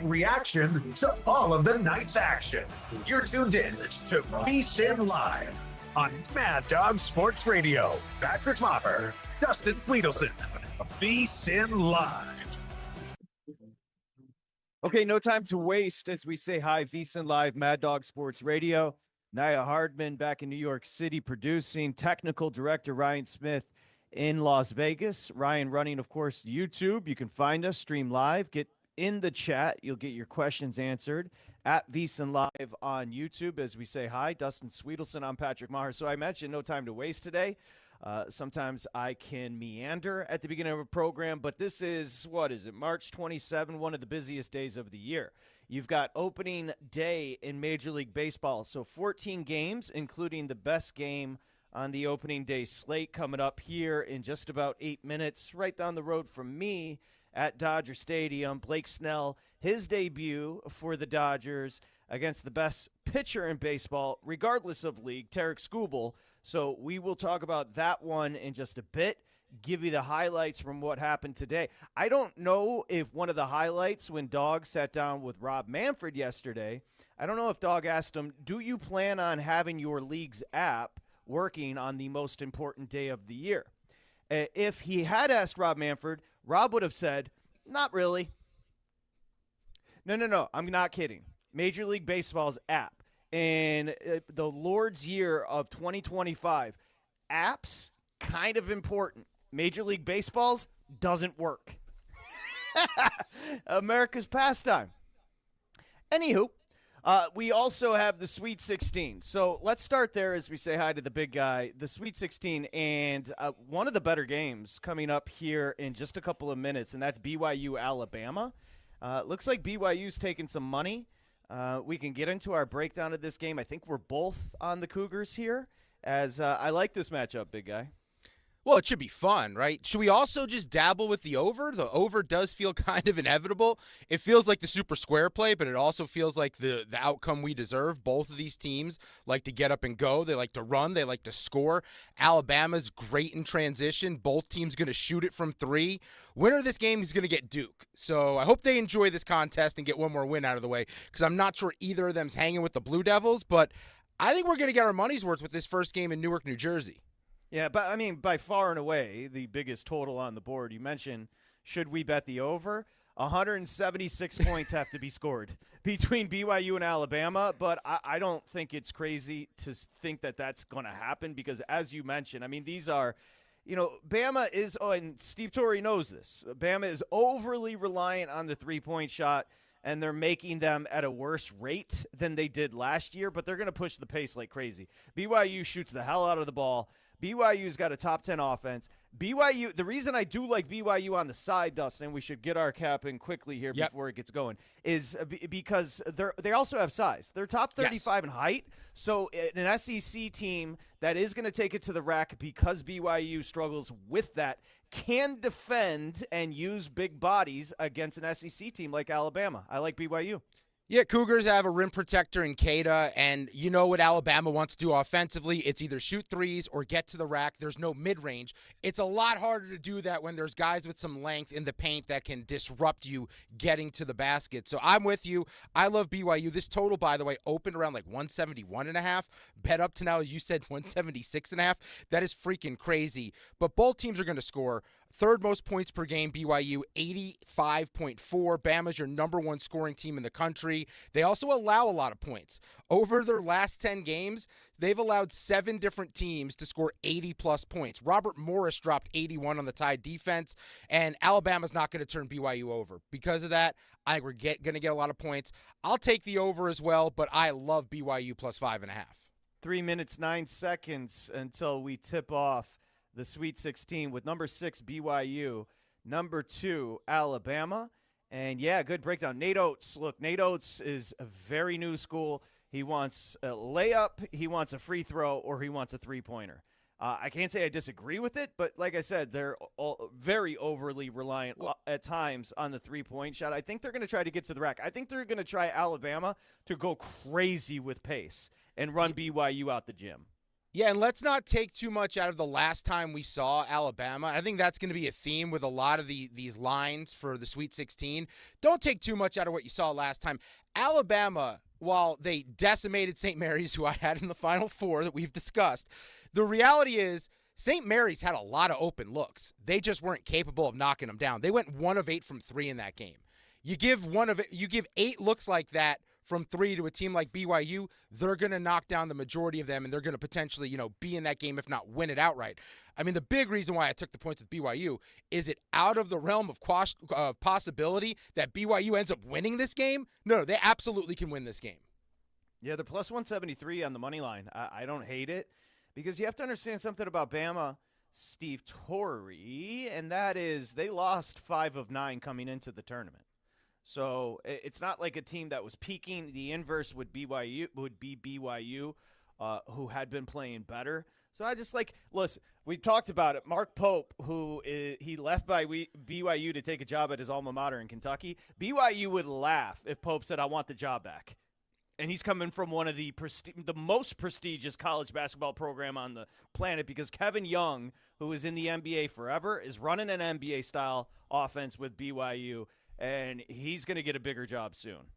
bring reaction to all of the night's action. You're tuned in to VSiN Live on Mad Dog Sports Radio. Patrick Meagher, Dustin, Swedelson, VSiN Live. Okay, no time to waste as we say hi, VSiN Live, Mad Dog Sports Radio. Naya Hardman back in New York City producing, technical director Ryan Smith in Las Vegas. Ryan running, of course, YouTube. You can find us, stream live, get in the chat. You'll get your questions answered at VSiN Live on YouTube as we say hi. Dustin Swedelson, I'm Patrick Meagher. So I mentioned no time to waste today. Sometimes I can meander at the beginning of a program, but this is, March 27, one of the busiest days of the year. You've got opening day in Major League Baseball. So 14 games, including the best game on the opening day slate coming up here in just about 8 minutes, right down the road from me at Dodger Stadium. Blake Snell, his debut for the Dodgers against the best pitcher in baseball, regardless of league, Tarek Skubal. So we will talk about that one in just a bit, give you the highlights from what happened today. I don't know if one of the highlights when Dog sat down with Rob Manfred yesterday, I don't know if Dog asked him, do you plan on having your league's app working on the most important day of the year? If he had asked Rob Manfred, Rob would have said, not really. No, I'm not kidding. Major League Baseball's app in the Lord's year of 2025, apps kind of important. Major League Baseball's doesn't work. America's pastime. Anywho, we also have the Sweet 16. So let's start there as we say hi to the big guy, the Sweet 16, and one of the better games coming up here in just a couple of minutes, and that's BYU Alabama. Looks like BYU's taking some money. We can get into our breakdown of this game. I think we're both on the Cougars here, as I like this matchup, big guy. Well, it should be fun, right? Should we also just dabble with the over? The over does feel kind of inevitable. It feels like the super square play, but it also feels like the outcome we deserve. Both of these teams like to get up and go. They like to run. They like to score. Alabama's great in transition. Both teams going to shoot it from three. Winner of this game is going to get Duke. So I hope they enjoy this contest and get one more win out of the way, because I'm not sure either of them's hanging with the Blue Devils, but I think we're going to get our money's worth with this first game in Newark, New Jersey. Yeah, but I mean, by far and away, the biggest total on the board. You mentioned, should we bet the over? 176 points have to be scored between BYU and Alabama, but I don't think it's crazy to think that that's going to happen because, as you mentioned, I mean, these are, Bama is, and Steve Torrey knows this, Bama is overly reliant on the three-point shot, and they're making them at a worse rate than they did last year, but they're going to push the pace like crazy. BYU shoots the hell out of the ball. BYU's got a top 10 offense. BYU, the reason I do like BYU on the side, Dustin, we should get our cap in quickly here before it gets going, is because they also have size. They're top 35 in height. So an SEC team that is going to take it to the rack because BYU struggles with that can defend and use big bodies against an SEC team like Alabama. I like BYU. Yeah, Cougars have a rim protector in Keita, and you know what Alabama wants to do offensively. It's either shoot threes or get to the rack. There's no mid-range. It's a lot harder to do that when there's guys with some length in the paint that can disrupt you getting to the basket. So I'm with you. I love BYU. This total, by the way, opened around like 171.5. Bet up to now, as you said, 176.5. That is freaking crazy. But both teams are going to score. Third most points per game, BYU, 85.4. Bama's your number one scoring team in the country. They also allow a lot of points. Over their last 10 games, they've allowed 7 different teams to score 80-plus points. Robert Morris dropped 81 on the Tide defense, and Alabama's not going to turn BYU over. Because of that, I think we're going to get a lot of points. I'll take the over as well, but I love BYU plus 5.5. 3 minutes, 9 seconds until we tip off the Sweet 16 with number 6 BYU, number 2 Alabama, and good breakdown. Nate Oates, look, Nate Oates is a very new school. He wants a layup, he wants a free throw, or he wants a three-pointer. I can't say I disagree with it, but like I said, they're all very overly reliant at times on the three-point shot. I think they're going to try to get to the rack. I think they're going to try Alabama to go crazy with pace and run BYU out the gym. Yeah, and let's not take too much out of the last time we saw Alabama. I think that's going to be a theme with a lot of these lines for the Sweet 16. Don't take too much out of what you saw last time. Alabama, while they decimated St. Mary's, who I had in the Final Four that we've discussed, the reality is St. Mary's had a lot of open looks. They just weren't capable of knocking them down. They went 1 of 8 from 3 in that game. You give 8 looks like that from 3 to a team like BYU, they're going to knock down the majority of them, and they're going to potentially, be in that game, if not win it outright. I mean, the big reason why I took the points with BYU is it out of the realm of possibility that BYU ends up winning this game? No, they absolutely can win this game. Yeah, they're plus 173 on the money line. I don't hate it because you have to understand something about Bama, Steve Torrey, and that is they lost 5 of 9 coming into the tournament. So it's not like a team that was peaking. The inverse would be BYU, who had been playing better. So I just listen, we talked about it. Mark Pope, he left by BYU to take a job at his alma mater in Kentucky. BYU would laugh if Pope said, "I want the job back." And he's coming from one of the most prestigious college basketball program on the planet because Kevin Young, who is in the NBA forever, is running an NBA-style offense with BYU. And he's going to get a bigger job soon.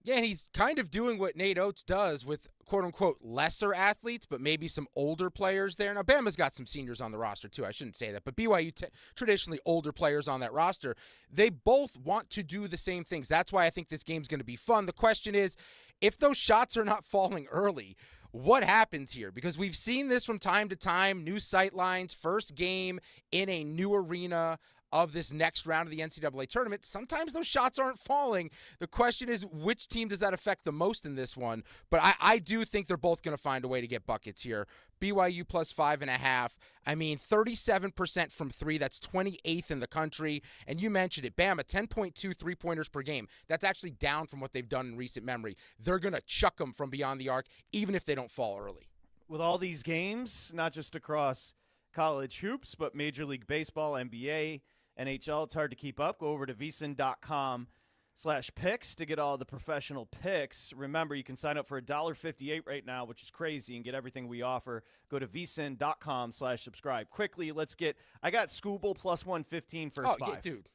Yeah, and he's kind of doing what Nate Oates does with quote-unquote lesser athletes, but maybe some older players there. Now, Bama's got some seniors on the roster, too. I shouldn't say that. But BYU, traditionally older players on that roster, they both want to do the same things. That's why I think this game's going to be fun. The question is, if those shots are not falling early, what happens here? Because we've seen this from time to time, new sight lines, first game in a new arena of this next round of the NCAA tournament. Sometimes those shots aren't falling. The question is, which team does that affect the most in this one? But I do think they're both going to find a way to get buckets here. BYU plus 5.5. I mean, 37% from 3. That's 28th in the country. And you mentioned it. Bama, 10.2 3-pointers per game. That's actually down from what they've done in recent memory. They're going to chuck them from beyond the arc, even if they don't fall early. With all these games, not just across college hoops, but Major League Baseball, NBA, NHL, it's hard to keep up. Go over to VSiN.com/picks to get all the professional picks. Remember, you can sign up for $1.58 right now, which is crazy, and get everything we offer. Go to VSiN.com/subscribe. Quickly, I got Scooble plus 115 first 5. Yeah, dude.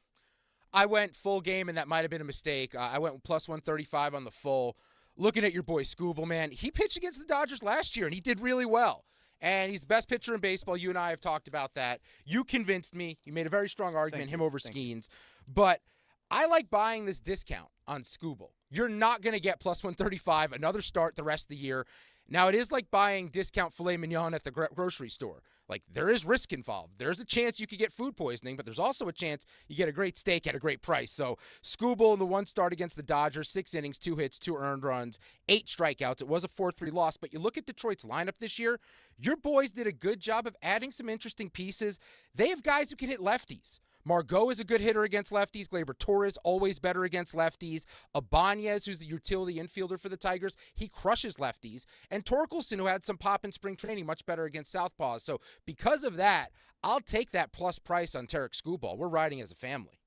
I went full game, and that might have been a mistake. I went plus 135 on the full. Looking at your boy Scooble, man, he pitched against the Dodgers last year, and he did really well. And he's the best pitcher in baseball. You and I have talked about that. You convinced me. You made a very strong argument, him over Skeens. But I like buying this discount on Scooble. You're not going to get plus 135, another start the rest of the year. Now, it is like buying discount filet mignon at the grocery store. Like, there is risk involved. There's a chance you could get food poisoning, but there's also a chance you get a great steak at a great price. So, Scooble in the one start against the Dodgers, 6 innings, 2 hits, 2 earned runs, 8 strikeouts. It was a 4-3 loss, but you look at Detroit's lineup this year, your boys did a good job of adding some interesting pieces. They have guys who can hit lefties. Margot is a good hitter against lefties. Gleyber Torres, always better against lefties. Ibanez, who's the utility infielder for the Tigers, he crushes lefties. And Torkelson, who had some pop in spring training, much better against southpaws. So because of that, I'll take that plus price on Tarek Screwball. We're riding as a family.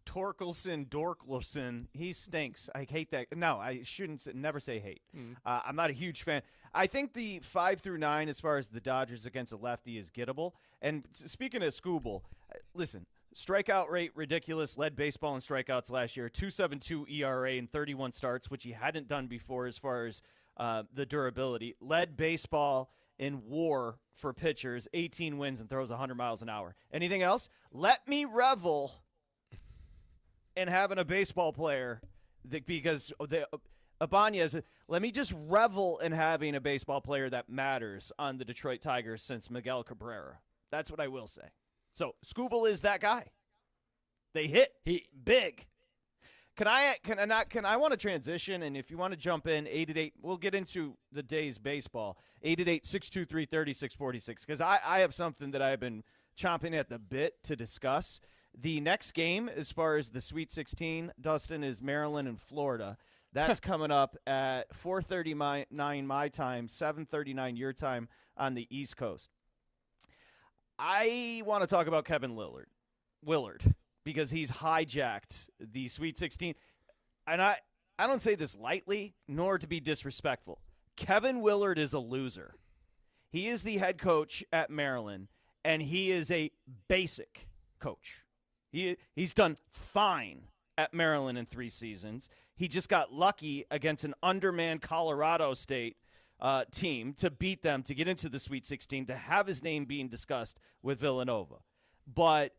Dorkelson, he stinks. I hate that. No, I shouldn't never say hate. I'm not a huge fan. I think the 5 through 9 as far as the Dodgers against a lefty is gettable. And speaking of Scooble, listen, strikeout rate ridiculous, led baseball in strikeouts last year, 2.72 ERA in 31 starts, which he hadn't done before as far as the durability. Led baseball in WAR for pitchers, 18 wins and throws 100 miles an hour. Anything else? Let me revel in having a baseball player because Ibanez, let me just revel in having a baseball player that matters on the Detroit Tigers since Miguel Cabrera. That's what I will say. So Scooble is that guy. They hit big. Can I want to transition, and if you want to jump in, 888, we'll get into the day's baseball. 888-623-3646, because I have something that I've been chomping at the bit to discuss. The next game, as far as the Sweet 16, Dustin, is Maryland and Florida. That's coming up at 4:39 my time, 7:39 your time on the East Coast. I want to talk about Kevin Willard, because he's hijacked the Sweet 16. And I don't say this lightly, nor to be disrespectful. Kevin Willard is a loser. He is the head coach at Maryland, and he is a basic coach. He's done fine at Maryland in 3 seasons. He just got lucky against an undermanned Colorado State team to beat them, to get into the Sweet 16, to have his name being discussed with Villanova. But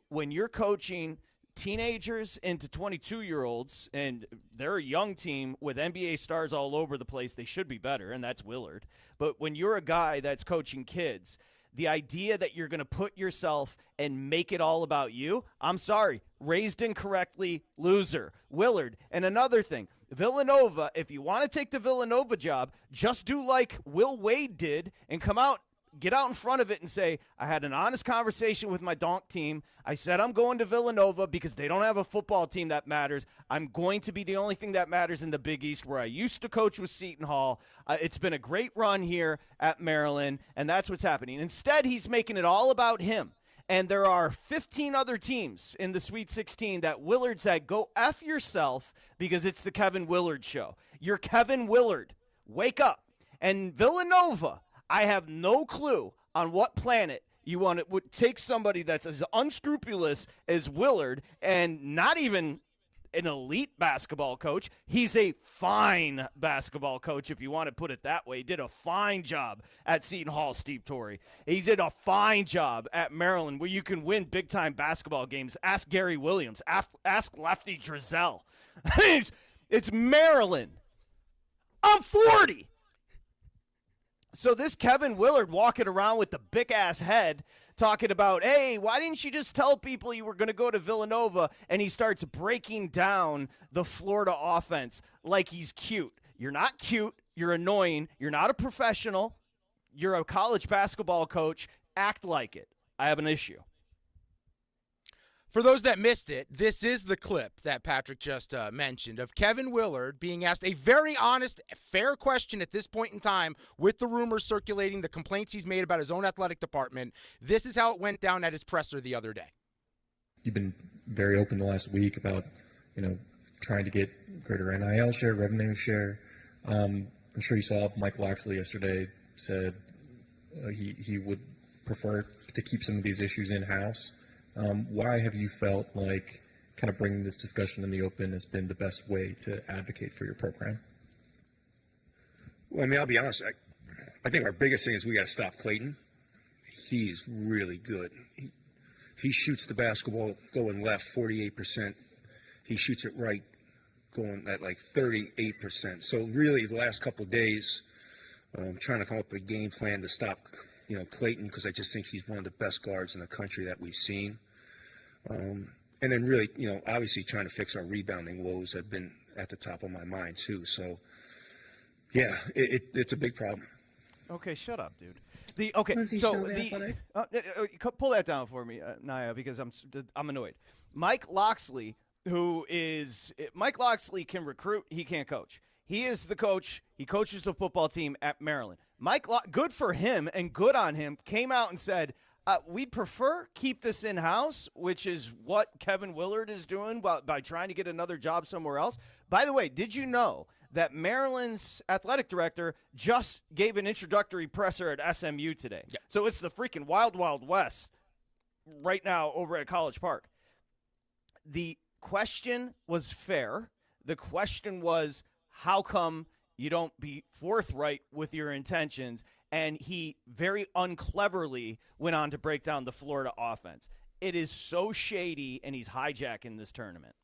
when you're coaching teenagers into 22-year-olds, and they're a young team with NBA stars all over the place, they should be better, and that's Willard. But when you're a guy that's coaching kids, the idea that you're going to put yourself and make it all about you, I'm sorry, raised incorrectly, loser. Willard. And another thing, Villanova, if you want to take the Villanova job, just do like Will Wade did and get out in front of it and say, I had an honest conversation with my donk team. I said I'm going to Villanova because they don't have a football team that matters. I'm going to be the only thing that matters in the Big East, where I used to coach with Seton Hall. It's been a great run here at Maryland, and that's what's happening. Instead, he's making it all about him. And there are 15 other teams in the Sweet 16 that Willard said, go F yourself because it's the Kevin Willard show. You're Kevin Willard. Wake up. And Villanova, I have no clue on what planet you would take somebody that's as unscrupulous as Willard, and not even an elite basketball coach. He's a fine basketball coach, if you want to put it that way. He did a fine job at Seton Hall, Steve Torrey. He did a fine job at Maryland, where you can win big-time basketball games. Ask Gary Williams. Ask Lefty Drizel. It's Maryland. I'm 40. So this Kevin Willard walking around with the big-ass head talking about, hey, why didn't you just tell people you were going to go to Villanova? And he starts breaking down the Florida offense like he's cute. You're not cute. You're annoying. You're not a professional. You're a college basketball coach. Act like it. I have an issue. For those that missed it, this is the clip that Patrick just mentioned of Kevin Willard being asked a very honest, fair question at this point in time with the rumors circulating, the complaints he's made about his own athletic department. This is how it went down at his presser the other day. You've been very open the last week about, trying to get greater NIL share, revenue share. I'm sure you saw Mike Loxley yesterday said he would prefer to keep some of these issues in-house. Why have you felt like kind of bringing this discussion in the open has been the best way to advocate for your program? Well, I'll be honest. I think our biggest thing is we got to stop Clayton. He's really good. He shoots the basketball going left 48%. He shoots it right going at like 38%. So really the last couple of days, I'm trying to come up with a game plan to stop Clayton, because I just think he's one of the best guards in the country that we've seen. And then really, obviously trying to fix our rebounding woes have been at the top of my mind too. So, yeah, it's a big problem. Okay, shut up, dude. Pull that down for me, Naya, because I'm annoyed. Mike Loxley can recruit, he can't coach. He is the coach. He coaches the football team at Maryland. Good for him and good on him, came out and said, we'd prefer keep this in-house, which is what Kevin Willard is doing by trying to get another job somewhere else. By the way, did you know that Maryland's athletic director just gave an introductory presser at SMU today? Yeah. So it's the freaking wild, wild west right now over at College Park. The question was fair. The question was, how come you don't be forthright with your intentions? And he very uncleverly went on to break down the Florida offense. It is so shady, and he's hijacking this tournament.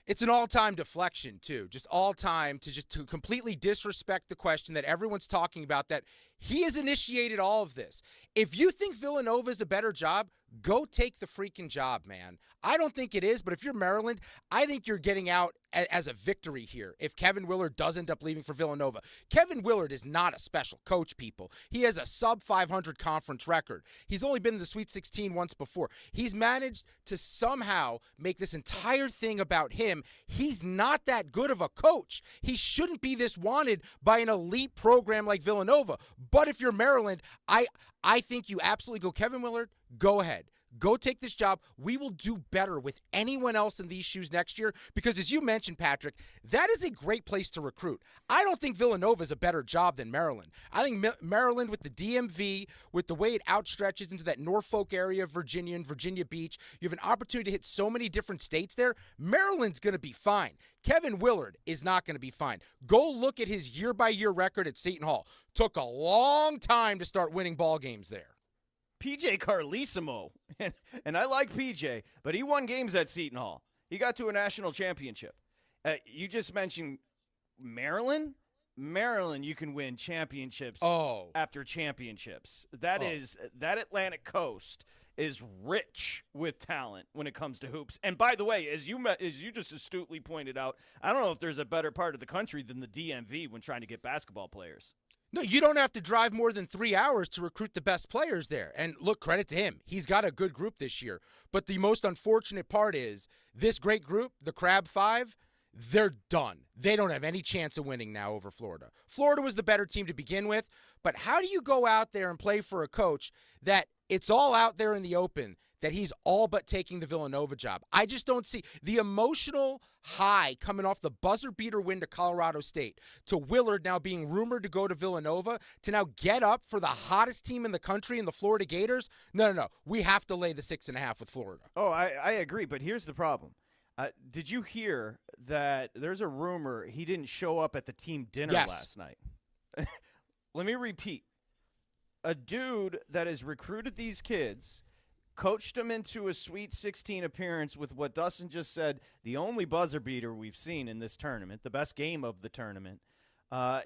It's an all-time deflection, too. Just all-time to completely disrespect the question that everyone's talking about, that he has initiated all of this. If you think Villanova is a better job, go take the freaking job, man. I don't think it is, but if you're Maryland, I think you're getting out as a victory here if Kevin Willard does end up leaving for Villanova. Kevin Willard is not a special coach, people. He has a sub-500 conference record. He's only been in the Sweet 16 once before. He's managed to somehow make this entire thing about him. He's not that good of a coach. He shouldn't be this wanted by an elite program like Villanova. But if you're Maryland, I think you absolutely go Kevin Willard, go ahead. Go take this job. We will do better with anyone else in these shoes next year because, as you mentioned, Patrick, that is a great place to recruit. I don't think Villanova is a better job than Maryland. I think Maryland with the DMV, with the way it outstretches into that Norfolk area of Virginia and Virginia Beach, you have an opportunity to hit so many different states there. Maryland's going to be fine. Kevin Willard is not going to be fine. Go look at his year-by-year record at Seton Hall. Took a long time to start winning ball games there. PJ Carlesimo, and I like PJ, but he won games at Seton Hall. He got to a national championship. You just mentioned Maryland. Maryland, you can win championships after championships. That Atlantic coast is rich with talent when it comes to hoops. And by the way, as you just astutely pointed out, I don't know if there's a better part of the country than the DMV when trying to get basketball players. No, you don't have to drive more than 3 hours to recruit the best players there. And look, credit to him. He's got a good group this year. But the most unfortunate part is this great group, the Crab Five, they're done. They don't have any chance of winning now over Florida. Florida was the better team to begin with. But how do you go out there and play for a coach that it's all out there in the open that he's all but taking the Villanova job? I just don't see the emotional high coming off the buzzer beater win to Colorado State, to Willard now being rumored to go to Villanova, to now get up for the hottest team in the country in the Florida Gators. No. We have to lay the 6.5 with Florida. Oh, I agree. But here's the problem. Did you hear that there's a rumor he didn't show up at the team dinner last night? Let me repeat. A dude that has recruited these kids, coached them into a Sweet 16 appearance with what Dustin just said, the only buzzer beater we've seen in this tournament, the best game of the tournament.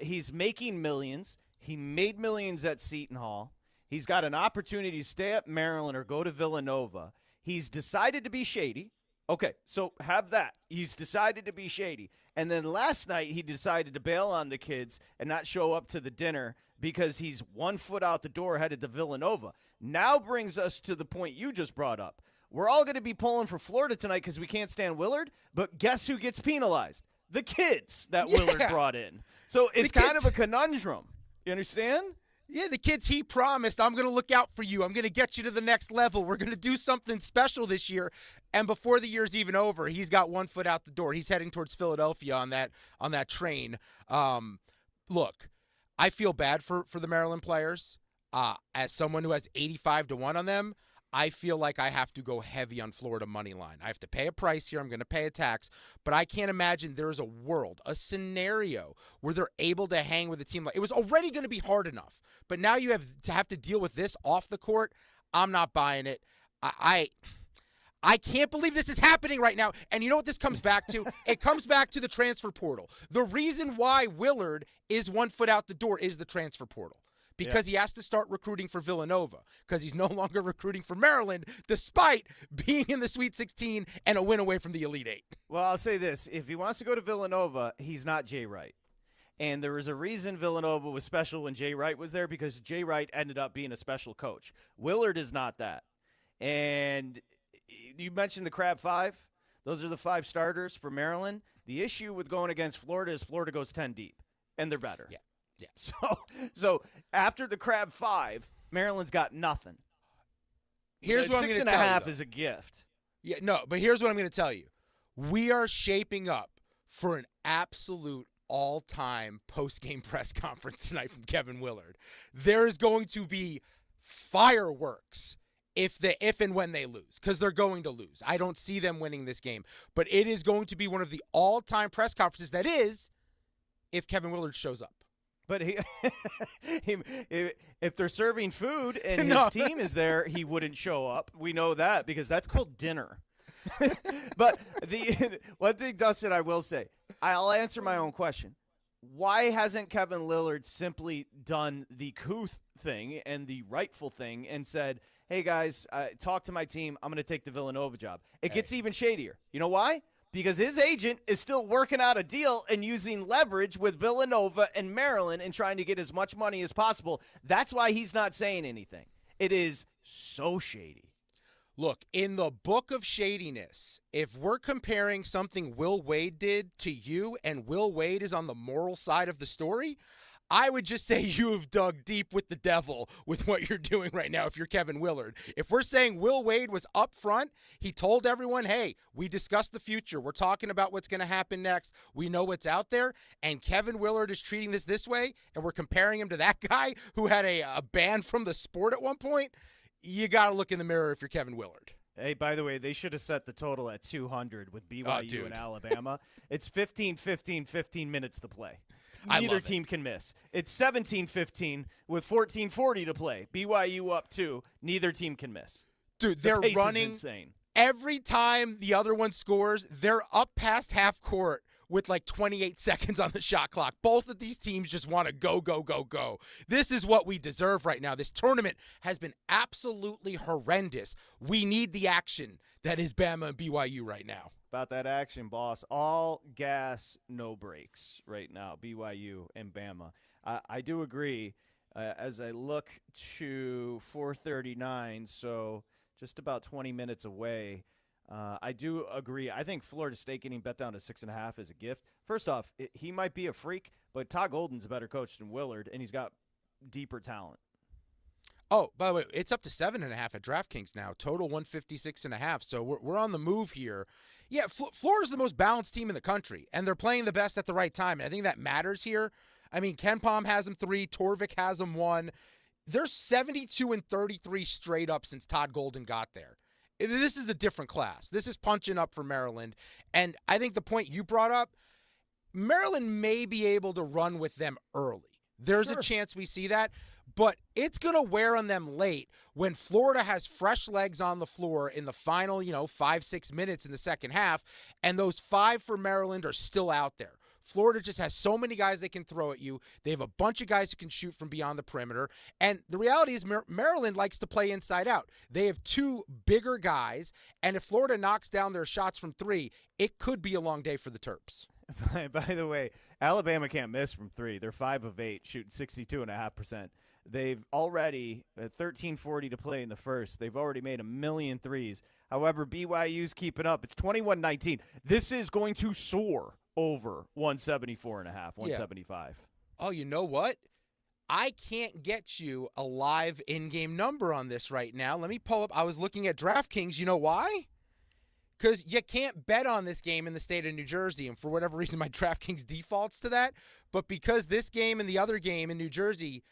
He's making millions. He made millions at Seton Hall. He's got an opportunity to stay at Maryland or go to Villanova. He's decided to be shady. Okay, so have that. He's decided to be shady. And then last night he decided to bail on the kids and not show up to the dinner because he's 1 foot out the door headed to Villanova. Now brings us to the point you just brought up. We're all going to be pulling for Florida tonight because we can't stand Willard, but guess who gets penalized? The kids that Willard brought in. So it's kind of a conundrum. You understand? Yeah, the kids he promised, I'm going to look out for you. I'm going to get you to the next level. We're going to do something special this year. And before the year's even over, he's got 1 foot out the door. He's heading towards Philadelphia on that train. Look, I feel bad for the Maryland players. As someone who has 85-1 on them, I feel like I have to go heavy on Florida money line. I have to pay a price here. I'm going to pay a tax. But I can't imagine there's a world, a scenario where they're able to hang with a team like it was already going to be hard enough. But now you have to deal with this off the court. I'm not buying it. I can't believe this is happening right now. And you know what this comes back to? It comes back to the transfer portal. The reason why Willard is 1 foot out the door is the transfer portal. Because he has to start recruiting for Villanova, because he's no longer recruiting for Maryland, despite being in the Sweet 16 and a win away from the Elite Eight. Well, I'll say this. If he wants to go to Villanova, he's not Jay Wright. And there was a reason Villanova was special when Jay Wright was there, because Jay Wright ended up being a special coach. Willard is not that. And you mentioned the Crab Five. Those are the 5 starters for Maryland. The issue with going against Florida is Florida goes 10 deep, and they're better. Yeah. So after the Crab Five, Maryland's got nothing. Here's what I'm going to tell you. 6.5 is a gift. Yeah, no, but here's what I'm going to tell you. We are shaping up for an absolute all-time post-game press conference tonight from Kevin Willard. There is going to be fireworks if and when they lose, because they're going to lose. I don't see them winning this game, but it is going to be one of the all-time press conferences. That is, if Kevin Willard shows up. But if they're serving food and his team is there, he wouldn't show up. We know that because that's called dinner. But the one thing, Dustin, I will say, I'll answer my own question. Why hasn't Kevin Willard simply done the couth thing and the rightful thing and said, hey, guys, talk to my team. I'm going to take the Villanova job. It gets even shadier. You know why? Because his agent is still working out a deal and using leverage with Villanova and Maryland and trying to get as much money as possible. That's why he's not saying anything. It is so shady. Look, in the book of shadiness, if we're comparing something Will Wade did to you and Will Wade is on the moral side of the story, I would just say you have dug deep with the devil with what you're doing right now if you're Kevin Willard. If we're saying Will Wade was up front, he told everyone, hey, we discussed the future. We're talking about what's going to happen next. We know what's out there. And Kevin Willard is treating this way, and we're comparing him to that guy who had a ban from the sport at one point. You got to look in the mirror if you're Kevin Willard. Hey, by the way, they should have set the total at 200 with BYU and Alabama. It's 15 minutes to play. Neither team can miss. It's 17-15 with 14:40 to play. BYU up 2. Neither team can miss. Dude, they're running insane. Every time the other one scores, they're up past half court with like 28 seconds on the shot clock. Both of these teams just want to go, go, go, go. This is what we deserve right now. This tournament has been absolutely horrendous. We need the action that is Bama and BYU right now. About that action, boss. All gas, no brakes right now, BYU and Bama. I do agree. As I look to 4:39, so just about 20 minutes away, I do agree. I think Florida State getting bet down to 6.5 is a gift. First off, he might be a freak, but Todd Golden's a better coach than Willard, and he's got deeper talent. Oh, by the way, it's up to 7.5 at DraftKings now. Total 156.5. So we're on the move here. Yeah, Florida's the most balanced team in the country, and they're playing the best at the right time. And I think that matters here. I mean, Ken Pom has them 3. Torvik has them 1. They're 72-33 straight up since Todd Golden got there. This is a different class. This is punching up for Maryland. And I think the point you brought up, Maryland may be able to run with them early. There's a chance we see that. But it's going to wear on them late when Florida has fresh legs on the floor in the final, 5-6 minutes in the second half, and those 5 for Maryland are still out there. Florida just has so many guys they can throw at you. They have a bunch of guys who can shoot from beyond the perimeter. And the reality is Maryland likes to play inside out. They have 2 bigger guys, and if Florida knocks down their shots from 3, it could be a long day for the Terps. By the way, Alabama can't miss from 3. They're 5 of 8, shooting 62.5%. They've already, at 13:40 to play in the first, they've already made 1,000,000 threes. However, BYU's keeping up. It's 21-19. This is going to soar over 174.5, 175. Yeah. Oh, you know what? I can't get you a live in-game number on this right now. Let me pull up. I was looking at DraftKings. You know why? Because you can't bet on this game in the state of New Jersey, and for whatever reason, my DraftKings defaults to that. But because this game and the other game in New Jersey,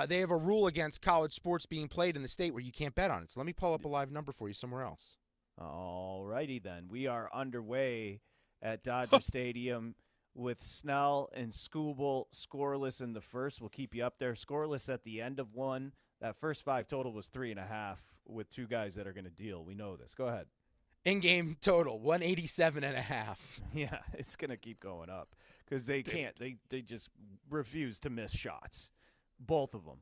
they have a rule against college sports being played in the state where you can't bet on it. So let me pull up a live number for you somewhere else. All righty then. We are underway at Dodger Stadium with Snell and Skubal scoreless in the first. We'll keep you up there. Scoreless at the end of one. That first 5 total was 3.5 with 2 guys that are going to deal. We know this. Go ahead. In-game total, 187.5. Yeah, it's going to keep going up because they can't. They just refuse to miss shots. Both of them.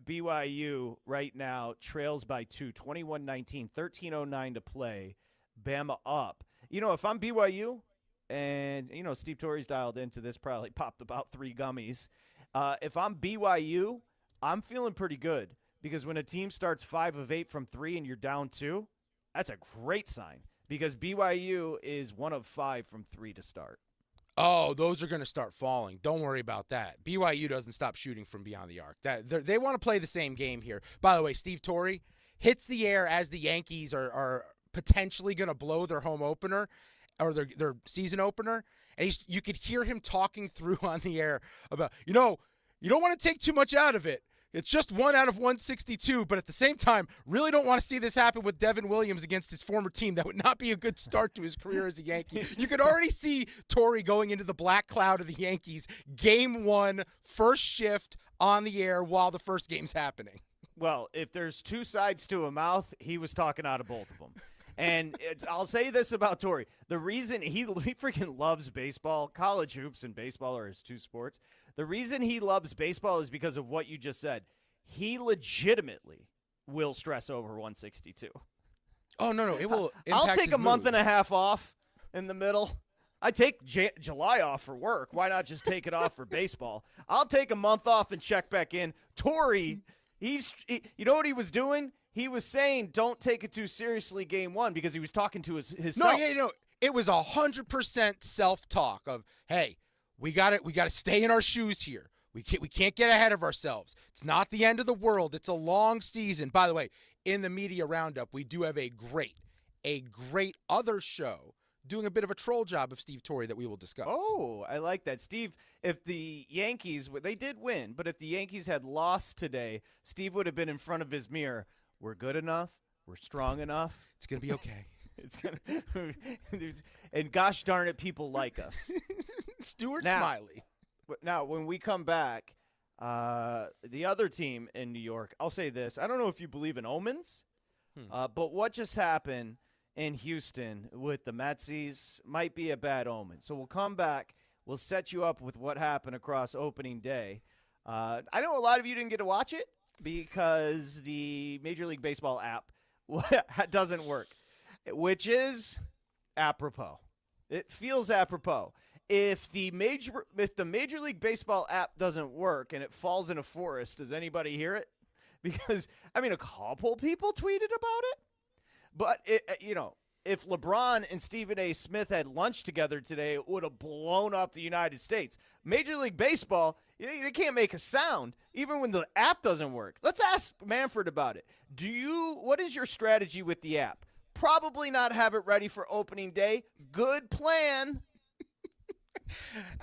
BYU right now trails by 2, 21-19, 13:09 to play. Bama up. If I'm BYU, and, Steve Torrey's dialed into this, probably popped about 3 gummies. If I'm BYU, I'm feeling pretty good because when a team starts 5 of 8 from 3 and you're down 2, that's a great sign because BYU is 1 of 5 from 3 to start. Oh, those are going to start falling. Don't worry about that. BYU doesn't stop shooting from beyond the arc. They want to play the same game here. By the way, Steve Torrey hits the air as the Yankees are potentially going to blow their home opener or their season opener. And you could hear him talking through on the air about, you don't want to take too much out of it. It's just 1 out of 162, but at the same time, really don't want to see this happen with Devin Williams against his former team. That would not be a good start to his career as a Yankee. You could already see Torrey going into the black cloud of the Yankees. Game 1, first shift on the air while the first game's happening. Well, if there's 2 sides to a mouth, he was talking out of both of them. And I'll say this about Torrey. The reason he freaking loves baseball, college hoops and baseball are his 2 sports. The reason he loves baseball is because of what you just said. He legitimately will stress over 162. Oh, no. It will impact I'll take his a month mood. and a half off in the middle. I take July off for work. Why not just take it off for baseball? I'll take a month off and check back in. Torrey, you know what he was doing? He was saying, don't take it too seriously game 1 because he was talking to his self. No, it was 100% self-talk of, hey, we got to stay in our shoes here. We can't get ahead of ourselves. It's not the end of the world. It's a long season. By the way, in the media roundup, we do have a great other show doing a bit of a troll job of Steve Torrey that we will discuss. Oh, I like that. Steve, if the Yankees, they did win, but if the Yankees had lost today, Steve would have been in front of his mirror. We're good enough. We're strong enough. It's going to be okay. It's gonna, and gosh darn it, people like us. Stuart now, Smiley. Now, when we come back, the other team in New York, I'll say this. I don't know if you believe in omens, but what just happened in Houston with the Metsies might be a bad omen. So we'll come back. We'll set you up with what happened across opening day. I know a lot of you didn't get to watch it because the Major League Baseball app doesn't work, which is apropos. It feels apropos. If the Major League Baseball app doesn't work and it falls in a forest, does anybody hear it? Because, I mean, a couple people tweeted about it. But, if LeBron and Stephen A. Smith had lunch together today, it would have blown up the United States. Major League Baseball, they can't make a sound, even when the app doesn't work. Let's ask Manfred about it. What is your strategy with the app? Probably not have it ready for opening day. Good plan.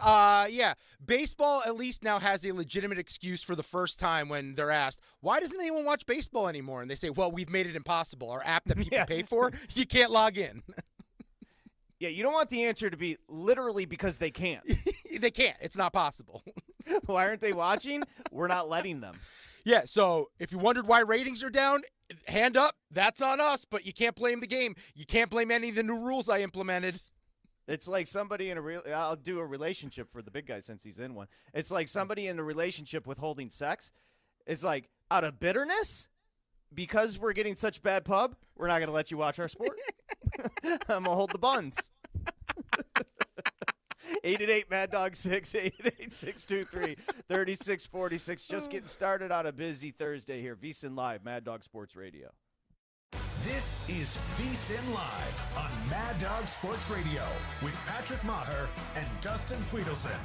Yeah. Baseball at least now has a legitimate excuse for the first time when they're asked, why doesn't anyone watch baseball anymore? And they say, well, we've made it impossible. Our app that people pay for, you can't log in. Yeah, you don't want the answer to be literally because they can't. They can't. It's not possible. Why aren't they watching? We're not letting them. Yeah, so if you wondered why ratings are down, hand up. That's on us, but you can't blame the game. You can't blame any of the new rules I implemented. It's like somebody I'll do a relationship for the big guy since he's in one. It's like somebody in a relationship withholding sex. It's like, out of bitterness, because we're getting such bad pub, we're not going to let you watch our sport. I'm going to hold the buns. 888 Mad Dog 6, 888-623-3646. Just getting started on a busy Thursday here. VSiN Live, Mad Dog Sports Radio. This is VSiN Live on Mad Dog Sports Radio with Patrick Meagher and Dustin Swedelson.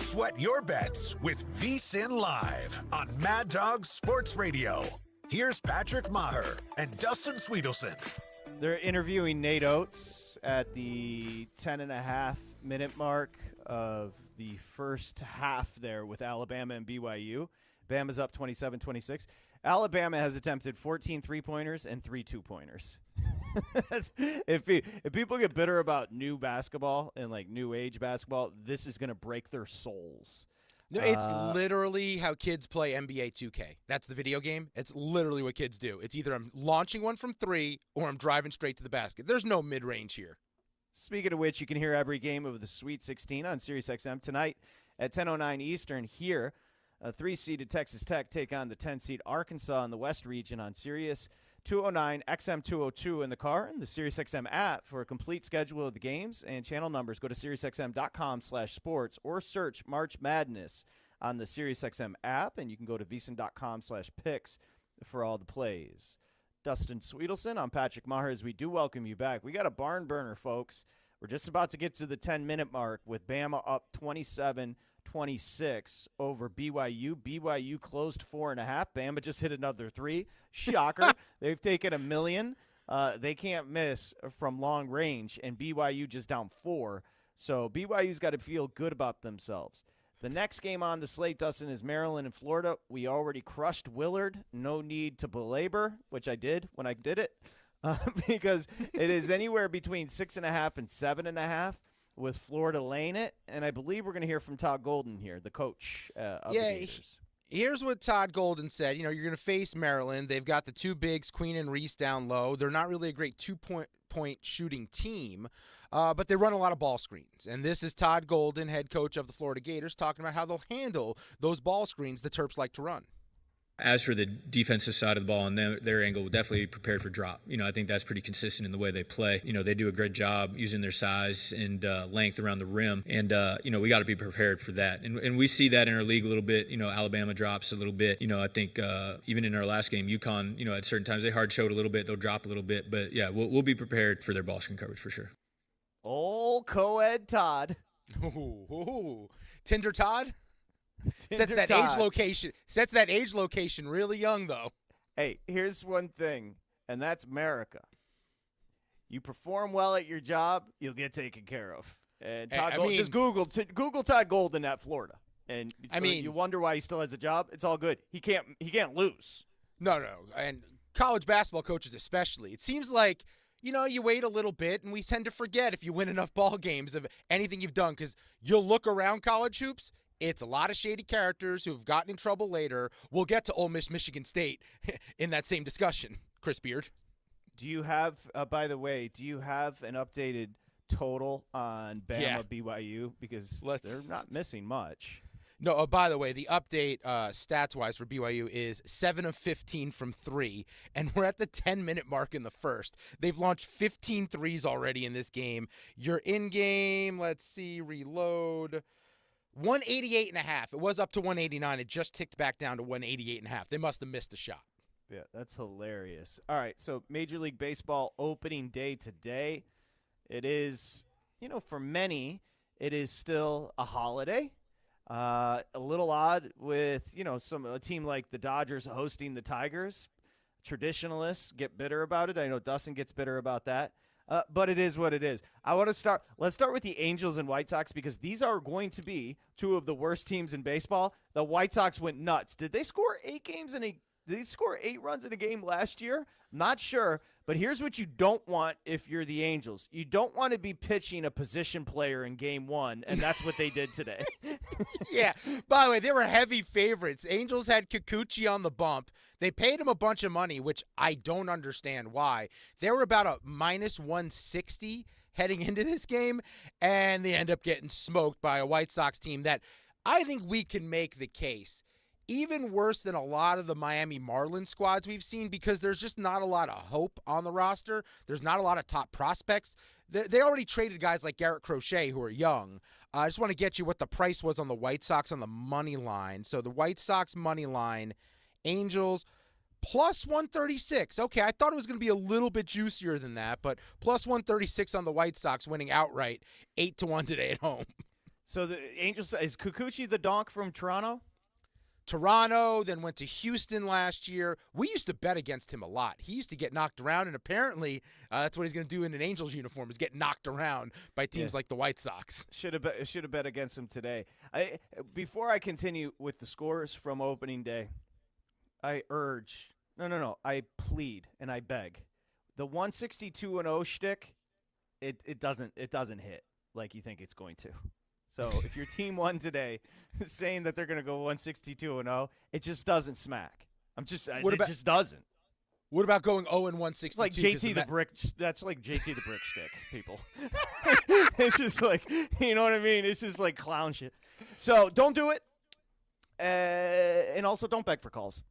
Sweat your bets with VSiN Live on Mad Dog Sports Radio. Here's Patrick Meagher and Dustin Swedelson. They're interviewing Nate Oates at the 10.5-minute mark of the first half there with Alabama and BYU. Bama's up 27-26. Alabama has attempted 14 three-pointers and 3 two-pointers. If people get bitter about new basketball and like new age basketball, this is going to break their souls. No, it's literally how kids play NBA 2K. That's the video game. It's literally what kids do. It's either I'm launching one from 3 or I'm driving straight to the basket. There's no mid-range here. Speaking of which, you can hear every game of the Sweet 16 on SiriusXM tonight at 10:09 Eastern. Here, a 3-seeded Texas Tech take on the 10-seed Arkansas in the West region on Sirius 209, XM 202 in the car, and the SiriusXM app. For a complete schedule of the games and channel numbers, go to SiriusXM.com/sports or search March Madness on the SiriusXM app, and you can go to VSiN.com/picks for all the plays. Dustin Swedelson, I'm Patrick Meagher, as we do welcome you back. We got a barn burner, folks. We're just about to get to the 10-minute mark with Bama up 27-26 over BYU. BYU closed 4.5. Bama just hit another 3. Shocker. They've taken $1 million. They can't miss from long range, and BYU just down 4. So BYU's got to feel good about themselves. The next game on the slate, Dustin, is Maryland and Florida. We already crushed Willard. No need to belabor, which I did when I did it, because it is anywhere between 6.5 and 7.5 with Florida laying it. And I believe we're going to hear from Todd Golden here, the coach of the Gators. Here's what Todd Golden said. You're going to face Maryland. They've got the two bigs, Queen and Reese, down low. They're not really a great two-point shooting team, but they run a lot of ball screens. And this is Todd Golden, head coach of the Florida Gators, talking about how they'll handle those ball screens the Terps like to run. As for the defensive side of the ball and their angle, definitely prepared for drop. I think that's pretty consistent in the way they play. They do a great job using their size and length around the rim. And, we got to be prepared for that. And we see that in our league a little bit. Alabama drops a little bit. I think even in our last game, UConn, at certain times they hard showed a little bit. They'll drop a little bit. But, yeah, we'll be prepared for their ball screen coverage for sure. Old co-ed Todd. Ooh. Tinder Todd? Sets that age location really young, though. Hey, here's one thing, and that's America. You perform well at your job, you'll get taken care of. And Todd Golden, just Google Todd Golden at Florida, and you wonder why he still has a job. It's all good. He can't lose. No, and college basketball coaches especially. It seems like you wait a little bit, and we tend to forget if you win enough ball games of anything you've done, because you'll look around college hoops. It's a lot of shady characters who've gotten in trouble later. We'll get to Ole Miss, Michigan State in that same discussion, Chris Beard. Do you have, by the way, an updated total on Bama BYU? Because they're not missing much. No, by the way, the update stats-wise for BYU is 7 of 15 from 3, and we're at the 10-minute mark in the first. They've launched 15 threes already in this game. You're in-game, let's see, reload. 188.5. It was up to 189. It just ticked back down to 188.5. They must have missed a shot. Yeah, that's hilarious. All right, so Major League Baseball opening day today. It is, for many, it is still a holiday. A little odd with, a team like the Dodgers hosting the Tigers. Traditionalists get bitter about it. I know Dustin gets bitter about that. But it is what it is. Let's start with the Angels and White Sox, because these are going to be two of the worst teams in baseball. The White Sox went nuts. Did they score 8 runs in a game last year? Not sure, but here's what you don't want if you're the Angels. You don't want to be pitching a position player in game 1, and that's what they did today. Yeah. By the way, they were heavy favorites. Angels had Kikuchi on the bump. They paid him a bunch of money, which I don't understand why. They were about a minus 160 heading into this game, and they end up getting smoked by a White Sox team that I think we can make the case even worse than a lot of the Miami Marlins squads we've seen, because there's just not a lot of hope on the roster. There's not a lot of top prospects. They already traded guys like Garrett Crochet, who are young. I just want to get you what the price was on the White Sox on the money line. So the White Sox money line, Angels, plus 136. Okay, I thought it was going to be a little bit juicier than that, but plus 136 on the White Sox, winning outright 8-1 today at home. So the Angels, is Kikuchi the donk from Toronto? Toronto, then went to Houston last year. We used to bet against him a lot. He used to get knocked around, and apparently that's what he's going to do in an Angels uniform is get knocked around by teams like the White Sox. Should have bet against him today. Before I continue with the scores from opening day, I urge – no. I plead and I beg. The 162-0 shtick, it doesn't hit like you think it's going to. So if your team won today, saying that they're going to go 162-0, it just doesn't smack. It just doesn't. What about going 0-162? Like JT the brick. That's like JT the brick stick, people. It's just like, you know what I mean? It's just like clown shit. So don't do it. And also don't beg for calls.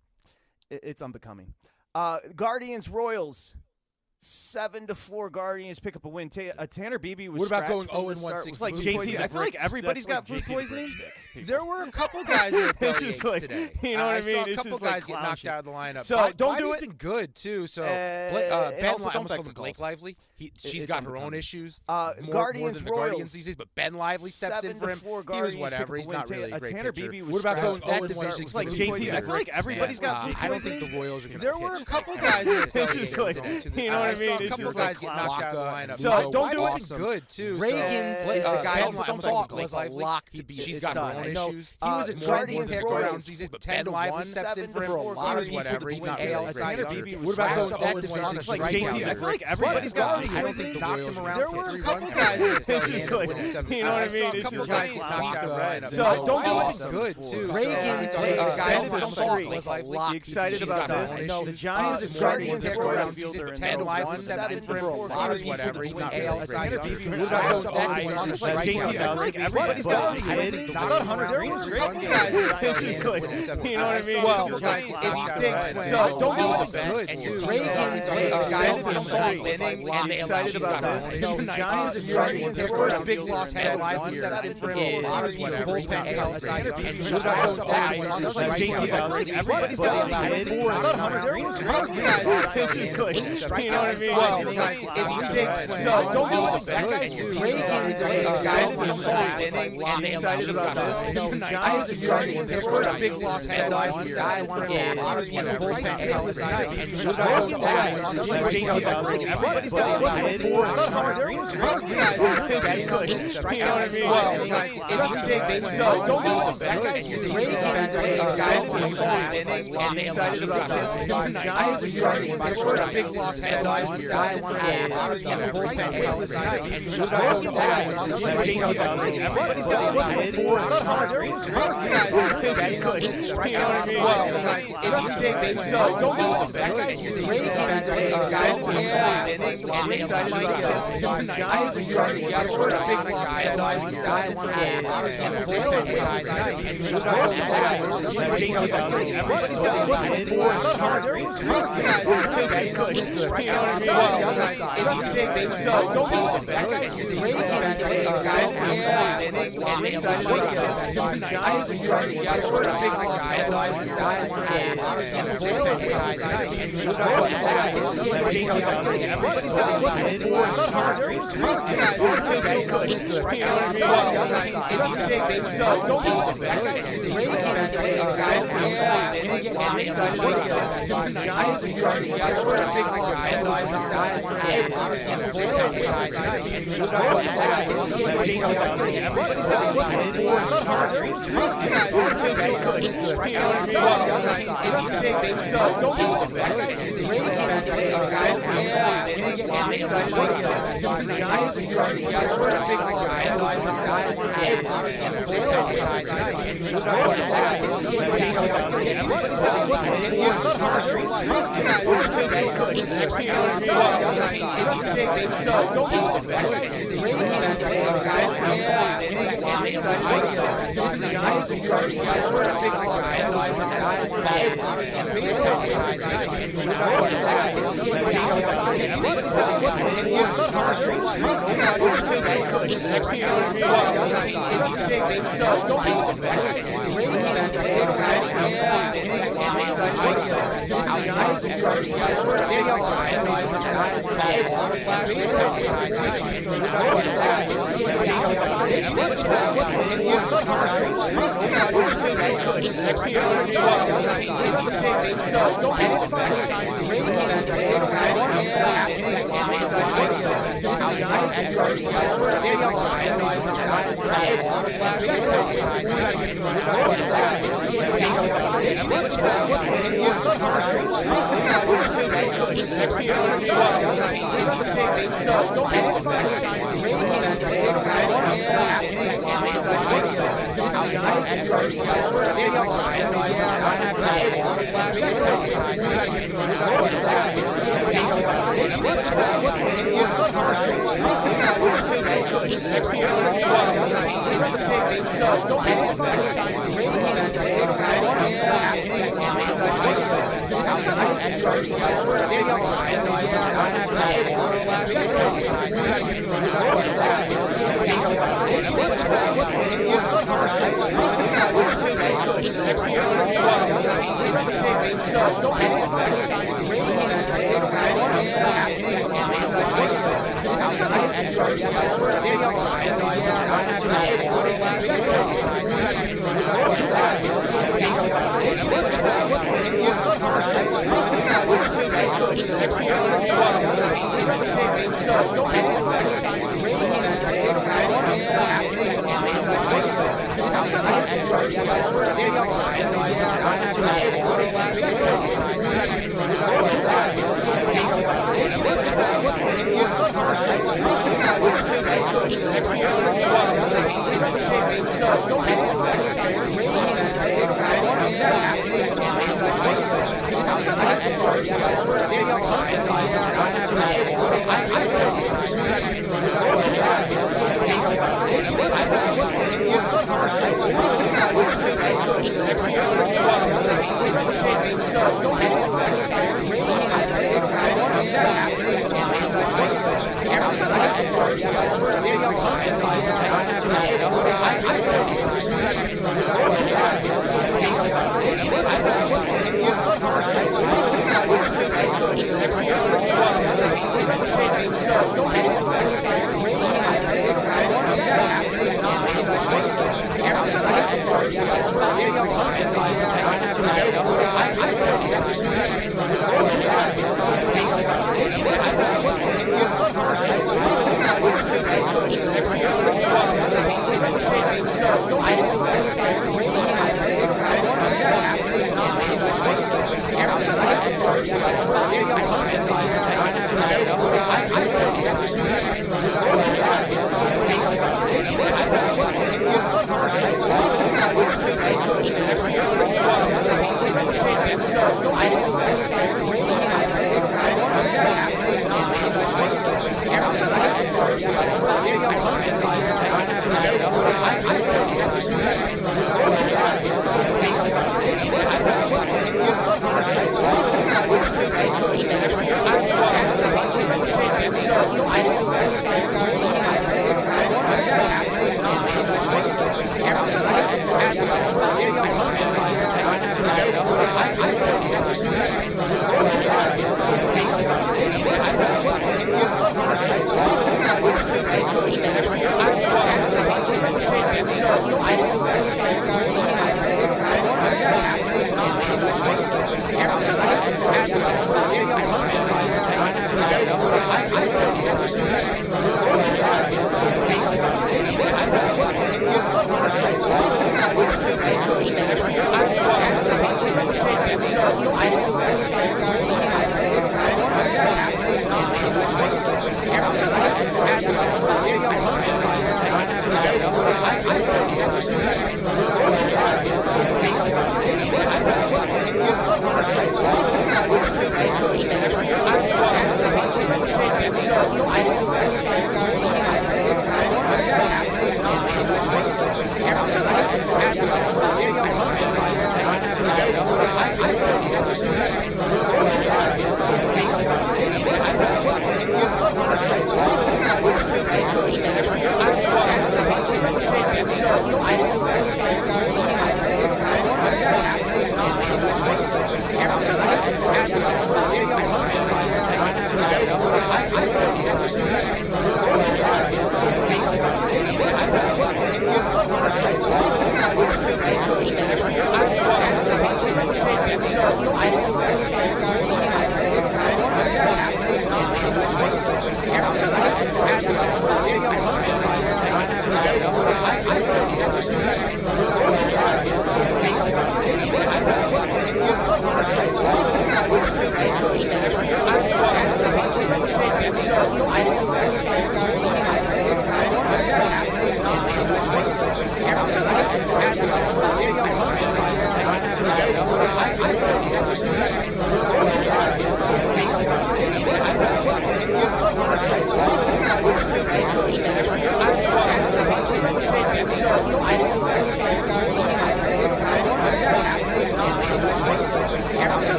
It's unbecoming. Guardians Royals. 7-4 Guardians pick up a win. Tanner Beebe was. What about going scratched from the 0-162? start. Like JT, I feel like everybody's got food poisoning. There were a couple guys who had It's just like, today. you know what I mean? I saw a It's couple just guys like get knocked out of the lineup. So don't do Blivey's it. been good too. So and Ben, also I almost don't called him beg for Blake calls. Lively. She's It's got her own unbecoming. issues. Guardians more than the Royals. Guardians these days, but Ben Lively steps in for him. 7-4 He was Guardians whatever. pick up He's a not win. really a great Tanner pitcher. Beebe was What about going scratched. 0-162? Like JT, I feel like everybody's got food I don't think poisoning. the Royals are going to There were a couple guys who It's just like, you know what I mean? I saw a It's couple just guys like get knocked out of the lineup. So don't do it. Awesome. Good too. Reagan So, is the guy Ben who Lively thought was was a Lively. lock to be. She's it's got her done. own I know. issues. He was a Guardians Guardians Royals. these days, but 10 Ben to Lively 1, steps in 7 for a him. lot of He these was whatever. people He's not win really AL great. Tanner pitcher. Beebe was What about going scratched. 0-162? Like JT, I feel like everybody's got food I don't poisoning. think the knocked Royals him are around There for were a 3 couple runs. guys It's that just saw like, Kansas win 7-5. you know what I mean? saw a It's couple just guys like get clown knocked shit. out. So don't do it. Awesome. Good too. Reagan is the Reagan guy is who number thought 3. was a lock. Excited She's about got her this. own The issues. Giants Guardians Guardians pick were around outfielder and Ten they're lives, 1 7 for for a him. lot of He's whatever. He's not AL really Tanner great. Beebe What was about scratched. going Like 0-162? JT, I feel like everybody's got food poisoning. Not 100. There were a couple guys. It's just like, you know what I mean? Well, It's just like it clown stinks shit. when So don't do Willard it. good too. Reagan is the guy who thought was a winning lock. and Excited about this. The Giants Giants Guardians their were first big outfielder loss and had they're last 1 year. 7 for Is a lot of whatever. bullpen He's not guys. really Tanner great. Beebe What was about scratched. going Like JT, I feel like everybody's got food poisoning. There were a couple guys. It's just like, you know what I mean? Well, It's just like it clown stinks shit. when So don't do it. that guy's Reagan is the guy who thought was a lock. Excited about this. The Giants Guardians their pick first around big loss had last year. guy won a lot of Whatever. bullpen He's guys. not Everybody's really got great. like JT, I feel like everybody's got There were a couple guys. It's just like, you know what I mean? Well, It's like it clown stinks shit. when So don't do it. that guy's Reagan Reagan is the guy who thought was a winning lock. and Excited about this. The Giants Guardians their first big loss had last year. Guy won a lot of bullpen guys. Like JT, I feel like everybody's got like There were a couple guys. It's just like, you know what I mean? Well, It's it like stinks when so don't do it. that guy's Reagan is the guy who Excited about this. The Giants Guardians their first big loss had last year. guy won a lot of bullpen guys. like JT, I feel like everybody's got like There were a couple guys. It's like, you know what I mean? It stinks. So don't do it. That guy's Reagan is the guy who Excited about this. The Giants Guardians their first big loss had last year. guy won a lot of bullpen guys. like JT, I feel like everybody's got like You know what I mean? It stinks. So don't do it. That guy's Reagan is the guy who Excited about this. The Giants Guardians their first big loss had last year. guy won a lot of bullpen guys. like JT, I feel like everybody's got like so don't do it. That guy's Reagan is the guy who The Giants Guardians their first big loss had last year. guy won a lot of bullpen so don't do it. That guy's The Giants Guardians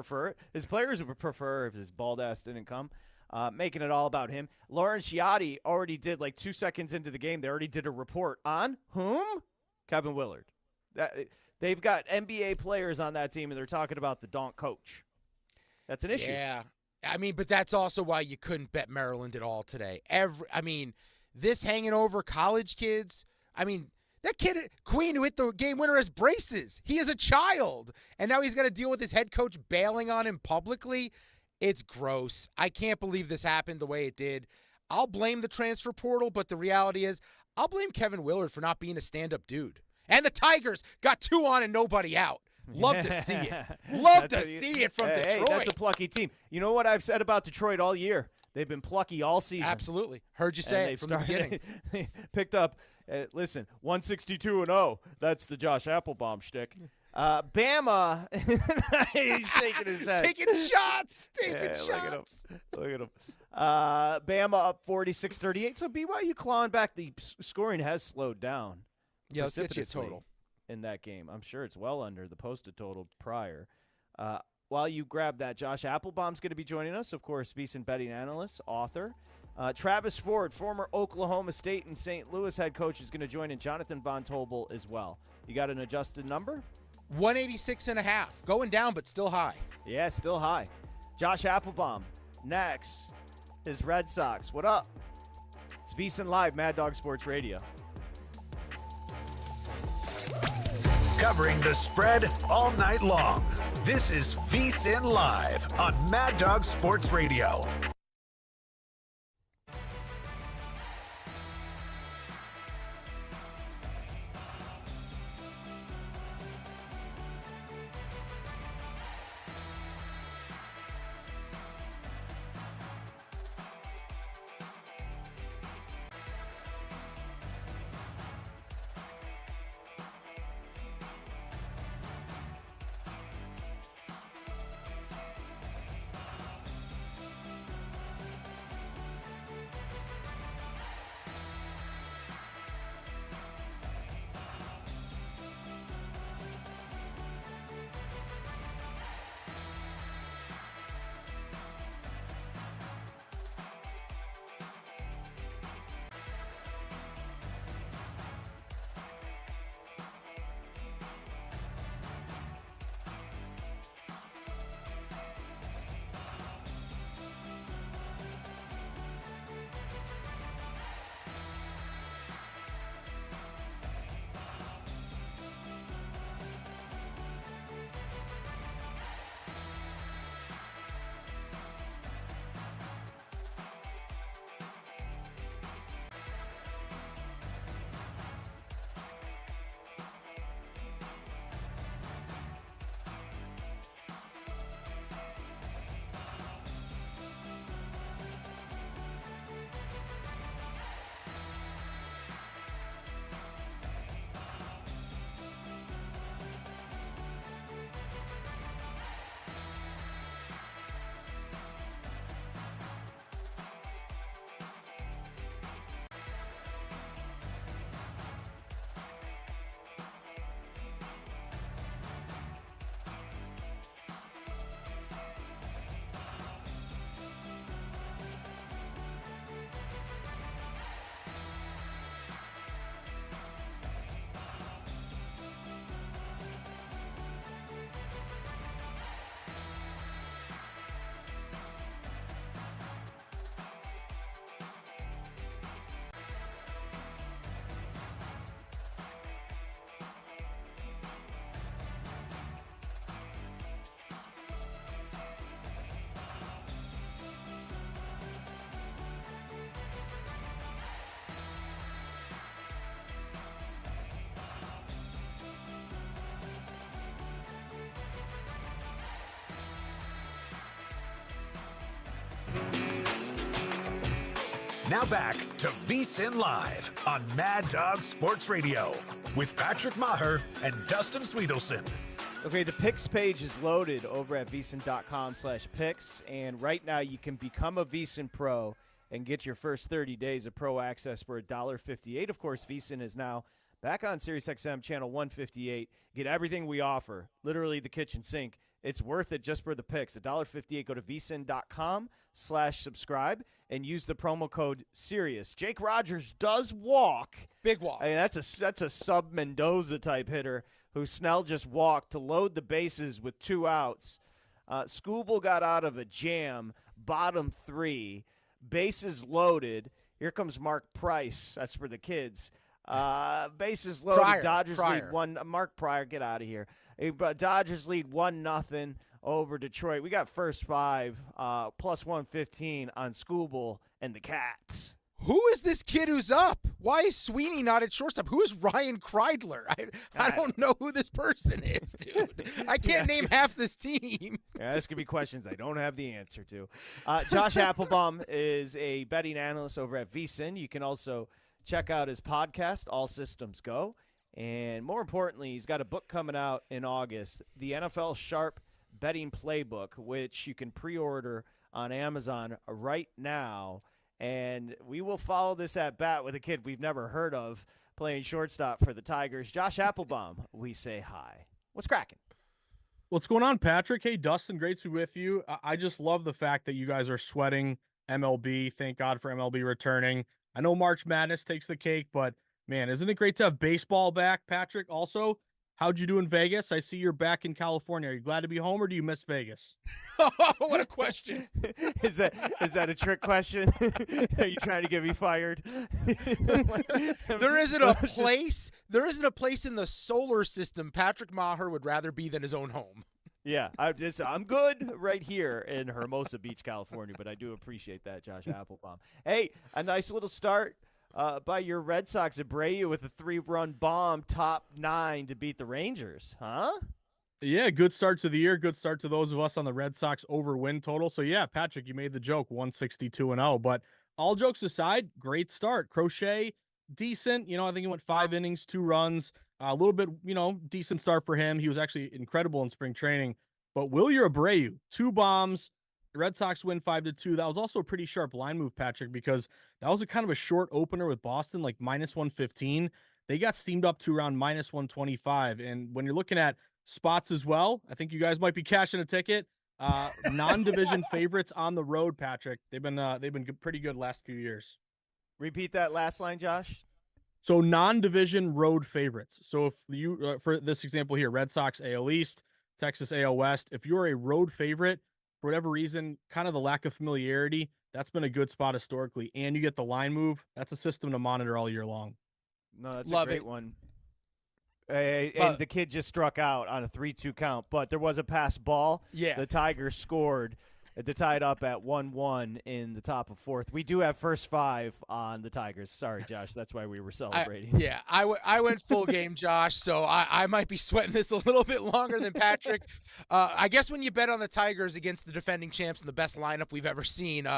prefer it. His players would prefer if his bald ass didn't come. Making it all about him. Lauren Ciotti already did, like 2 seconds into the game, they already did a report on whom? Kevin Willard. They've got NBA players on that team, and they're talking about the donk coach. That's an issue. Yeah. I mean, but that's also why you couldn't bet Maryland at all today. This hanging over college kids. I mean, that kid, Queen, who hit the game winner, has braces. He is a child. And now he's got to deal with his head coach bailing on him publicly. It's gross. I can't believe this happened the way it did. I'll blame the transfer portal, but the reality is I'll blame Kevin Willard for not being a stand-up dude. And the Tigers got 2 on and nobody out. Love to see it. Love to see it from Detroit. Hey, that's a plucky team. You know what I've said about Detroit all year? They've been plucky all season. Absolutely. Heard you say it from the beginning. They picked up, listen, 162-0. That's the Josh Appelbaum shtick. Bama, he's shaking his head. Taking shots. Shots. Look at him. Bama up 46-38. So BYU clawing back. The scoring has slowed down. Yeah, let's get you a total in that game. I'm sure it's well under the posted total prior. While you grab that, Josh Appelbaum's going to be joining us, of course, VSiN betting analyst, author. Travis Ford, former Oklahoma State and St. Louis head coach, is going to join in. Jonathan Von Tobel as well. You got an adjusted number? 186.5. Going down, but still high. Yeah, still high. Josh Appelbaum next. His Red Sox. What up? It's VSiN Live, Mad Dog Sports Radio. Covering the spread all night long. This is VSiN Live on Mad Dog Sports Radio. Now back to VSiN Live on Mad Dog Sports Radio with Patrick Meagher and Dustin Swedelson. Okay, the picks page is loaded over at VSiN.com/picks, and right now you can become a VSiN Pro and get your first 30 days of Pro access for $1.58. Of course, VSiN is now back on SiriusXM channel 158. Get everything we offer, literally the kitchen sink, It's worth it just for the picks. $1.58. Go to vsin.com/subscribe and use the promo code Sirius. Jake Rogers does walk. Big walk. I mean, that's a sub Mendoza type hitter who Snell just walked to load the bases with 2 outs. Skubal got out of a jam, bottom 3, bases loaded. Here comes Mark Price. That's for the kids. Bases loaded. Dodgers lead 1. Mark Pryor, get out of here. Dodgers lead 1-0 over Detroit. We got first 5, plus 115 on Skubal and the Cats. Who is this kid who's up? Why is Sweeney not at shortstop? Who is Ryan Kreidler? I don't know who this person is, dude. I can't name half this team. Yeah, this could be questions I don't have the answer to. Josh Appelbaum is a betting analyst over at VSiN. You can also check out his podcast, All Systems Go. And more importantly, he's got a book coming out in August, the NFL Sharp Betting Playbook, which you can pre-order on Amazon right now. And we will follow this at bat with a kid we've never heard of playing shortstop for the Tigers. Josh Appelbaum, we say hi. What's cracking? What's going on, Patrick? Hey, Dustin, great to be with you. I just love the fact that you guys are sweating MLB. Thank God for MLB returning. I know March Madness takes the cake, but, man, isn't it great to have baseball back, Patrick? Also, how'd you do in Vegas? I see you're back in California. Are you glad to be home, or do you miss Vegas? What a question. Is that a trick question? Are you trying to get me fired? There isn't a place in the solar system Patrick Meagher would rather be than his own home. Yeah, I'm good right here in Hermosa Beach, California, but I do appreciate that, Josh Appelbaum. Hey, a nice little start by your Red Sox. Abreu with a 3-run bomb, top 9 to beat the Rangers, huh? Yeah, good start to the year. Good start to those of us on the Red Sox over win total. So, yeah, Patrick, you made the joke, 162-0. But all jokes aside, great start. Crochet, decent. I think he went 5 innings, 2 runs. A little bit, decent start for him. He was actually incredible in spring training. But Willard Abreu, 2 bombs. The Red Sox win 5-2. That was also a pretty sharp line move, Patrick, because that was a kind of a short opener with Boston, like -115. They got steamed up to around -125. And when you're looking at spots as well, I think you guys might be cashing a ticket. Non-division favorites on the road, Patrick. They've been pretty good last few years. Repeat that last line, Josh. So non-division road favorites. So if you, for this example here, Red Sox AL East, Texas AL West, if you're a road favorite, for whatever reason, kind of the lack of familiarity, that's been a good spot historically. And you get the line move. That's a system to monitor all year long. No, that's a great one. And the kid just struck out on a 3-2 count, but there was a pass ball. Yeah. The Tigers scored to tie it up at 1-1 in the top of 4th. We do have first 5 on the Tigers. Sorry, Josh. That's why we were celebrating. I went full game, Josh, so I might be sweating this a little bit longer than Patrick. I guess when you bet on the Tigers against the defending champs and the best lineup we've ever seen,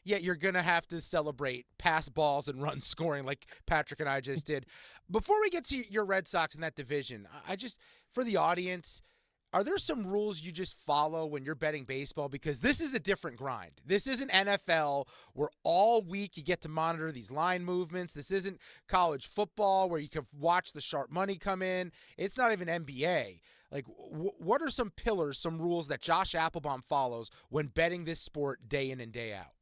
you're going to have to celebrate pass balls and run scoring like Patrick and I just did. Before we get to your Red Sox in that division, for the audience, are there some rules you just follow when you're betting baseball? Because this is a different grind. This isn't NFL where all week you get to monitor these line movements. This isn't college football where you can watch the sharp money come in. It's not even NBA. Like, what are some pillars, some rules that Josh Appelbaum follows when betting this sport day in and day out?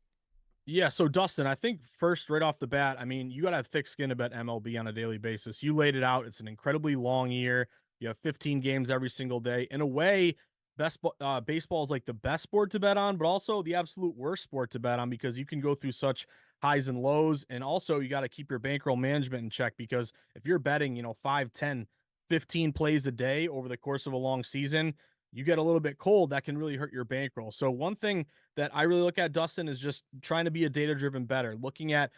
Yeah, so Dustin, I think first, right off the bat, you got to have thick skin to bet MLB on a daily basis. You laid it out. It's an incredibly long year. You have 15 games every single day. In a way, baseball is like the best sport to bet on, but also the absolute worst sport to bet on because you can go through such highs and lows. And also you got to keep your bankroll management in check because if you're betting, 5, 10, 15 plays a day over the course of a long season, you get a little bit cold, that can really hurt your bankroll. So one thing that I really look at, Dustin, is just trying to be a data-driven bettor, looking at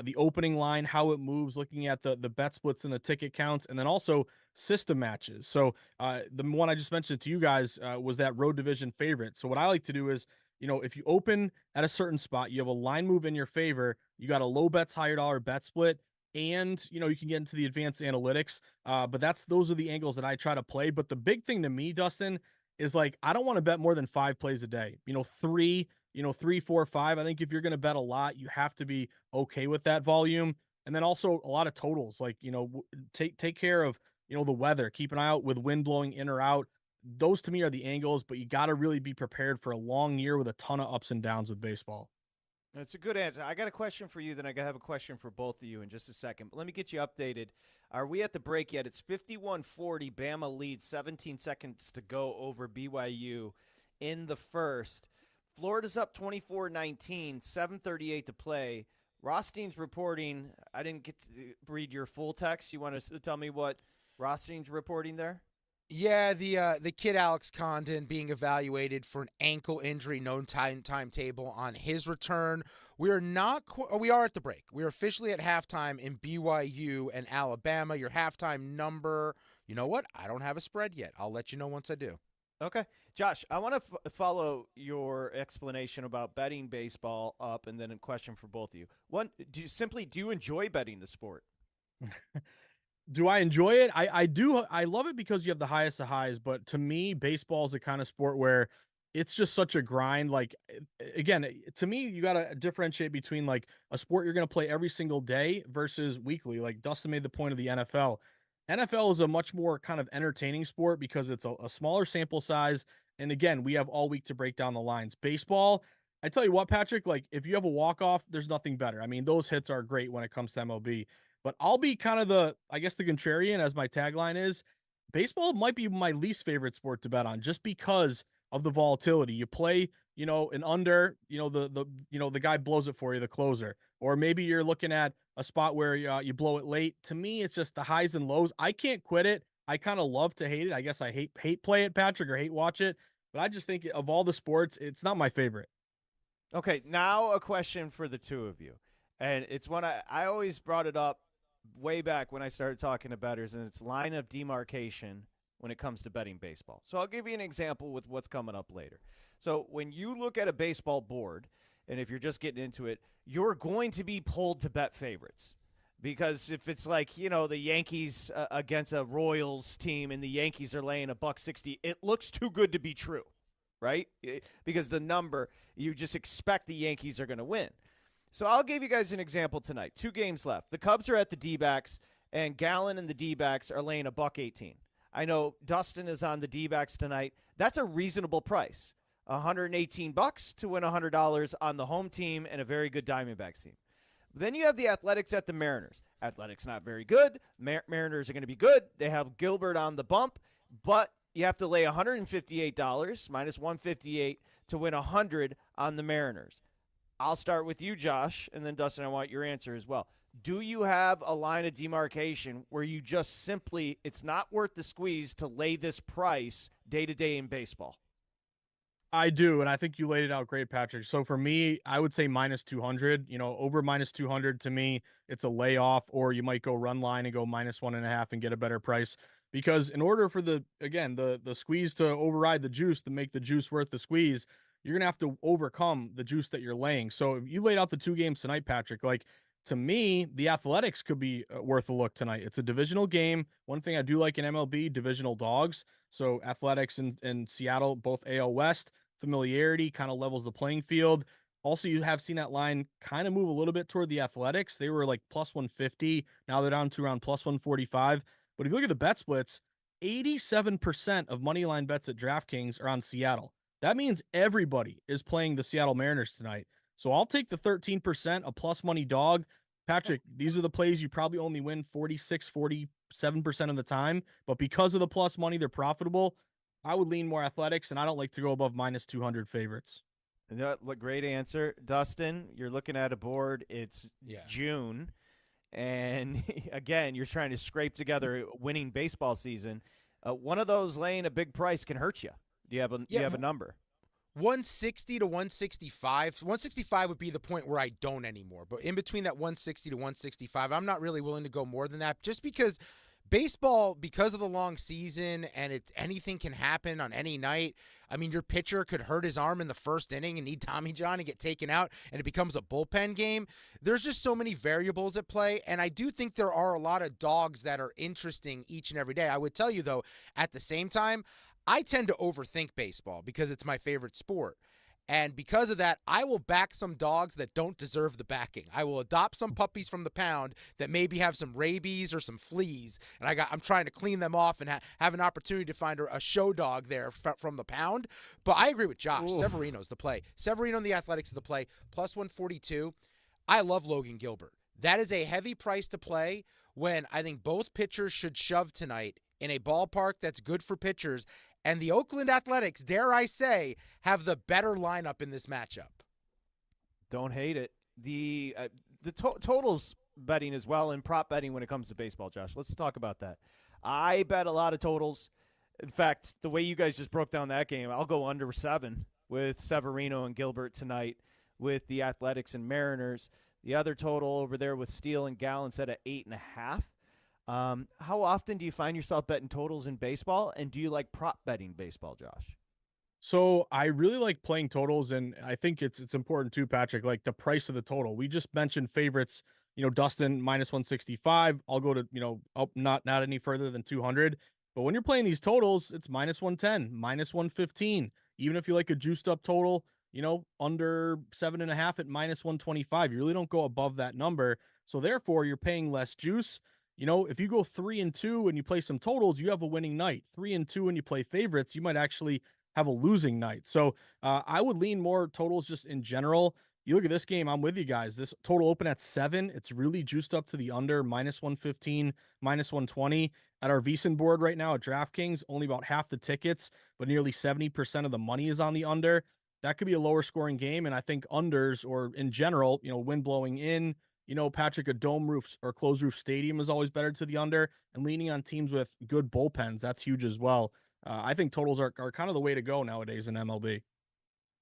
the opening line, how it moves, looking at the bet splits and the ticket counts, and then also system matches. So the one I just mentioned to you guys was that road division favorite. So what I like to do is, if you open at a certain spot, you have a line move in your favor, you got a low bets, higher dollar bet split, and, you can get into the advanced analytics. But those are the angles that I try to play. But the big thing to me, Dustin, is like, I don't want to bet more than 5 plays a day, 3, 3, 4, 5. I think if you're going to bet a lot, you have to be okay with that volume. And then also a lot of totals, like, take care of, the weather, keep an eye out with wind blowing in or out. those to me are the angles, but you got to really be prepared for a long year with a ton of ups and downs with baseball. That's a good answer. I got a question for you, then I have a question for both of you in just a second. But let me get you updated. Are we at the break yet? It's 51-40. Bama leads, 17 seconds to go over BYU in the first. Florida's up 24-19, 7:38 to play. Rothstein's reporting. I didn't get to read your full text. You want to tell me what Rothstein's reporting there? Yeah, the kid Alex Condon being evaluated for an ankle injury, known timetable on his return. We are at the break. We are officially at halftime in BYU and Alabama. Your halftime number, you know what? I don't have a spread yet. I'll let you know once I do. Okay. Josh, I want to follow your explanation about betting baseball up, and then a question for both of you. One, do you enjoy betting the sport? Do I enjoy it? I do. I love it because you have the highest of highs, but to me, baseball is the kind of sport where it's just such a grind. Like, again, to me, you got to differentiate between like a sport you're going to play every single day versus weekly. Like Dustin made the point of the NFL. NFL is a much more kind of entertaining sport because it's a smaller sample size. And again, we have all week to break down the lines. Baseball, I tell you what, Patrick, like if you have a walk-off, there's nothing better. I mean, those hits are great when it comes to MLB. But I'll be kind of the contrarian, as my tagline is. Baseball might be my least favorite sport to bet on just because of the volatility. You play, an under, the guy blows it for you, the closer. Or maybe you're looking at a spot where you blow it late. To me, it's just the highs and lows. I can't quit it. I kind of love to hate it. I guess I hate play it, Patrick, or hate watch it. But I just think of all the sports, it's not my favorite. Okay, now a question for the two of you. And it's one I always brought it up way back when I started talking to bettors, and it's line of demarcation when it comes to betting baseball. So I'll give you an example with what's coming up later. So when you look at a baseball board, and if you're just getting into it, you're going to be pulled to bet favorites. Because if it's like, the Yankees against a Royals team and the Yankees are laying $160, it looks too good to be true, right? Because the number, you just expect the Yankees are going to win. So I'll give you guys an example tonight. 2 games left. The Cubs are at the D-backs, and Gallen and the D-backs are laying $118. I know Dustin is on the D-backs tonight. That's a reasonable price. $118 to win $100 on the home team and a very good Diamondbacks team. Then you have the Athletics at the Mariners. Athletics not very good. Mariners are going to be good. They have Gilbert on the bump, but you have to lay $158 minus 158 to win 100 on the Mariners. I'll start with you, Josh, and then Dustin, I want your answer as well. Do you have a line of demarcation where you just simply, it's not worth the squeeze to lay this price day-to-day in baseball? I do, and I think you laid it out great, Patrick. So for me, I would say minus 200. Over minus 200 to me, it's a layoff, or you might go run line and go minus 1.5 and get a better price. Because in order for the squeeze to override the juice, to make the juice worth the squeeze, you're going to have to overcome the juice that you're laying. So if you laid out the 2 games tonight, Patrick, like to me, the Athletics could be worth a look tonight. It's a divisional game. One thing I do like in MLB, divisional dogs. So Athletics and Seattle, both AL West, familiarity kind of levels the playing field. Also, you have seen that line kind of move a little bit toward the Athletics. They were like plus 150. Now they're down to around plus 145. But if you look at the bet splits, 87% of money line bets at DraftKings are on Seattle. That means everybody is playing the Seattle Mariners tonight. So I'll take the 13%, a plus money dog. Patrick, these are the plays you probably only win 46, 47% of the time. But because of the plus money, they're profitable. I would lean more Athletics, and I don't like to go above minus 200 favorites. Great answer. Dustin, you're looking at a board. It's June. And, again, you're trying to scrape together a winning baseball season. One of those laying a big price can hurt you. Do you have a number? 160 to 165. 165 would be the point where I don't anymore. But in between that 160 to 165, I'm not really willing to go more than that, just because baseball, because of the long season and anything can happen on any night. I mean, your pitcher could hurt his arm in the first inning and need Tommy John and get taken out, and it becomes a bullpen game. There's just so many variables at play, and I do think there are a lot of dogs that are interesting each and every day. I would tell you, though, at the same time, I tend to overthink baseball because it's my favorite sport. And because of that, I will back some dogs that don't deserve the backing. I will adopt some puppies from the pound that maybe have some rabies or some fleas, and I'm trying to clean them off and have an opportunity to find a show dog there from the pound. But I agree with Josh. Oof. Severino's the play. Severino and the Athletics is the play. Plus 142. I love Logan Gilbert. That is a heavy price to play when I think both pitchers should shove tonight in a ballpark that's good for pitchers. And the Oakland Athletics, dare I say, have the better lineup in this matchup. Don't hate it. The totals betting as well and prop betting when it comes to baseball, Josh. Let's talk about that. I bet a lot of totals. In fact, the way you guys just broke down that game, I'll go under 7 with Severino and Gilbert tonight with the Athletics and Mariners. The other total over there with Steele and Gallen set at 8.5. How often do you find yourself betting totals in baseball, and do you like prop betting baseball, Josh? So I really like playing totals, and I think it's important too, Patrick, like the price of the total. We just mentioned favorites, Dustin minus 165. I'll go to, up not any further than 200. But when you're playing these totals, it's minus 110, minus 115. Even if you like a juiced up total, under 7.5 at minus 125, you really don't go above that number. So therefore you're paying less juice. If you go 3-2 and you play some totals, you have a winning night. 3-2 and you play favorites, you might actually have a losing night. So I would lean more totals just in general. You look at this game, I'm with you guys. This total open at 7. It's really juiced up to the under, minus 115, minus 120. At our VSiN board right now at DraftKings, only about half the tickets, but nearly 70% of the money is on the under. That could be a lower scoring game. And I think unders, or in general, wind blowing in, Patrick, a dome roof or closed roof stadium is always better to the under, and leaning on teams with good bullpens. That's huge as well. I think totals are kind of the way to go nowadays in MLB.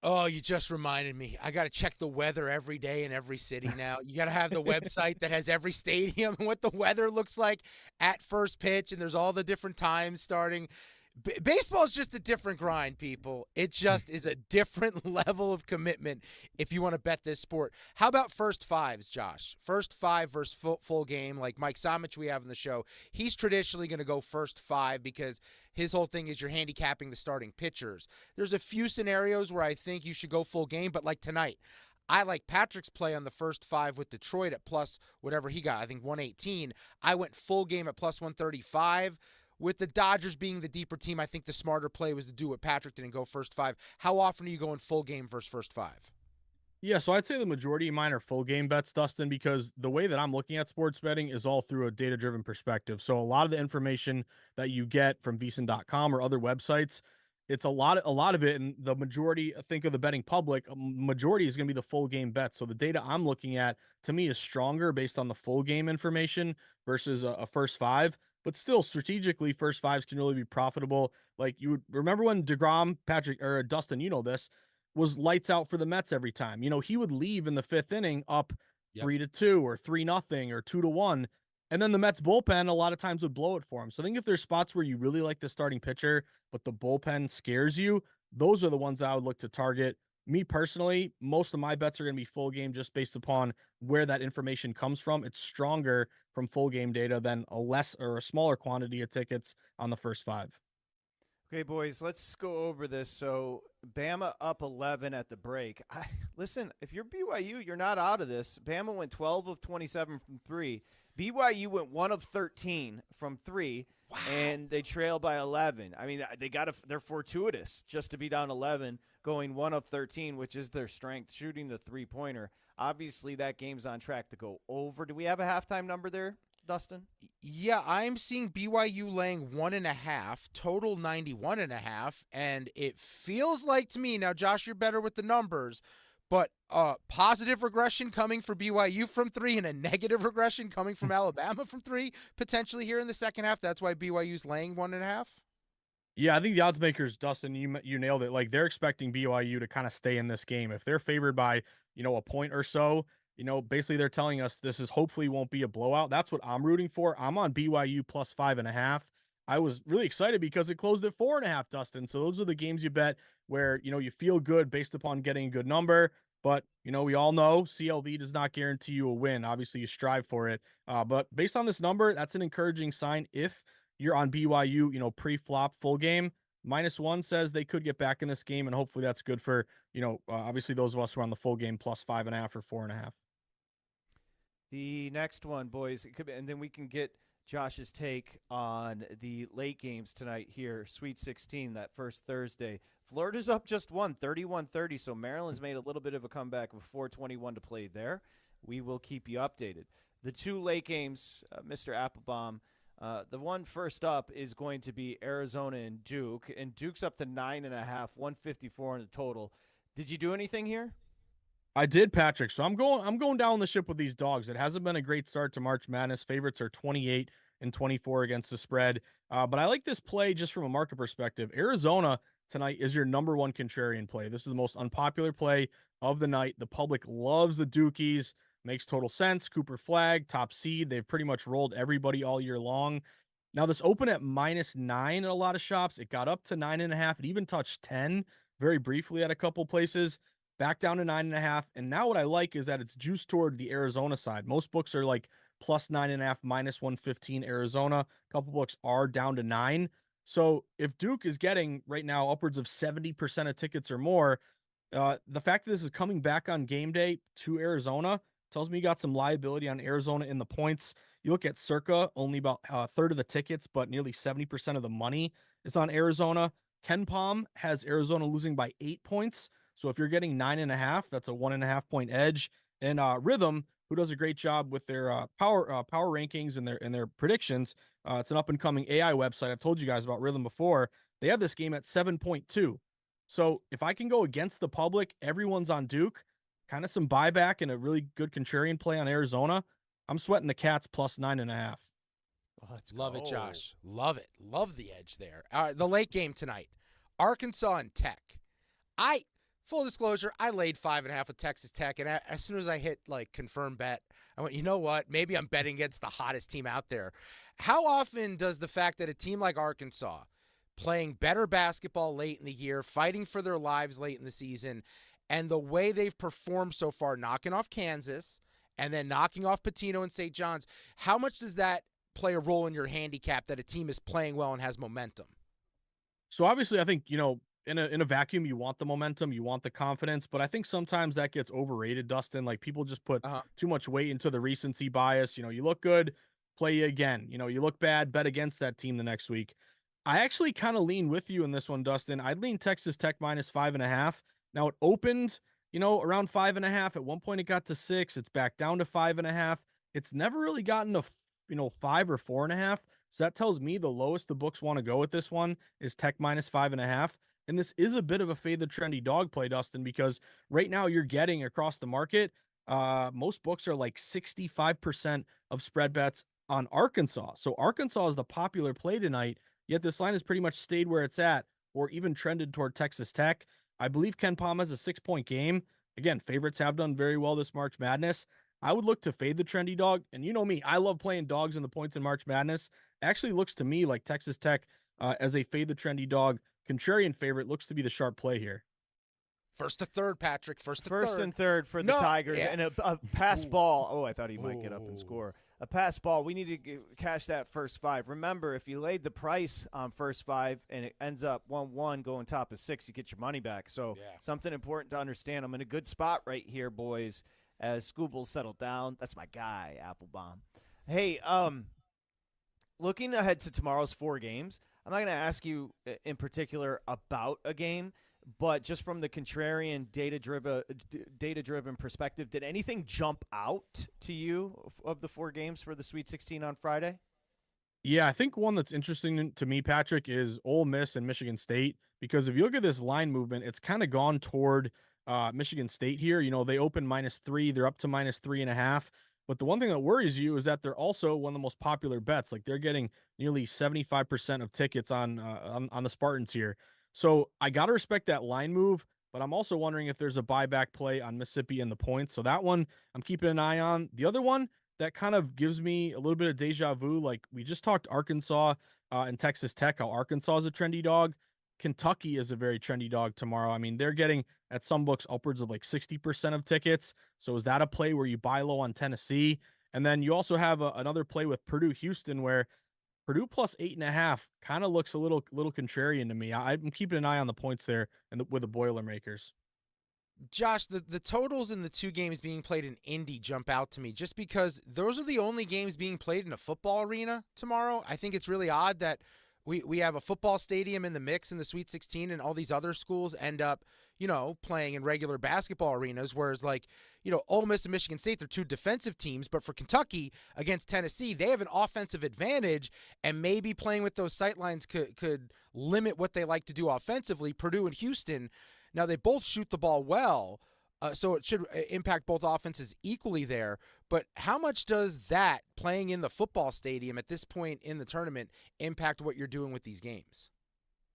Oh, you just reminded me. I got to check the weather every day in every city now. You got to have the website that has every stadium and what the weather looks like at first pitch, and there's all the different times starting. Baseball is just a different grind, people. It just is a different level of commitment if you want to bet this sport. How about first fives, Josh? First 5 versus full game, like Mike Samich we have in the show. He's traditionally going to go first 5 because his whole thing is you're handicapping the starting pitchers. There's a few scenarios where I think you should go full game, but like tonight, I like Patrick's play on the first 5 with Detroit at plus whatever he got, I think 118. I went full game at plus 135. With the Dodgers being the deeper team, I think the smarter play was to do what Patrick did and go first 5. How often are you going full game versus first 5? Yeah, so I'd say the majority of mine are full game bets, Dustin, because the way that I'm looking at sports betting is all through a data-driven perspective. So a lot of the information that you get from VSiN.com or other websites, it's a lot of it, and the majority, think of the betting public, a majority is going to be the full game bet. So the data I'm looking at, to me, is stronger based on the full game information versus a first 5. But still, strategically, first 5s can really be profitable. Like, you would remember when DeGrom, Patrick, or Dustin, this, was lights out for the Mets every time. He would leave in the 5th inning up 3-2 or 3-0 or 2-1. And then the Mets bullpen a lot of times would blow it for him. So I think if there's spots where you really like the starting pitcher, but the bullpen scares you, those are the ones that I would look to target. Me personally, most of my bets are going to be full game just based upon where that information comes from. It's stronger from full game data than a less or a smaller quantity of tickets on the first 5. Okay, boys, let's go over this. So Bama up 11 at the break. Listen, if you're BYU, you're not out of this. Bama went 12 of 27 from 3. BYU went 1 of 13 from 3. Wow. And they trailed by 11. I mean, they're fortuitous just to be down 11, going 1 of 13, which is their strength, shooting the 3-pointer. Obviously, that game's on track to go over. Do we have a halftime number there, Dustin? Yeah, I'm seeing BYU laying 1.5, total 91.5, and it feels like to me, now, Josh, you're better with the numbers, but positive regression coming for BYU from 3 and a negative regression coming from Alabama from 3, potentially here in the second half. That's why BYU's laying 1.5. Yeah, I think the odds makers, Dustin, you nailed it. Like, they're expecting BYU to kind of stay in this game. If they're favored by, a point or so, basically they're telling us this is hopefully won't be a blowout. That's what I'm rooting for. I'm on BYU plus 5.5. I was really excited because it closed at 4.5, Dustin. So those are the games you bet where, you feel good based upon getting a good number. But, we all know CLV does not guarantee you a win. Obviously, you strive for it. But based on this number, that's an encouraging sign if you're on BYU, pre-flop full game. -1 says they could get back in this game, and hopefully that's good for, obviously those of us who are on the full game +5.5 or 4.5. The next one, boys, it could be, and then we can get Josh's take on the late games tonight here. Sweet 16, that first Thursday. Florida's up just 31-30, so Maryland's made a little bit of a comeback with 4:21 to play there. We will keep you updated. The two late games, Mr. Appelbaum, the one first up is going to be Arizona and Duke, and Duke's up to 9.5, 154 in the total. Did you do anything here? I did, Patrick. So I'm going down the ship with these dogs. It hasn't been a great start to March Madness. Favorites are 28 and 24 against the spread. But I like this play just from a market perspective. Arizona tonight is your number one contrarian play. This is the most unpopular play of the night. The public loves the Dukies. Makes total sense. Cooper Flag, top seed. They've pretty much rolled everybody all year long. Now, this opened at -9 at a lot of shops. It got up to 9.5. It even touched 10 very briefly at a couple places. Back down to 9.5. And now what I like is that it's juiced toward the Arizona side. Most books are like +9.5, -115 Arizona. A couple books are down to 9. So if Duke is getting right now upwards of 70% of tickets or more, the fact that this is coming back on game day to Arizona tells me you got some liability on Arizona in the points. You look at Circa, only about a third of the tickets, but nearly 70% of the money is on Arizona. KenPom has Arizona losing by 8 points. So if you're getting 9.5, that's a 1.5 point edge. And Rhythm, who does a great job with their power rankings and their predictions, it's an up and coming AI website. I've told you guys about Rhythm before. They have this game at 7.2. So if I can go against the public, everyone's on Duke, kind of some buyback and a really good contrarian play on Arizona. I'm sweating the Cats +9.5. Love it, Josh. Love it. Love the edge there. The late game tonight, Arkansas and Tech. Full disclosure, I laid 5.5 with Texas Tech, and as soon as I hit confirm bet, I went, you know what? Maybe I'm betting against the hottest team out there. How often does the fact that a team like Arkansas, playing better basketball late in the year, fighting for their lives late in the season, and the way they've performed so far, knocking off Kansas and then knocking off Pitino and St. John's, how much does that play a role in your handicap that a team is playing well and has momentum? So obviously, I think, in a vacuum, you want the momentum, you want the confidence, but I think sometimes that gets overrated, Dustin. Like, people just put too much weight into the recency bias. You look good, play you again. You look bad, bet against that team the next week. I actually kind of lean with you in this one, Dustin. I'd lean Texas Tech -5.5. Now, it opened, around 5.5. At one point, it got to 6. It's back down to 5.5. It's never really gotten to, 5 or 4.5. So that tells me the lowest the books want to go with this one is Tech -5.5. And this is a bit of a fade the trendy dog play, Dustin, because right now you're getting across the market, most books are like 65% of spread bets on Arkansas. So Arkansas is the popular play tonight, yet this line has pretty much stayed where it's at or even trended toward Texas Tech. I believe KenPom has a 6-point game. Again, favorites have done very well this March Madness. I would look to fade the trendy dog. And you know me, I love playing dogs in the points in March Madness. It actually looks to me like Texas Tech as a fade the trendy dog contrarian favorite looks to be the sharp play here. First to third, Patrick. First and third for the Tigers. Yeah. And a pass ball. Oh, I thought he might get up and score. A pass ball. We need to cash that first 5. Remember, if you laid the price on first 5 and it ends up 1-1 going top of 6, you get your money back. So something important to understand. I'm in a good spot right here, boys, as Scoobles settle down. That's my guy, Appelbaum. Hey, looking ahead to tomorrow's 4 games, I'm not going to ask you in particular about a game, but just from the contrarian data-driven perspective, did anything jump out to you of the 4 games for the Sweet 16 on Friday? Yeah, I think one that's interesting to me, Patrick, is Ole Miss and Michigan State, because if you look at this line movement, it's kind of gone toward Michigan State here. They open -3, they're up to -3.5. But the one thing that worries you is that they're also one of the most popular bets. Like, they're getting nearly 75% of tickets on the Spartans here. So I got to respect that line move, but I'm also wondering if there's a buyback play on Mississippi and the points. So that one I'm keeping an eye on. The other one that kind of gives me a little bit of deja vu, like we just talked Arkansas and Texas Tech, how Arkansas is a trendy dog. Kentucky is a very trendy dog tomorrow. I mean, they're getting at some books upwards of like 60% of tickets. So is that a play where you buy low on Tennessee? And then you also have another play with Purdue Houston, where Purdue plus 8.5 kind of looks a little contrarian to me. I'm keeping an eye on the points there and with the Boilermakers. Josh, the totals in the two games being played in Indy jump out to me just because those are the only games being played in a football arena tomorrow. I think it's really odd that we have a football stadium in the mix in the Sweet 16 and all these other schools end up, playing in regular basketball arenas, whereas Ole Miss and Michigan State, they're two defensive teams, but for Kentucky against Tennessee, they have an offensive advantage, and maybe playing with those sightlines could limit what they like to do offensively. Purdue and Houston, now they both shoot the ball well, so it should impact both offenses equally there. But how much does that, playing in the football stadium at this point in the tournament, impact what you're doing with these games?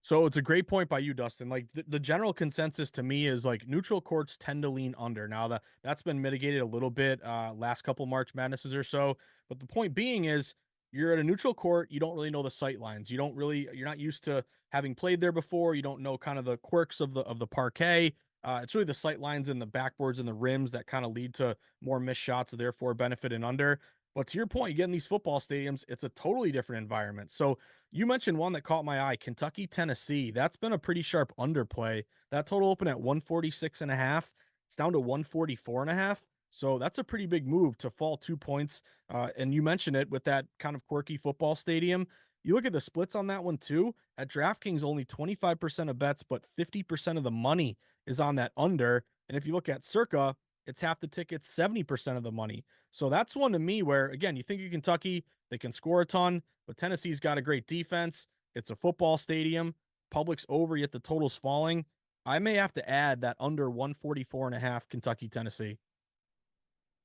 So it's a great point by you, Dustin. Like the general consensus to me is like neutral courts tend to lean under. Now that's been mitigated a little bit last couple March Madnesses or so. But the point being is you're at a neutral court. You don't really know the sight lines. You're not used to having played there before. You don't know kind of the quirks of the parquet. It's really the sight lines and the backboards and the rims that kind of lead to more missed shots, therefore benefit in under. But to your point, you get in these football stadiums, it's a totally different environment. So you mentioned one that caught my eye, Kentucky, Tennessee. That's been a pretty sharp underplay. That total opened at 146.5. It's down to 144.5. So that's a pretty big move to fall 2 points. And you mentioned it with that kind of quirky football stadium. You look at the splits on that one too. At DraftKings, only 25% of bets, but 50% of the money is on that under. And if you look at Circa, it's half the tickets, 70% of the money. So that's one to me where, again, you think of Kentucky, they can score a ton, but Tennessee's got a great defense. It's a football stadium. Public's over, yet the total's falling. I may have to add that under 144.5 Kentucky, Tennessee.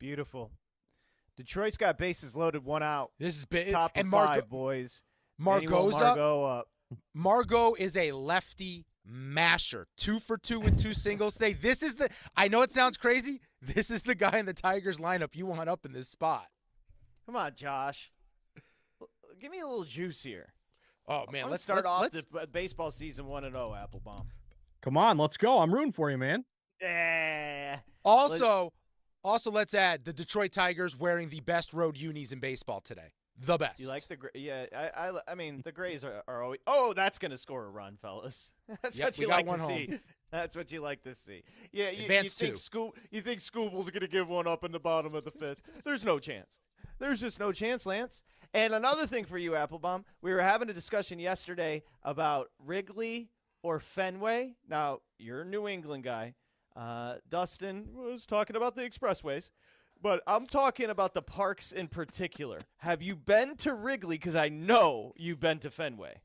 Beautiful. Detroit's got bases loaded, one out. This is big. Top of five, boys. Margot's up. Margot is a lefty masher. 2 for 2 with 2 singles today. I know it sounds crazy. This is the guy in the Tigers lineup you want up in this spot. Come on, Josh. Give me a little juice here. Oh, man. Let's start off the baseball season 1-0, Appelbaum. Come on, let's go. I'm rooting for you, man. Also, let's add the Detroit Tigers wearing the best road unis in baseball today. The best. You like the I mean, the Grays are always. Oh, that's going to score a run, fellas. That's what you like to see. That's what you like to see. Yeah, you think Scooble's going to give one up in the bottom of the 5th? There's no chance. There's just no chance, Lance. And another thing for you, Appelbaum, we were having a discussion yesterday about Wrigley or Fenway. Now, you're a New England guy. Dustin was talking about the expressways. But I'm talking about the parks in particular. Have you been to Wrigley? Because I know you've been to Fenway.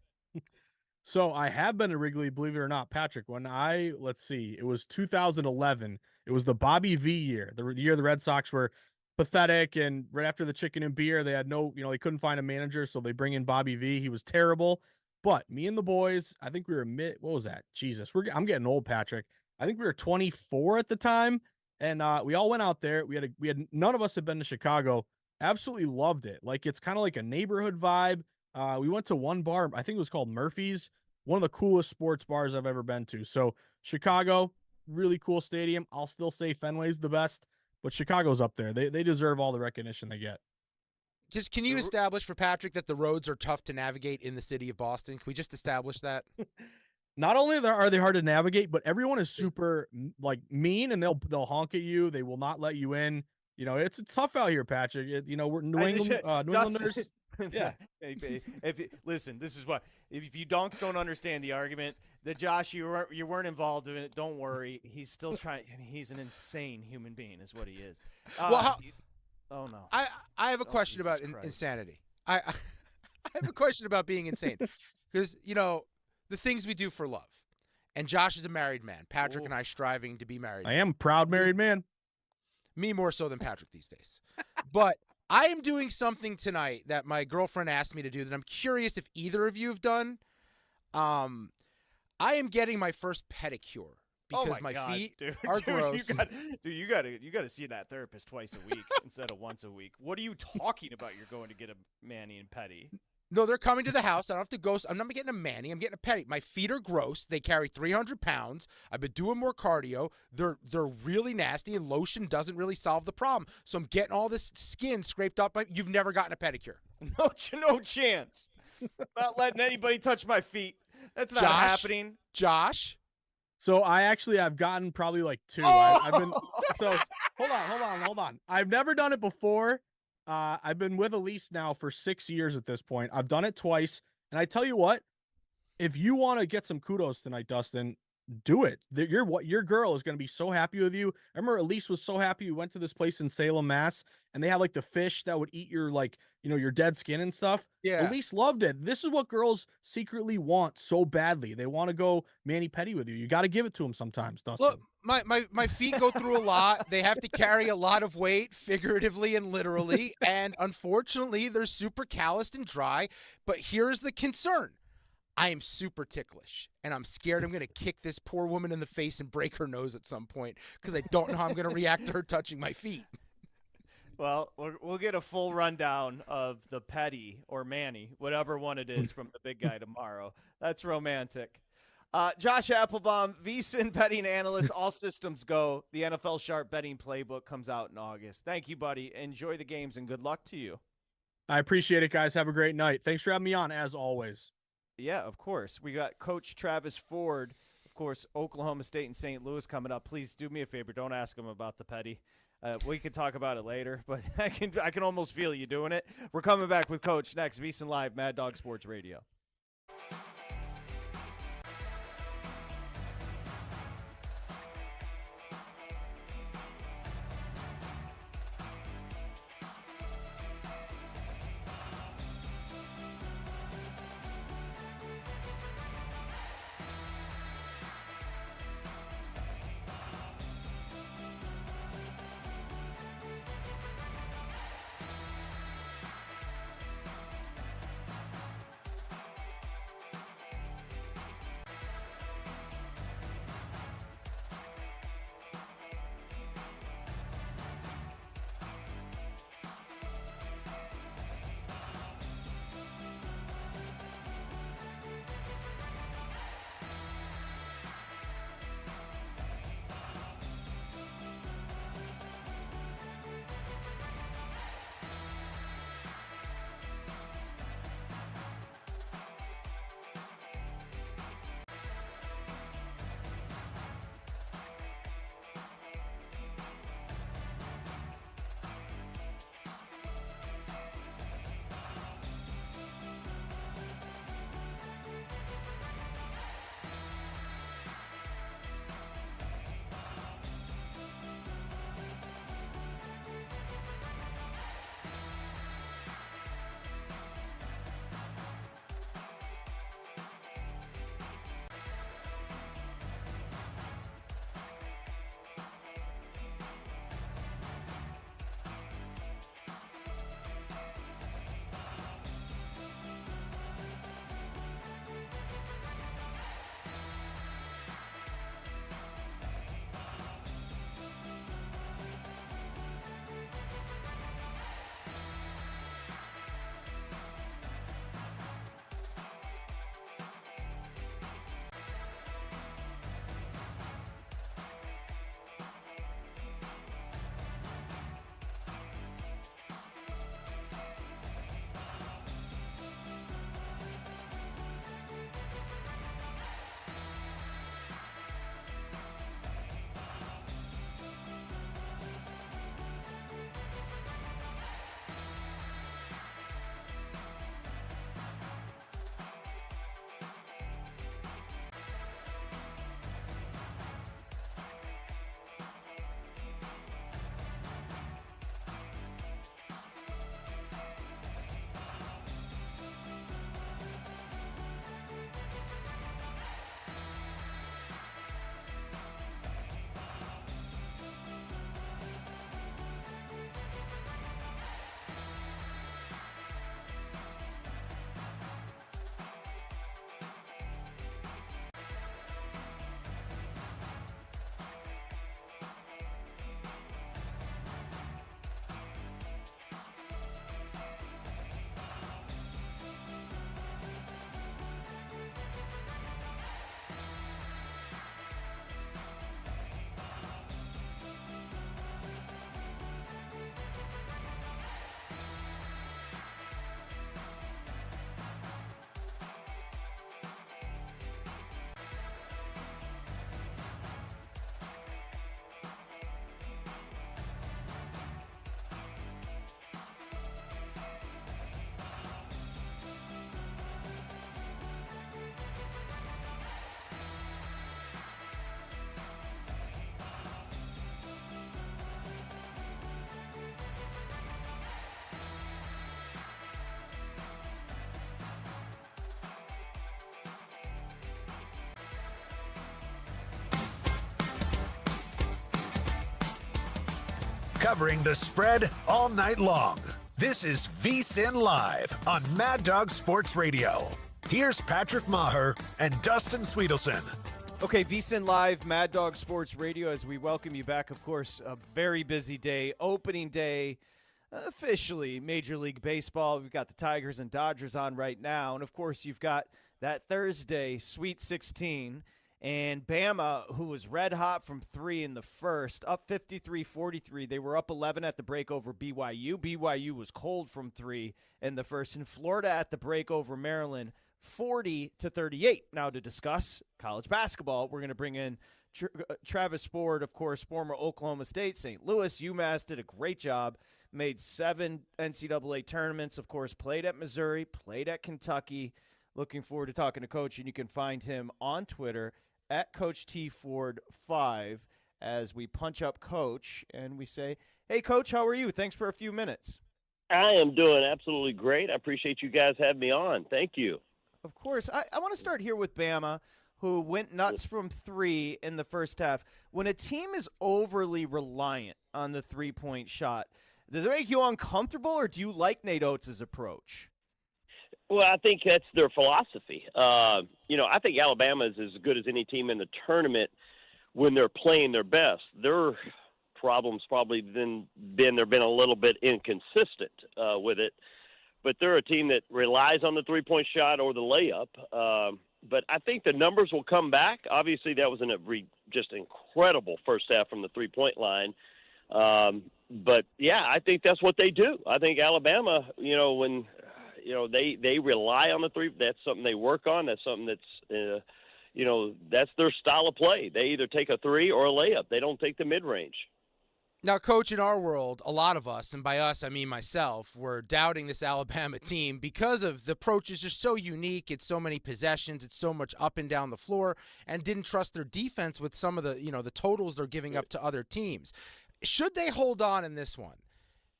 So I have been to Wrigley, believe it or not, Patrick. When it was 2011. It was the Bobby V year, the year the Red Sox were pathetic. And right after the chicken and beer, they had they couldn't find a manager. So they bring in Bobby V. He was terrible. But me and the boys, I think we were what was that? Jesus, I'm getting old, Patrick. I think we were 24 at the time. And we all went out there. We had none of us had been to Chicago. Absolutely loved it. Like it's kind of like a neighborhood vibe. We went to one bar. I think it was called Murphy's. One of the coolest sports bars I've ever been to. So Chicago, really cool stadium. I'll still say Fenway's the best, but Chicago's up there. They deserve all the recognition they get. Just can you establish for Patrick that the roads are tough to navigate in the city of Boston? Can we just establish that? Not only are they hard to navigate, but everyone is super mean and they'll honk at you. They will not let you in. It's tough out here, Patrick. We're New Englanders. Yeah. Listen, this is what if you donks don't understand the argument that Josh you weren't involved in it. Don't worry, he's still trying. He's an insane human being, is what he is. Oh no. I have a question about insanity. I have a question about being insane because the things we do for love. And Josh is a married man. Patrick and I striving to be married. I am a proud married man. Me more so than Patrick these days. But I am doing something tonight that my girlfriend asked me to do that I'm curious if either of you have done. I am getting my first pedicure because my feet are gross. You got to see that therapist twice a week instead of once a week. What are you talking about? You're going to get a mani and pedi. No, they're coming to the house. I don't have to go. I'm not getting a mani. I'm getting a pedi. My feet are gross. They carry 300 pounds. I've been doing more cardio. They're really nasty, and lotion doesn't really solve the problem. So I'm getting all this skin scraped up. You've never gotten a pedicure. No chance. Not letting anybody touch my feet. That's not Josh? happening. Josh? So I've gotten probably like 2. Oh! I've been so hold on. I've never done it before. I've been with Elise now for 6 years at this point. I've done it twice, and I tell you what, if you want to get some kudos tonight, Dustin, do it. Your girl is going to be so happy with you. I remember Elise was so happy. We went to this place in Salem, Mass, and they had like the fish that would eat your your dead skin and stuff. Yeah. Elise loved it. This is what girls secretly want so badly. They want to go mani-pedi with you. You got to give it to them sometimes, Dustin. Look, my feet go through a lot. They have to carry a lot of weight, figuratively and literally. And unfortunately, they're super calloused and dry. But here's the concern. I am super ticklish, and I'm scared I'm going to kick this poor woman in the face and break her nose at some point because I don't know how I'm going to react to her touching my feet. Well, we'll get a full rundown of the petty or Manny, whatever one it is, from the big guy tomorrow. That's romantic. Josh Appelbaum, VSiN betting analyst, all systems go. The NFL Sharp betting playbook comes out in August. Thank you, buddy. Enjoy the games, and good luck to you. I appreciate it, guys. Have a great night. Thanks for having me on, as always. Yeah, of course. We got Coach Travis Ford, of course, Oklahoma State and St. Louis coming up. Please do me a favor. Don't ask him about the petty. We can talk about it later, but I can almost feel you doing it. We're coming back with Coach next. VSiN Live, Mad Dog Sports Radio. covering the spread all night long. This is VSiN Live on Mad Dog Sports Radio. Here's Patrick Meagher and Dustin Swedelson. Okay, VSiN Live, Mad Dog Sports Radio, as we welcome you back. Of course, a very busy day, opening day, officially Major League Baseball. We've got the Tigers and Dodgers on right now. And, of course, you've got that Thursday Sweet 16. And Bama, who was red hot from 3 in the first, up 53-43. They were up 11 at the break over BYU. BYU was cold from 3 in the first. And Florida at the break over Maryland, 40-38. Now to discuss college basketball, we're going to bring in Travis Ford, of course, former Oklahoma State, St. Louis, UMass, did a great job, made 7 NCAA tournaments, of course, played at Missouri, played at Kentucky. Looking forward to talking to Coach, and you can find him on Twitter at Coach T Ford 5 as we punch up Coach and we say, hey, Coach, how are you? Thanks for a few minutes. I am doing absolutely great. I appreciate you guys having me on. Thank you. Of course. I want to start here with Bama, who went nuts from 3 in the first half. When a team is overly reliant on the three-point shot, does it make you uncomfortable, or do you like Nate Oates' approach? Well, I think that's their philosophy. I think Alabama is as good as any team in the tournament when they're playing their best. Their problem's probably been they've been a little bit inconsistent with it. But they're a team that relies on the three-point shot or the layup. But I think the numbers will come back. Obviously, that was just incredible first half from the three-point line. But, yeah, I think that's what they do. I think Alabama, when – they rely on the three. That's something they work on. That's something that's, that's their style of play. They either take a three or a layup. They don't take the mid-range. Now, Coach, in our world, a lot of us, and by us I mean myself, were doubting this Alabama team because of the approach is just so unique. It's so many possessions. It's so much up and down the floor, and didn't trust their defense with some of the, the totals they're giving up to other teams. Should they hold on in this one?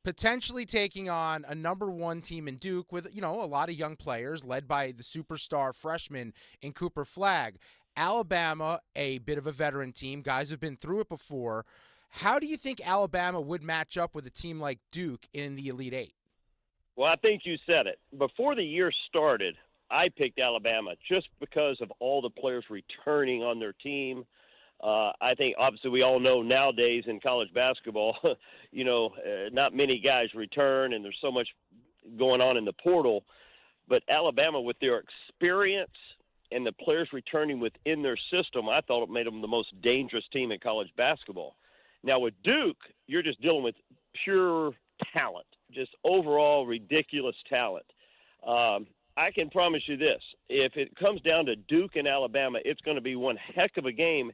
Potentially taking on a number 1 team in Duke with, a lot of young players led by the superstar freshman in Cooper Flagg. Alabama, a bit of a veteran team, guys who've been through it before. How do you think Alabama would match up with a team like Duke in the Elite Eight? Well, I think you said it. Before the year started, I picked Alabama just because of all the players returning on their team. I think, obviously, we all know nowadays in college basketball, not many guys return, and there's so much going on in the portal. But Alabama, with their experience and the players returning within their system, I thought it made them the most dangerous team in college basketball. Now, with Duke, you're just dealing with pure talent, just overall ridiculous talent. I can promise you this. If it comes down to Duke and Alabama, it's going to be one heck of a game.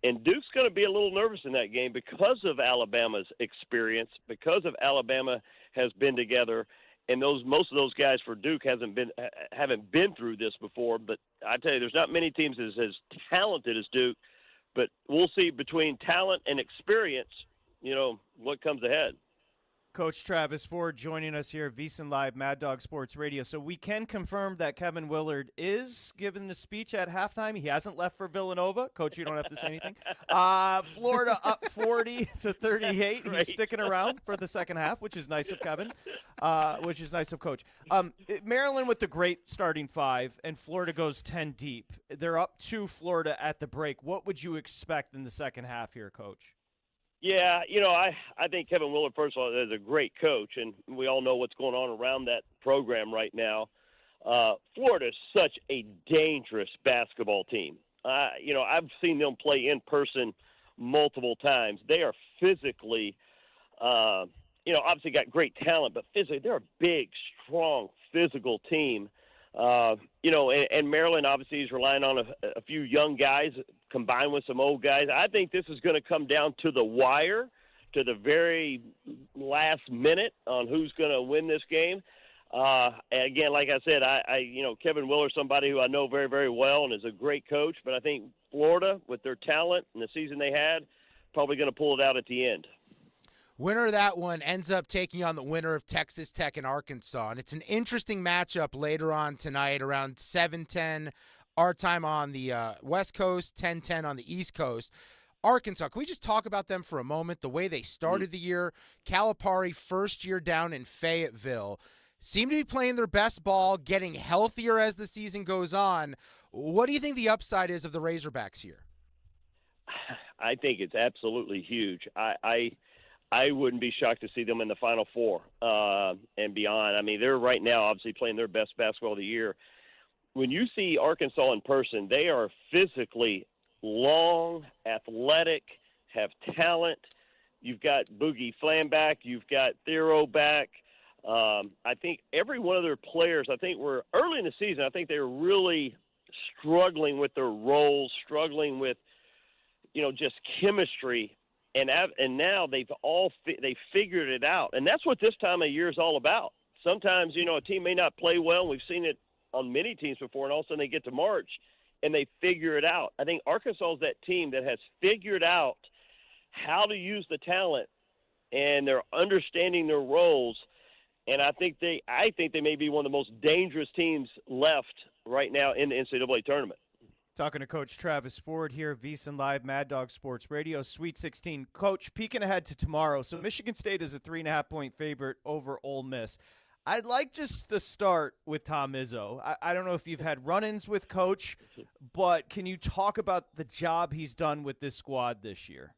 And Duke's going to be a little nervous in that game because of Alabama's experience, because of Alabama has been together, and most of those guys for Duke haven't been through this before. But I tell you, there's not many teams as talented as Duke. But we'll see between talent and experience, what comes ahead. Coach Travis Ford joining us here at VSiN Live, Mad Dog Sports Radio. So we can confirm that Kevin Willard is giving the speech at halftime. He hasn't left for Villanova. Coach, you don't have to say anything. Florida up 40-38. Right. He's sticking around for the second half, which is nice of Kevin, which is nice of Coach. Maryland with the great starting 5, and Florida goes 10 deep. They're up to Florida at the break. What would you expect in the second half here, Coach? Yeah, I think Kevin Willard, first of all, is a great coach, and we all know what's going on around that program right now. Florida is such a dangerous basketball team. I've seen them play in person multiple times. They are physically, obviously got great talent, but physically they're a big, strong, physical team. And Maryland obviously is relying on a few young guys combined with some old guys. I think this is going to come down to the wire, to the very last minute on who's going to win this game. And again, like I said, Kevin Willard, somebody who I know very, very well and is a great coach, but I think Florida, with their talent and the season they had, probably going to pull it out at the end. Winner of that one ends up taking on the winner of Texas Tech and Arkansas. And it's an interesting matchup later on tonight around 7:10 our time on the West Coast, 10:10 on the East Coast. Arkansas, can we just talk about them for a moment? The way they started the year, Calipari, first year down in Fayetteville, seem to be playing their best ball, getting healthier as the season goes on. What do you think the upside is of the Razorbacks here? I think it's absolutely huge. I wouldn't be shocked to see them in the Final Four and beyond. I mean, they're right now obviously playing their best basketball of the year. When you see Arkansas in person, they are physically long, athletic, have talent. You've got Boogie Flam back. You've got Thero back. I think every one of their players, I think were early in the season, I think they were really struggling with their roles, struggling with, just chemistry. And now they've they figured it out. And that's what this time of year is all about. Sometimes, a team may not play well. We've seen it on many teams before, and all of a sudden they get to March and they figure it out. I think Arkansas is that team that has figured out how to use the talent, and they're understanding their roles. And I think they may be one of the most dangerous teams left right now in the NCAA tournament. Talking to Coach Travis Ford here, VSiN Live, Mad Dog Sports Radio, Sweet 16. Coach, peeking ahead to tomorrow. So Michigan State is a 3.5-point favorite over Ole Miss. I'd like just to start with Tom Izzo. I don't know if you've had run-ins with Coach, but can you talk about the job he's done with this squad this year?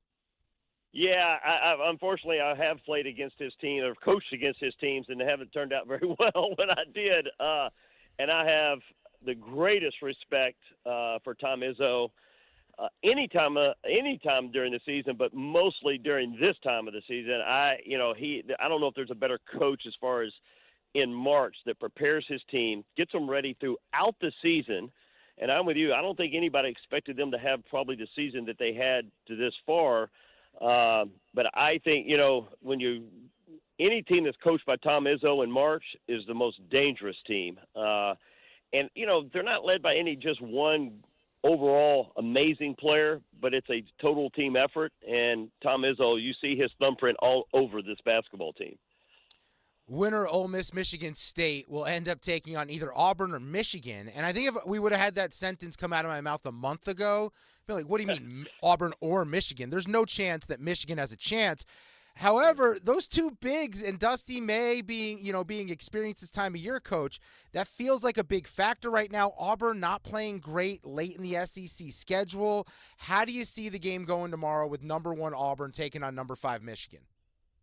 Yeah, unfortunately, I have played against his team or coached against his teams, and they haven't turned out very well when I did. And I have the greatest respect for Tom Izzo anytime during the season, but mostly during this time of the season. I don't know if there's a better coach as far as in March that prepares his team, gets them ready throughout the season. And I'm with you. I don't think anybody expected them to have probably the season that they had to this far. But I think, any team that's coached by Tom Izzo in March is the most dangerous team. And they're not led by any just one overall amazing player, but it's a total team effort. And Tom Izzo, you see his thumbprint all over this basketball team. Winner Ole Miss Michigan State will end up taking on either Auburn or Michigan. And I think if we would have had that sentence come out of my mouth a month ago, I'd be like, what do you mean Auburn or Michigan? There's no chance that Michigan has a chance. However, those two bigs and Dusty May being experienced this time of year, Coach, that feels like a big factor right now. Auburn not playing great late in the SEC schedule. How do you see the game going tomorrow with number 1 Auburn taking on number 5 Michigan?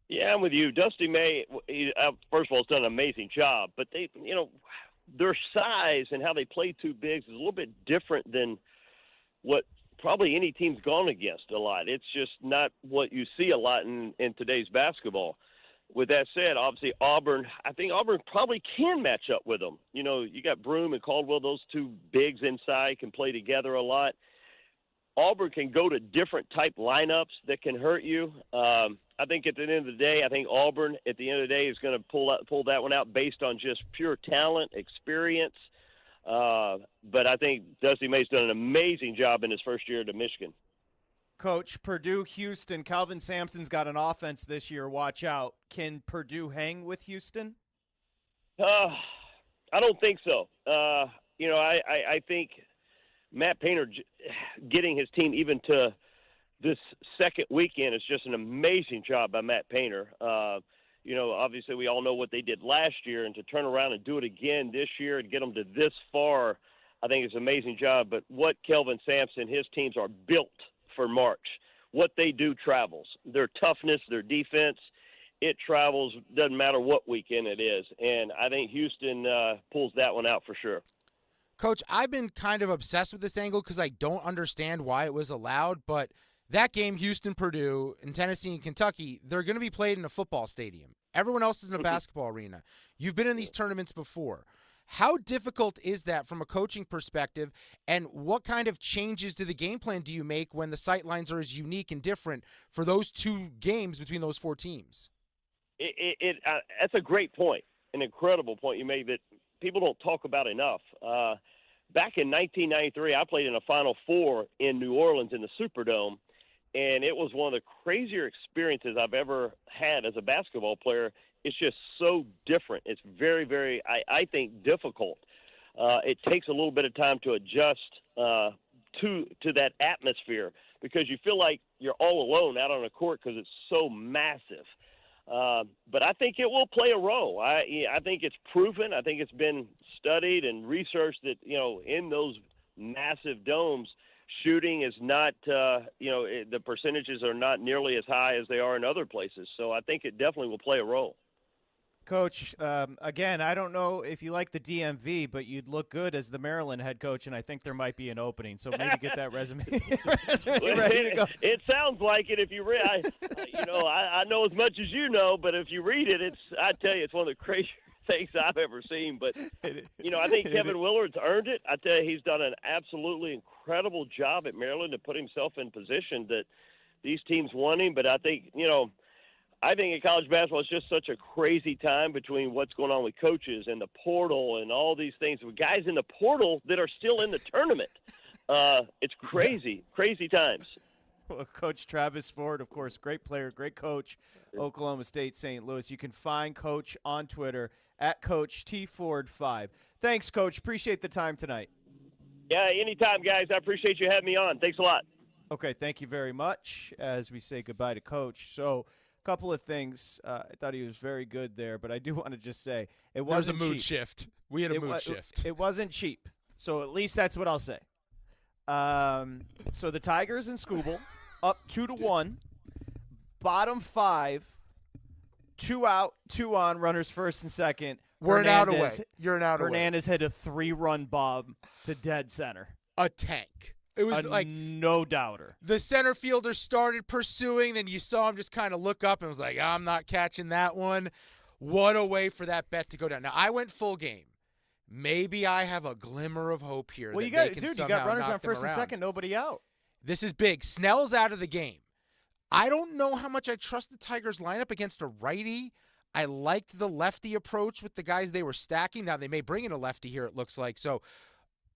Yeah, I'm with you. Dusty May, first of all, has done an amazing job. But they, their size and how they play two bigs is a little bit different than what probably any team's gone against a lot. It's just not what you see a lot in today's basketball. With that said, obviously I think Auburn probably can match up with them. You got Broome and Caldwell, those two bigs inside can play together a lot. Auburn can go to different type lineups that can hurt you. I think at the end of the day, Auburn at the end of the day is going to pull that one out based on just pure talent, experience. But I think Dusty May's done an amazing job in his first year to Michigan. Coach, Purdue, Houston, Calvin Sampson's got an offense this year. Watch out. Can Purdue hang with Houston? I don't think so. I think Matt Painter getting his team even to this second weekend is just an amazing job by Matt Painter. Obviously we all know what they did last year, and to turn around and do it again this year and get them to this far, I think it's an amazing job. But what Kelvin Sampson, his teams are built for March. What they do travels. Their toughness, their defense, it travels, doesn't matter what weekend it is. And I think Houston pulls that one out for sure. Coach, I've been kind of obsessed with this angle because I don't understand why it was allowed, but that game, Houston-Purdue, and Tennessee and Kentucky, they're going to be played in a football stadium. Everyone else is in a basketball arena. You've been in these tournaments before. How difficult is that from a coaching perspective, and what kind of changes to the game plan do you make when the sight lines are as unique and different for those two games between those four teams? That's a great point, an incredible point you made that people don't talk about enough. Back in 1993, I played in a Final Four in New Orleans in the Superdome, and it was one of the crazier experiences I've ever had as a basketball player. It's just so different. It's very, very, I think, difficult. It takes a little bit of time to adjust to that atmosphere. because you feel like you're all alone out on a court because it's so massive. But I think it will play a role. I think it's proven. I think it's been studied and researched that, in those massive domes, shooting is not, the percentages are not nearly as high as they are in other places. So I think it definitely will play a role. Coach, again, I don't know if you like the DMV, but you'd look good as the Maryland head coach, and I think there might be an opening. So maybe get that resume, ready to go. It sounds like it if you read. I know as much as you know, but if you read it, I tell you, it's one of the craziest things I've ever seen. But I think Kevin Willard's earned it. I tell you, he's done an absolutely incredible job at Maryland to put himself in position that these teams want him. But I think in college basketball, it's just such a crazy time between what's going on with coaches and the portal and all these things. With guys in the portal that are still in the tournament. It's crazy, crazy times. Well, Coach Travis Ford, of course, great player, great coach, Oklahoma State, St. Louis. You can find Coach on Twitter at CoachTFord5. Thanks, Coach. Appreciate the time tonight. Yeah, anytime, guys. I appreciate you having me on. Thanks a lot. Okay, thank you very much as we say goodbye to Coach. So, couple of things. I thought he was very good there, but I do want to just say it wasn't cheap. There was a mood shift. We had a mood shift. It wasn't cheap. So at least that's what I'll say. So the Tigers and Scoobel up 2-1, bottom 5, 2 out, 2 on, runners first and second. We're an out away. You're an out away. Hernandez hit a 3-run bomb to dead center. A tank. It was like no doubter. The center fielder started pursuing, then you saw him just kind of look up and was like, I'm not catching that one. What a way for that bet to go down. Now, I went full game. Maybe I have a glimmer of hope here. Well, you got runners on first and second, nobody out. This is big. Snell's out of the game. I don't know how much I trust the Tigers lineup against a righty. I liked the lefty approach with the guys they were stacking. Now, they may bring in a lefty here, it looks like. So,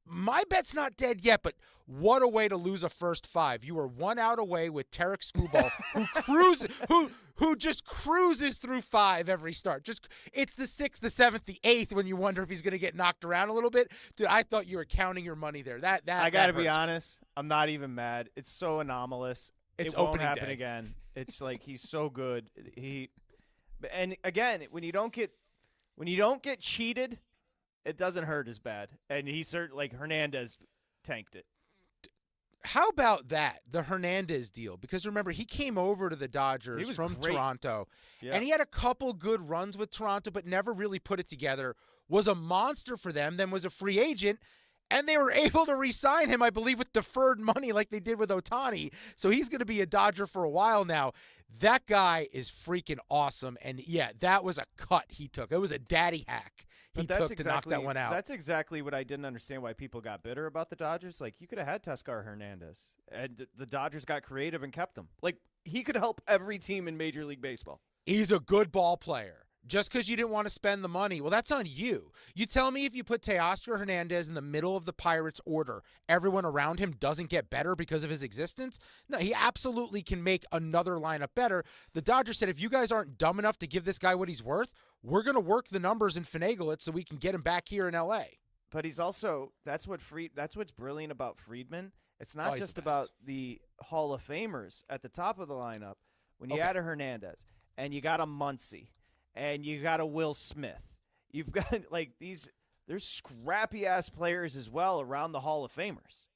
my bet's not dead yet, but what a way to lose a first 5. You were 1 out away with Tarek Skubal, who just cruises through 5 every start. It's the 6th, the 7th, the 8th when you wonder if he's going to get knocked around a little bit. Dude, I thought you were counting your money there. I got to be honest, I'm not even mad. It's so anomalous. It won't happen again. It's like he's so good. And again, when you don't get cheated, it doesn't hurt as bad. And he certainly, Hernandez tanked it. How about that, the Hernandez deal? Because remember, he came over to the Dodgers from Toronto, and he had a couple good runs with Toronto, but never really put it together. Was a monster for them, then was a free agent, and they were able to re-sign him, I believe, with deferred money like they did with Ohtani. So he's going to be a Dodger for a while now. That guy is freaking awesome, and yeah, that was a cut he took. It was a daddy hack. He took to knock that one out. That's exactly what I didn't understand why people got bitter about the Dodgers. Like, you could have had Teoscar Hernandez, and the Dodgers got creative and kept him. Like, he could help every team in Major League Baseball. He's a good ball player. Just because you didn't want to spend the money, well, that's on you. You tell me if you put Teoscar Hernandez in the middle of the Pirates' order, everyone around him doesn't get better because of his existence? No, he absolutely can make another lineup better. The Dodgers said, if you guys aren't dumb enough to give this guy what he's worth, we're going to work the numbers and finagle it so we can get him back here in L.A. But he's also, that's what's brilliant about Friedman. It's not just about the Hall of Famers at the top of the lineup. When you add a Hernandez and you got a Muncy, and you got a Will Smith. You've got, there's scrappy-ass players as well around the Hall of Famers.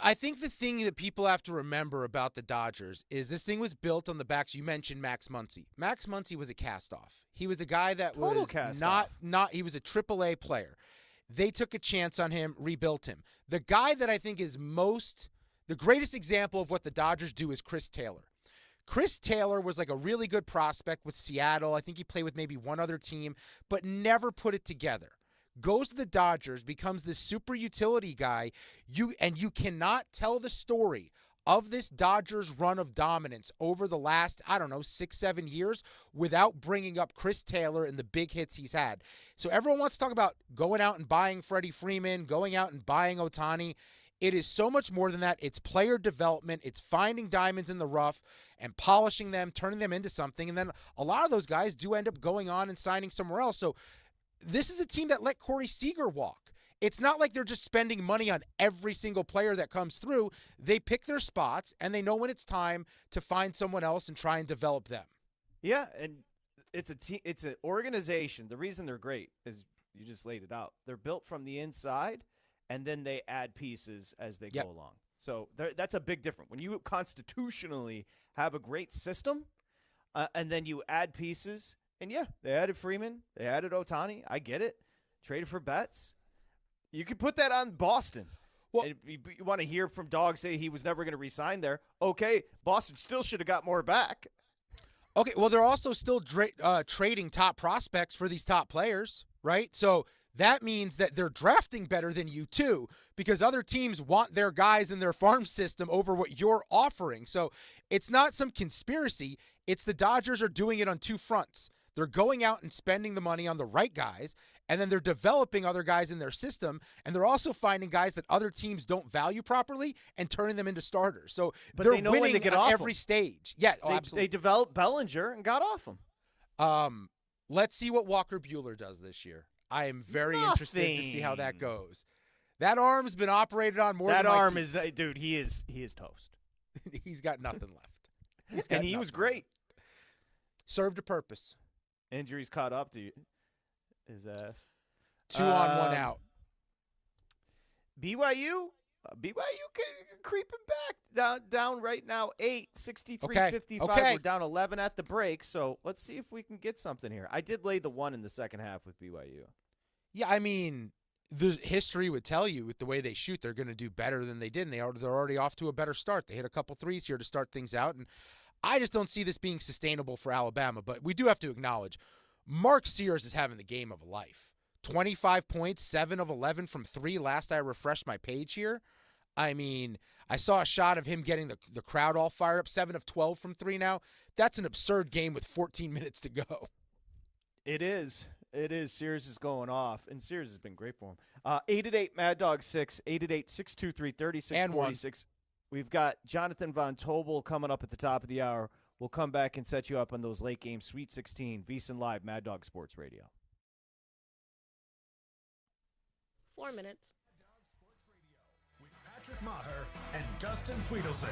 I think the thing that people have to remember about the Dodgers is this thing was built on the backs. You mentioned Max Muncy. Max Muncy was a cast-off. He was a guy that he was a AAA player. They took a chance on him, rebuilt him. The guy that I think is the greatest example of what the Dodgers do is Chris Taylor. Chris Taylor was like a really good prospect with Seattle. I think he played with maybe one other team, but never put it together. Goes to the Dodgers, becomes this super utility guy. You cannot tell the story of this Dodgers run of dominance over the last, 6-7 years without bringing up Chris Taylor and the big hits he's had. So everyone wants to talk about going out and buying Freddie Freeman, going out and buying Ohtani. It is so much more than that. It's player development. It's finding diamonds in the rough and polishing them, turning them into something. And then a lot of those guys do end up going on and signing somewhere else. So this is a team that let Corey Seager walk. it's not like they're just spending money on every single player that comes through. They pick their spots, and they know when it's time to find someone else and try and develop them. Yeah, and it's an organization. The reason they're great is you just laid it out. They're built from the inside, and then they add pieces as they go along. So that's a big difference. When you constitutionally have a great system, and then you add pieces, and they added Freeman, they added Ohtani. I get it. Traded for Betts. You could put that on Boston. Well, you want to hear from Dog say he was never going to resign there. Okay, Boston still should have got more back. Okay, well, they're also still trading top prospects for these top players, right? So that means that they're drafting better than you too, because other teams want their guys in their farm system over what you're offering. So it's not some conspiracy. It's the Dodgers are doing it on two fronts. They're going out and spending the money on the right guys, and then they're developing other guys in their system, and they're also finding guys that other teams don't value properly and turning them into starters. So they're they know winning when to get at off every stage. Yeah, absolutely. They developed Bellinger and got off him. Let's see what Walker Buehler does this year. I am very interested to see how that goes. That arm's been operated on more than that arm team. is dude. He is toast. He's got nothing left. And he was great. Served a purpose. Injuries caught up to his ass. 2 on 1 out. BYU creeping back down right now. 63-55. Okay. We're down 11 at the break. So let's see if we can get something here. I did lay the 1 in the second half with BYU. Yeah, I mean, the history would tell you with the way they shoot, they're going to do better than they did. And they're already off to a better start. They hit a couple threes here to start things out, and I just don't see this being sustainable for Alabama. But we do have to acknowledge Mark Sears is having the game of a life. 25 points, 7 of 11 from 3 last I refreshed my page here. I mean, I saw a shot of him getting the crowd all fired up. 7 of 12 from 3 now. That's an absurd game with 14 minutes to go. It is. It is. Sears is going off, and Sears has been great for him. 888 Mad Dog 6, 888-623-3646. We've got Jonathan Von Tobel coming up at the top of the hour. We'll come back and set you up on those late games. Sweet 16, VSiN Live, Mad Dog Sports Radio. 4 minutes. With Patrick Meagher and Dustin Swedelson.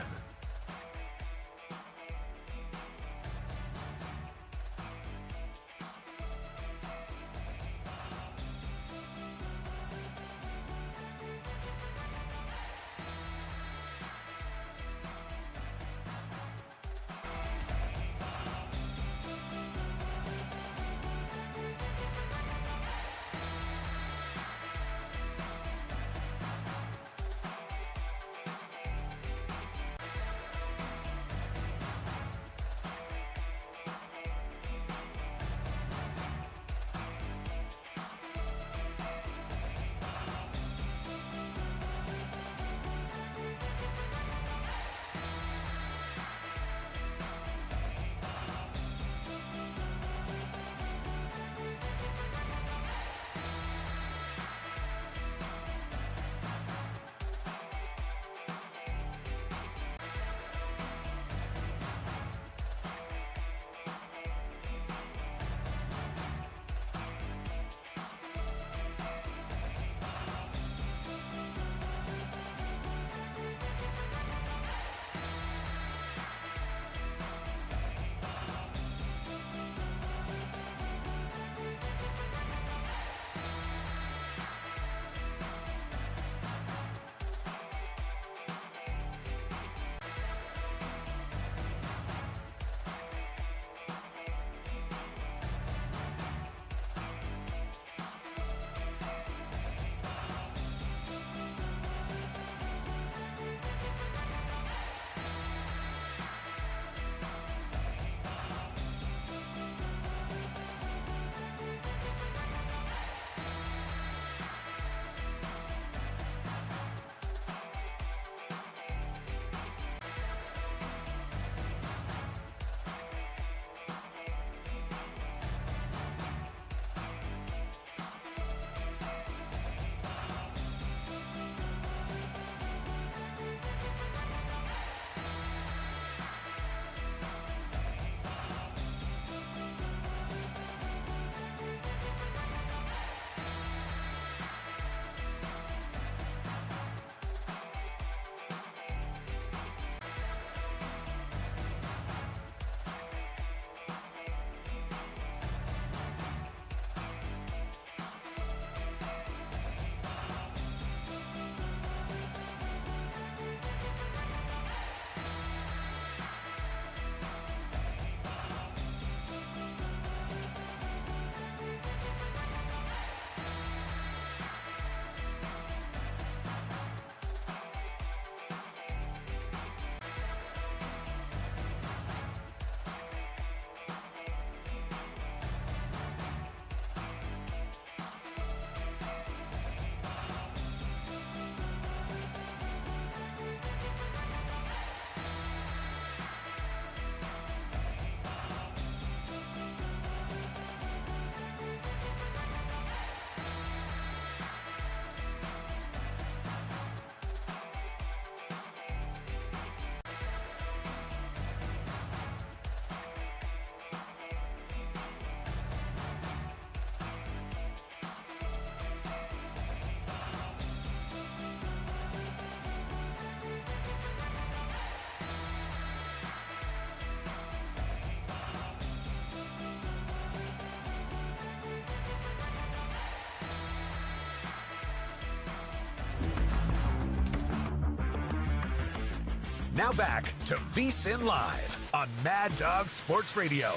Now back to VSiN Live on Mad Dog Sports Radio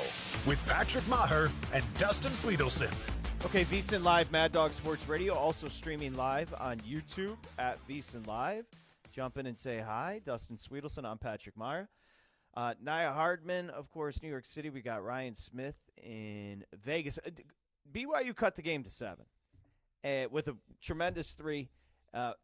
with Patrick Meagher and Dustin Swedelson. Okay, VSiN Live, Mad Dog Sports Radio, also streaming live on YouTube at VSiN Live. Jump in and say hi. Dustin Swedelson, I'm Patrick Meagher. Nia Hardman, of course, New York City. We got Ryan Smith in Vegas. BYU cut the game to 7 with a tremendous 3.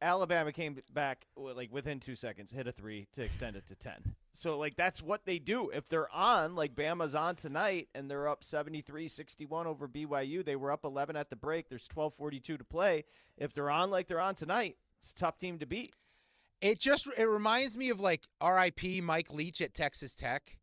Alabama came back within 2 seconds, hit a 3 to extend it to 10. So that's what they do. If they're on, like Bama's on tonight, and they're up 73-61 over BYU, they were up 11 at the break. There's 12:42 to play. If they're on like they're on tonight, it's a tough team to beat. It reminds me of RIP Mike Leach at Texas Tech.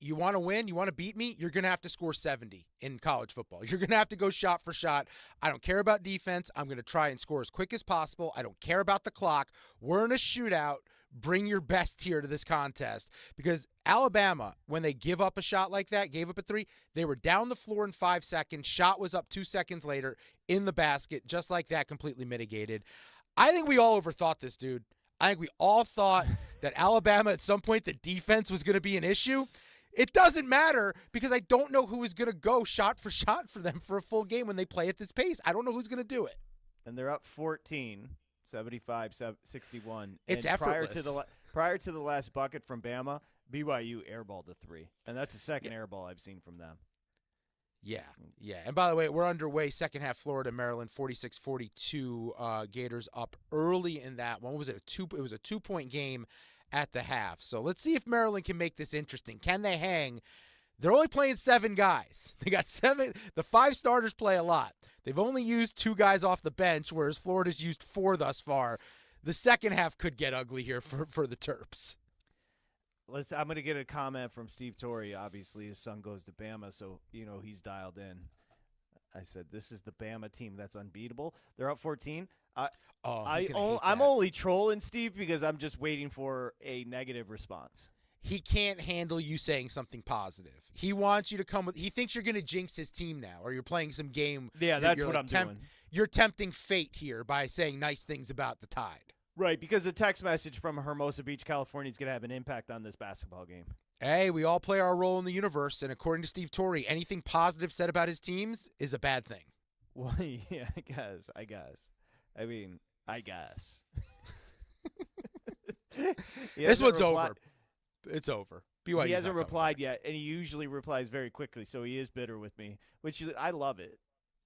You want to win, you want to beat me, you're going to have to score 70 in college football. You're going to have to go shot for shot. I don't care about defense. I'm going to try and score as quick as possible. I don't care about the clock. We're in a shootout. Bring your best here to this contest. Because Alabama, when they give up a shot like that, gave up a 3, they were down the floor in 5 seconds. Shot was up 2 seconds later in the basket, just like that, completely mitigated. I think we all overthought this, dude. I think we all thought that Alabama at some point the defense was going to be an issue. It doesn't matter because I don't know who is going to go shot for shot for them for a full game when they play at this pace. I don't know who's going to do it. And they're up 14, 75-61. It's and effortless. Prior to the last bucket from Bama, BYU airballed a 3. And that's the second airball I've seen from them. Yeah. And by the way, we're underway. Second half, Florida, Maryland, 46-42. Gators up early in that one. What was it? It was a 2-point game at the half. So let's see if Maryland can make this interesting. Can they hang? They're only playing 7 guys. They got 7. The 5 starters play a lot. They've only used 2 guys off the bench, whereas Florida's used 4 thus far. The second half could get ugly here for the Terps. I'm going to get a comment from Steve Torrey. Obviously, his son goes to Bama, so he's dialed in. I said, this is the Bama team that's unbeatable. They're up 14. I'm only trolling Steve because I'm just waiting for a negative response. He can't handle you saying something positive. He wants you to come with – he thinks you're going to jinx his team now, or you're playing some game. Yeah, that's what I'm doing. You're tempting fate here by saying nice things about the Tide. Right, because a text message from Hermosa Beach, California is going to have an impact on this basketball game. Hey, we all play our role in the universe, and according to Steve Torrey, anything positive said about his teams is a bad thing. Well, yeah, I guess. I mean, I guess. This one's over. It's over. BYU's he hasn't replied yet, and he usually replies very quickly, so he is bitter with me, which I love it.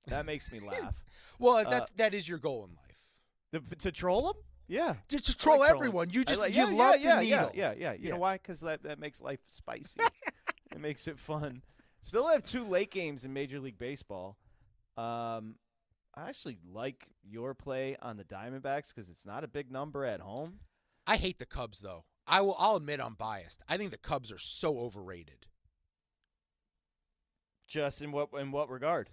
That makes me laugh. Well, that is your goal in life. To troll him? Yeah. Just to troll everyone. You just love the needle. Yeah. You know why? Because that makes life spicy. It makes it fun. Still have 2 late games in Major League Baseball. I actually like your play on the Diamondbacks because it's not a big number at home. I hate the Cubs, though. I'll admit I'm biased. I think the Cubs are so overrated. Just in what regard?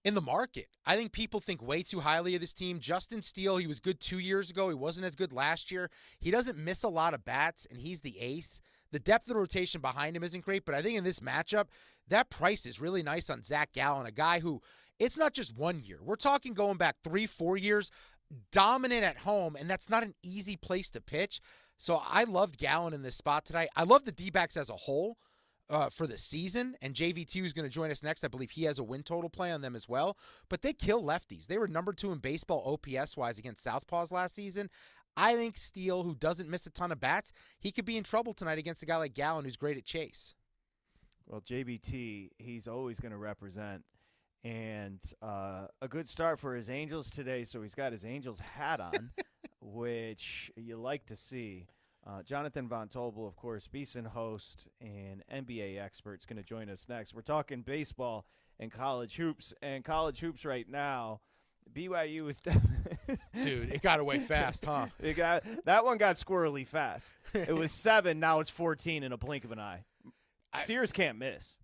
In the market. I think people think way too highly of this team. Justin Steele, he was good 2 years ago. He wasn't as good last year. He doesn't miss a lot of bats, and he's the ace. The depth of the rotation behind him isn't great, but I think in this matchup, that price is really nice on Zach Gallen, a guy who, it's not just 1 year. We're talking going back 3-4 years, dominant at home, and that's not an easy place to pitch. So I loved Gallen in this spot tonight. I love the D-backs as a whole. For the season, and JVT, who's going to join us next, I believe he has a win total play on them as well, but they kill lefties. They were number 2 in baseball OPS-wise against Southpaws last season. I think Steele, who doesn't miss a ton of bats, he could be in trouble tonight against a guy like Gallen, who's great at chase. Well, JVT, he's always going to represent, and a good start for his Angels today, so he's got his Angels hat on, which you like to see. Jonathan Von Tobel, of course, VSiN host and NBA expert, is going to join us next. We're talking baseball and college hoops. And college hoops right now, BYU is Dude, it got away fast, huh? That one got squirrely fast. It was 7, now it's 14 in a blink of an eye. Sears can't miss.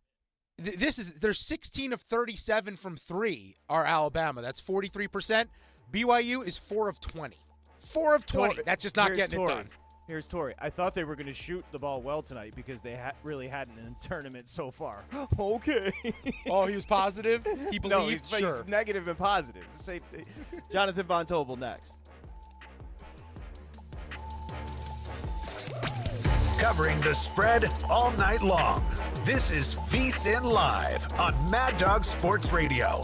They're 16 of 37 from 3 are Alabama. That's 43%. BYU is 4 of 20. 4 of 20. That's just not getting it done. Here's Torrey. I thought they were going to shoot the ball well tonight because they really hadn't in the tournament so far. Okay. Oh, he was positive? He believed? No, he's negative and positive. Same thing. Jonathan Von Tobel next. covering the spread all night long. This is VSiN Live on Mad Dog Sports Radio.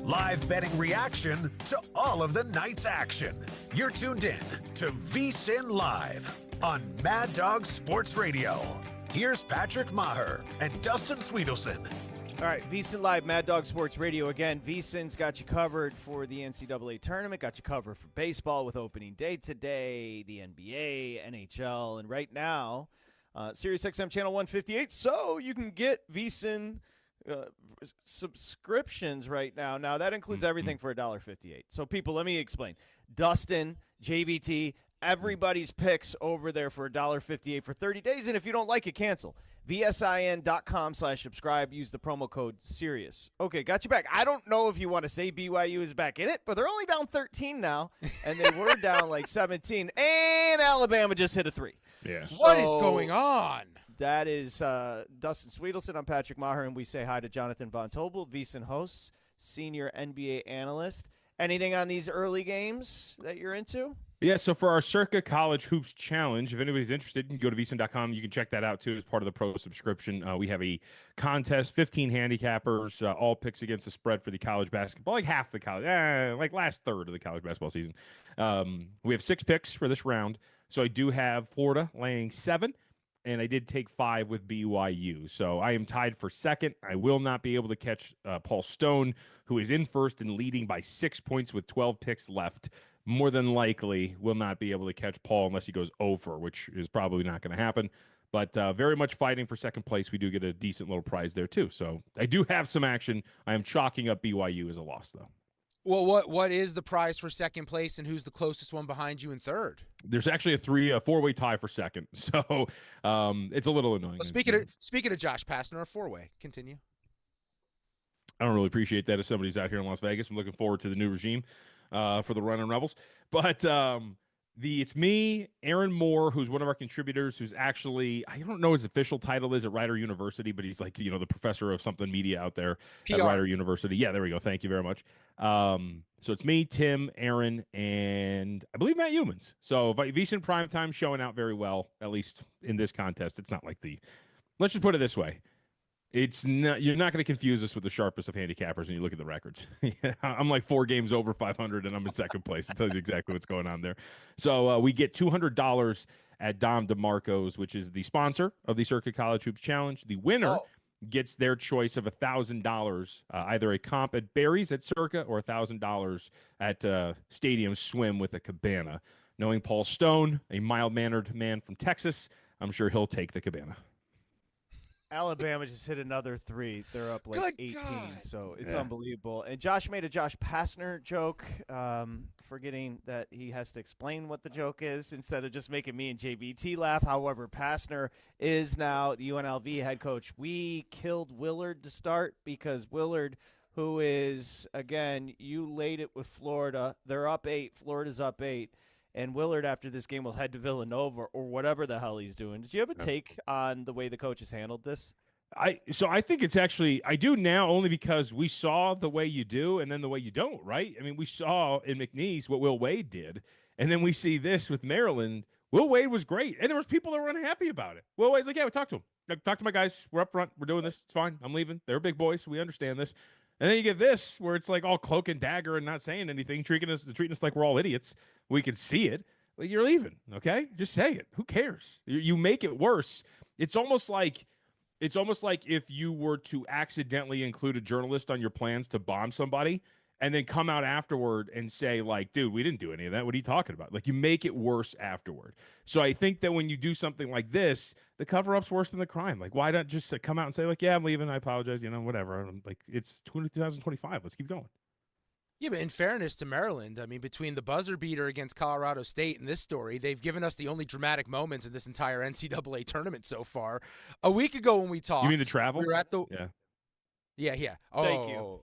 Live betting reaction to all of the night's action. You're tuned in to VSiN Live on Mad Dog Sports Radio. Here's Patrick Meagher and Dustin Swedelson. All right, VSiN Live, Mad Dog Sports Radio. Again, VSiN's got you covered for the NCAA tournament, got you covered for baseball with opening day today, the NBA, NHL, and right now, SiriusXM Channel 158. So you can get VSiN subscriptions right now. Now, that includes everything for $1.58. So, people, let me explain. Dustin, JVT, everybody's picks over there for $1.58 for 30 days. And if you don't like it, cancel. VSIN.com/subscribe. Use the promo code SIRIUS. Okay, got you back. I don't know if you want to say BYU is back in it, but they're only down 13 now, and they were down like 17. And Alabama just hit a 3. Yeah. What is going on? That is Dustin Swedelson. I'm Patrick Meagher, and we say hi to Jonathan Von Tobel, VSiN hosts, senior NBA analyst. Anything on these early games that you're into? Yeah, so for our Circa College Hoops Challenge, if anybody's interested, you can go to VSiN.com. You can check that out, too, as part of the pro subscription. We have a contest, 15 handicappers, all picks against the spread for the college basketball, like half the college, like last third of the college basketball season. We have 6 picks for this round. So I do have Florida laying 7, and I did take 5 with BYU. So I am tied for second. I will not be able to catch Paul Stone, who is in first and leading by 6 points with 12 picks left. More than likely will not be able to catch Paul unless he goes over, which is probably not going to happen. But very much fighting for second place. We do get a decent little prize there, too. So I do have some action. I am chalking up BYU as a loss, though. Well, what is the prize for second place, and who's the closest one behind you in third? There's actually a 4-way tie for second. So it's a little annoying. Well, speaking of Josh Pastner, a 4-way. Continue. I don't really appreciate that if somebody's out here in Las Vegas. I'm looking forward to the new regime for the Running Rebels. But It's me, Aaron Moore, who's one of our contributors, who's actually, I don't know his official title is at Rider University, but he's like, the professor of something media out there at Rider University. Yeah, there we go. Thank you very much. So it's me, Tim, Aaron, and I believe Matt Humans. So VSiN PrimeTime showing out very well, at least in this contest. It's not like let's just put it this way. It's not, you're not going to confuse us with the sharpest of handicappers when you look at the records. I'm like 4 games over 500 and I'm in second place. It tells you exactly what's going on there. So we get $200 at Dom DeMarco's, which is the sponsor of the Circuit College Hoops Challenge. The winner gets their choice of $1,000, either a comp at Barry's at Circa or $1,000 at Stadium Swim with a cabana. Knowing Paul Stone, a mild-mannered man from Texas, I'm sure he'll take the cabana. Alabama just hit another 3. They're up like 18, so it's Yeah. unbelievable. And Josh made a Josh Pastner joke, forgetting that he has to explain what the joke is instead of just making me and JBT laugh. However, Pastner is now the UNLV head coach. We killed Willard to start because Willard, who is, again, you laid it with Florida. They're up 8. Florida's up 8. And Willard, after this game, will head to Villanova or whatever the hell he's doing. Did you have a take on the way the coach has handled this? So I think it's actually, I do now only because we saw the way you do and then the way you don't, right? I mean, we saw in McNeese what Will Wade did, and then we see this with Maryland. Will Wade was great, and there was people that were unhappy about it. Will Wade's like, yeah, we talked to him. Talk to my guys. We're up front. We're doing this. It's fine. I'm leaving. They're big boys. We understand this. And then you get this where it's like all cloak and dagger and not saying anything, treating us like we're all idiots. We can see it. But you're leaving, okay? Just say it. Who cares? You make it worse. It's almost like if you were to accidentally include a journalist on your plans to bomb somebody and then come out afterward and say, like, dude, we didn't do any of that. What are you talking about? Like, you make it worse afterward. So I think that when you do something like this, the cover-up's worse than the crime. Like, why not just come out and say, like, yeah, I'm leaving. I apologize. Whatever. Like, it's 2025. Let's keep going. Yeah, but in fairness to Maryland, I mean, between the buzzer beater against Colorado State and this story, they've given us the only dramatic moments in this entire NCAA tournament so far. A week ago when we talked, You mean the travel? we were at the yeah. Oh, Thank you.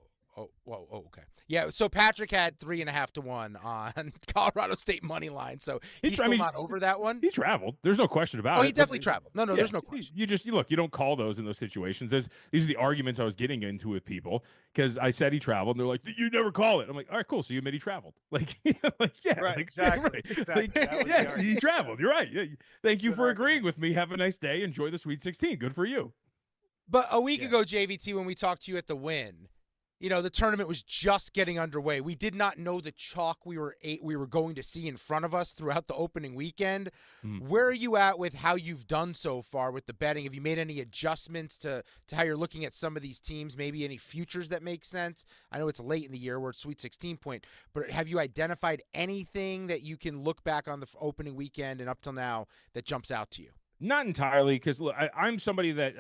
Okay. Yeah, so Patrick had 3.5 to 1 on Colorado State money line, so he's still not over that one. He traveled. There's no question about it. Oh, he definitely traveled. No, there's no question. You don't call those in those situations. These are the arguments I was getting into with people because I said he traveled, and they're like, "You never call it." I'm like, "All right, cool. So you admit he traveled." Like, yeah, Right, exactly. Exactly. That was yes, the he traveled. You're right. Yeah. Thank you Good for argument. agreeing with me. Have a nice day. Enjoy the Sweet 16. Good for you. But a week ago, JVT, when we talked to you at the Win, the tournament was just getting underway. We did not know the chalk we were going to see in front of us throughout the opening weekend. Where are you at with how you've done so far with the betting? Have you made any adjustments to how you're looking at some of these teams, maybe any futures that make sense? I know it's late in the year. We're at Sweet 16 point, but have you identified anything that you can look back on the opening weekend and up till now that jumps out to you? Not entirely, because I'm somebody that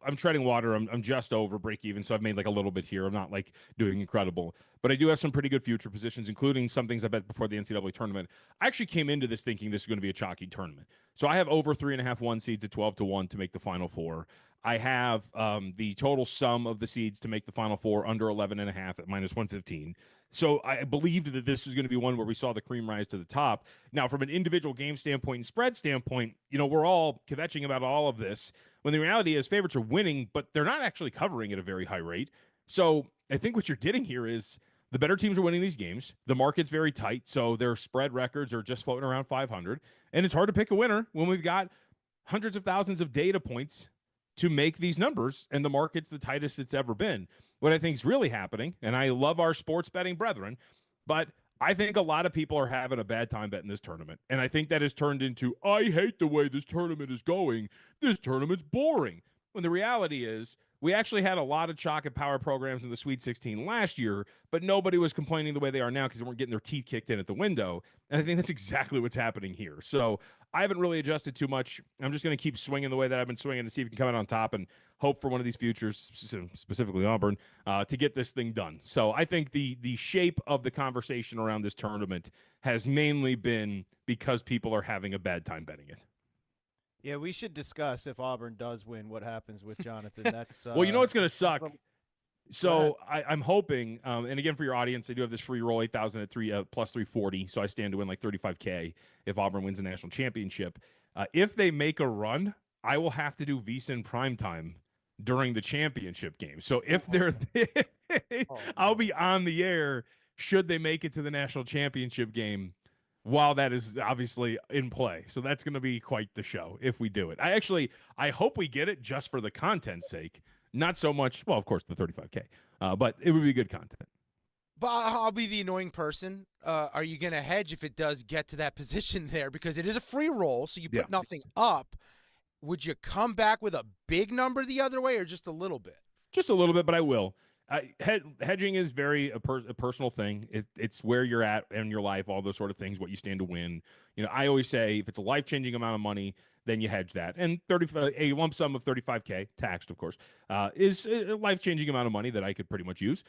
I'm treading water. I'm just over break even, so I've made like a little bit here. I'm not like doing incredible, but I do have some pretty good future positions, including some things I bet before the NCAA tournament. I actually came into this thinking this is going to be a chalky tournament, so I have over 3.5 1 seeds at 12 to 1 to make the Final Four. I have the total sum of the seeds to make the Final Four under 11.5 at -115. So I believed that this was going to be one where we saw the cream rise to the top. Now, from an individual game standpoint and spread standpoint, we're all kvetching about all of this, when the reality is favorites are winning, but they're not actually covering at a very high rate. So I think what you're getting here is the better teams are winning these games. The market's very tight, so their spread records are just floating around 500. And it's hard to pick a winner when we've got hundreds of thousands of data points to make these numbers, and the market's the tightest it's ever been. What I think is really happening, and I love our sports betting brethren, but I think a lot of people are having a bad time betting this tournament. And I think that has turned into, I hate the way this tournament is going. This tournament's boring. When the reality is, we actually had a lot of chalk and power programs in the Sweet 16 last year, but nobody was complaining the way they are now because they weren't getting their teeth kicked in at the window. And I think that's exactly what's happening here. So I haven't really adjusted too much. I'm just going to keep swinging the way that I've been swinging to see if we can come out on top and hope for one of these futures, specifically Auburn, to get this thing done. So I think the shape of the conversation around this tournament has mainly been because people are having a bad time betting it. Yeah, we should discuss if Auburn does win, what happens with Jonathan. That's well, you know what's going to suck? So I'm hoping, and again for your audience, I do have this free roll 8,000 at plus 340. So I stand to win like 35K if Auburn wins a national championship. If they make a run, I will have to do VSiN primetime during the championship game. So if they're, I'll be on the air should they make it to the national championship game while that is obviously in play. So that's going to be quite the show if we do it. I hope we get it just for the content's sake. Not so much, well, of course, the 35K, but it would be good content. But I'll be the annoying person. Are you going to hedge if it does get to that position there? Because it is a free roll, so you put nothing up. Would you come back with a big number the other way or just a little bit? Just a little bit, but I will. Hedging is very a personal thing. It's where you're at in your life, all those sort of things, what you stand to win. I always say if it's a life-changing amount of money, then you hedge that. And a lump sum of 35K, taxed, of course, is a life-changing amount of money that I could pretty much use.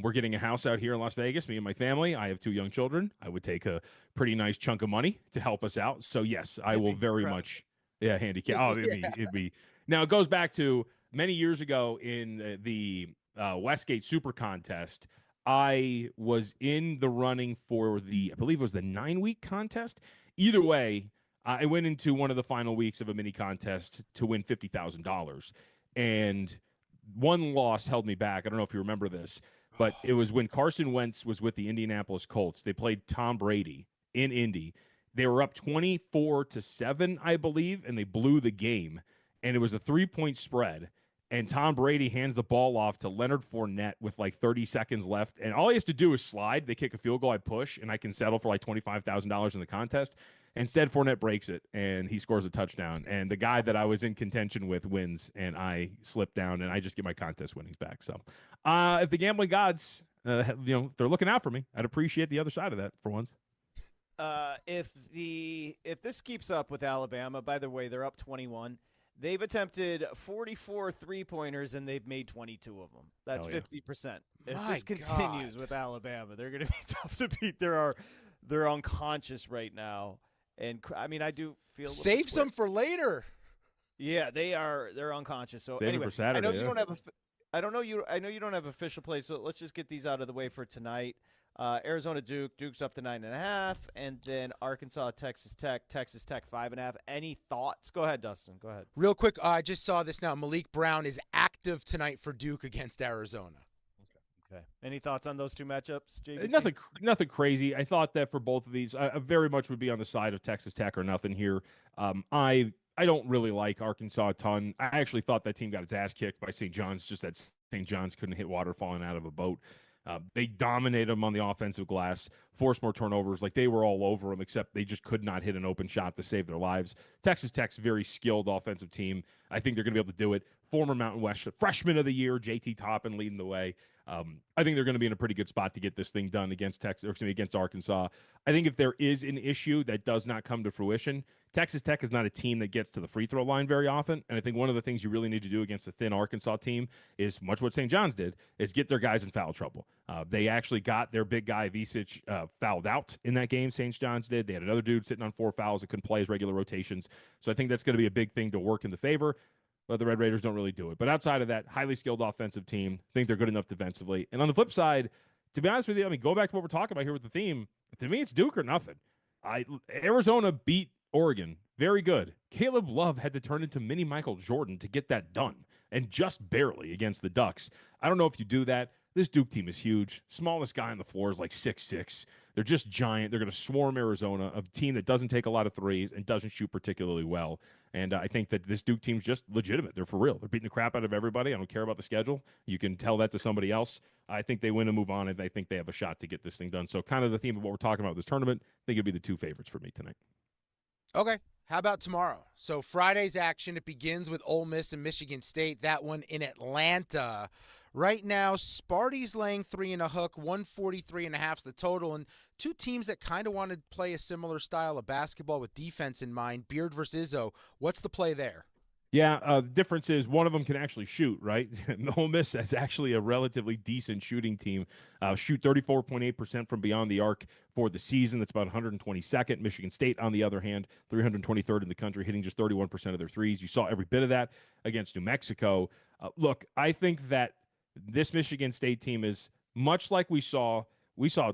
We're getting a house out here in Las Vegas, me and my family. I have 2 young children. I would take a pretty nice chunk of money to help us out. So, yes, I will very much handicap. Oh, it'd be. Now, it goes back to many years ago in the Westgate Super Contest. I was in the running for I believe it was the 9-week contest. Either way, I went into one of the final weeks of a mini contest to win $50,000. And one loss held me back. I don't know if you remember this, but it was when Carson Wentz was with the Indianapolis Colts. They played Tom Brady in Indy. They were up 24-7, I believe, and they blew the game. And it was a 3-point spread. And Tom Brady hands the ball off to Leonard Fournette with like 30 seconds left. And all he has to do is slide. They kick a field goal, I push, and I can settle for like $25,000 in the contest. Instead, Fournette breaks it, and he scores a touchdown. And the guy that I was in contention with wins, and I slip down, and I just get my contest winnings back. So if the gambling gods, they're looking out for me, I'd appreciate the other side of that for once. If this keeps up with Alabama, by the way, they're up 21. They've attempted 44 three-pointers, and they've made 22 of them. That's 50%. If this continues with Alabama, they're going to be tough to beat. They're unconscious right now. And, I mean, I do feel save some for later. Yeah, they're unconscious. So, Save anyway, for Saturday, I know you don't have official plays, so let's just get these out of the way for tonight. Arizona Duke's up to 9.5, and then Arkansas Texas Tech 5.5. Any thoughts? Go ahead, Dustin. Go ahead. Real quick, I just saw this now. Malik Brown is active tonight for Duke against Arizona. Okay. Any thoughts on those two matchups, JB? Nothing crazy. I thought that for both of these, I very much would be on the side of Texas Tech or nothing here. I don't really like Arkansas a ton. I actually thought that team got its ass kicked by St. John's, just that St. John's couldn't hit water falling out of a boat. They dominated them on the offensive glass, forced more turnovers. Like, they were all over them, except they just could not hit an open shot to save their lives. Texas Tech's very skilled offensive team. I think they're going to be able to do it. Former Mountain West Freshman of the Year, JT Toppin leading the way. I think they're going to be in a pretty good spot to get this thing done against against Arkansas. I think if there is an issue that does not come to fruition, Texas Tech is not a team that gets to the free throw line very often. And I think one of the things you really need to do against a thin Arkansas team is much what St. John's did, is get their guys in foul trouble. They actually got their big guy, VSiN, fouled out in that game. St. John's did. They had another dude sitting on 4 fouls that couldn't play his regular rotations. So I think that's going to be a big thing to work in the favor. But the Red Raiders don't really do it. But outside of that, highly skilled offensive team. Think they're good enough defensively. And on the flip side, to be honest with you, I mean, go back to what we're talking about here with the theme. To me, it's Duke or nothing. Arizona beat Oregon. Very good. Caleb Love had to turn into mini Michael Jordan to get that done, and just barely against the Ducks. I don't know if you do that. This Duke team is huge. Smallest guy on the floor is like 6'6". They're just giant. They're going to swarm Arizona, a team that doesn't take a lot of threes and doesn't shoot particularly well. And I think that this Duke team's just legitimate. They're for real. They're beating the crap out of everybody. I don't care about the schedule. You can tell that to somebody else. I think they win and move on, and I think they have a shot to get this thing done. So kind of the theme of what we're talking about with this tournament, I think it'd be the 2 favorites for me tonight. Okay. How about tomorrow? So Friday's action, it begins with Ole Miss and Michigan State. That one in Atlanta. Right now, Sparty's laying 3 and a hook, 143.5 is the total, and two teams that kind of want to play a similar style of basketball with defense in mind. Beard versus Izzo. What's the play there? Yeah, the difference is one of them can actually shoot, right? Ole Miss is actually a relatively decent shooting team. Shoot 34.8% from beyond the arc for the season. That's about 122nd. Michigan State, on the other hand, 323rd in the country, hitting just 31% of their threes. You saw every bit of that against New Mexico. Look, I think that this Michigan State team is much like we saw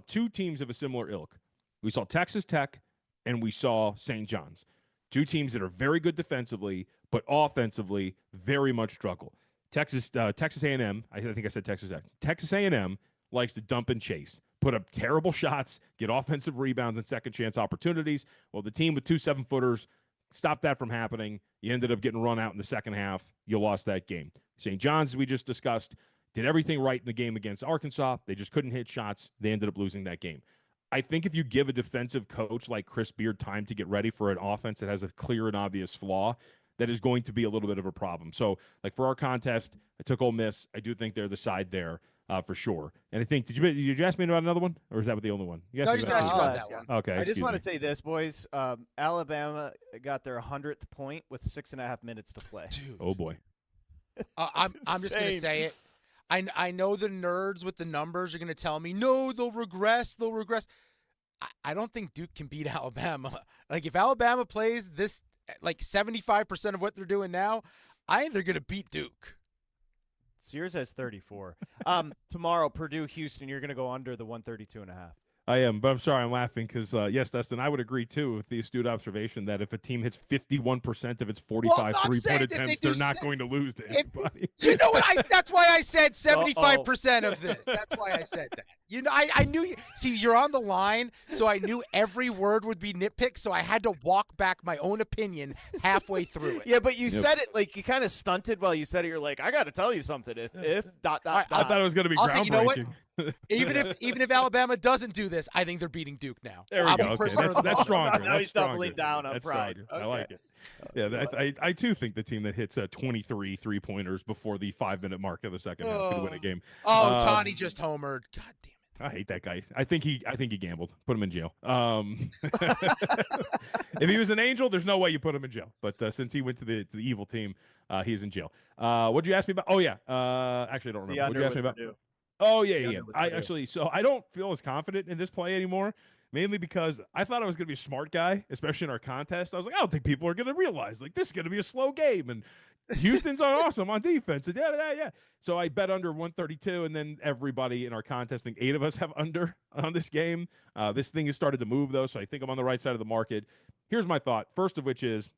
two teams of a similar ilk. We saw Texas Tech and we saw St. John's. Two teams that are very good defensively, but offensively very much struggle. Texas A&M, I think I said Texas Tech. Texas A&M likes to dump and chase, put up terrible shots, get offensive rebounds and second chance opportunities. Well, the team with 2 7-footers stopped that from happening. You ended up getting run out in the second half. You lost that game. St. John's, as we just discussed, did everything right in the game against Arkansas. They just couldn't hit shots. They ended up losing that game. I think if you give a defensive coach like Chris Beard time to get ready for an offense that has a clear and obvious flaw, that is going to be a little bit of a problem. So, like for our contest, I took Ole Miss. I do think they're the side there for sure. And I think, did you ask me about another one, or is that the only one? No, I just asked you about that one. Okay. I just want to say this, boys. Alabama got their 100th point with 6.5 minutes to play. Dude. Oh boy. I'm just going to say it. I know the nerds with the numbers are going to tell me, no, they'll regress. I don't think Duke can beat Alabama. Like, if Alabama plays this, like 75% of what they're doing now, I think they're going to beat Duke. Sears has 34. Tomorrow, Purdue, Houston, you're going to go under the 132.5. I am, but I'm sorry, I'm laughing because, yes, Dustin, I would agree, too, with the astute observation that if a team hits 51% of its 45 three-point attempts, they're not going to lose to anybody. You know what? That's why I said 75% of this. That's why I said that. You know, I knew you. See, you're on the line, so I knew every word would be nitpicked, so I had to walk back my own opinion halfway through it. Yeah, but you said it like you kind of stunted while you said it. You're like, I got to tell you something. If dot. I thought it was going to be groundbreaking. You know what? Even if Alabama doesn't do this, I think they're beating Duke now. There we go. Okay. That's stronger. Now he's doubling down on pride. Okay. I like it. Yeah, I too think the team that hits 23 three-pointers before the 5-minute mark of the second half could win a game. Oh, Tourney just homered. God damn it. I hate that guy. I think he gambled. Put him in jail. If he was an angel, there's no way you put him in jail. But since he went to the evil team, he's in jail. What'd you ask me about? Oh yeah. Actually, I don't remember. What'd you ask me about? Oh yeah. I don't feel as confident in this play anymore. Mainly because I thought I was going to be a smart guy, especially in our contest. I was like, I don't think people are going to realize like this is going to be a slow game and Houston's awesome on defense. And yeah. So I bet under 132, and then everybody in our contest, I think 8 of us have under on this game. This thing has started to move, though, so I think I'm on the right side of the market. Here's my thought, first of which is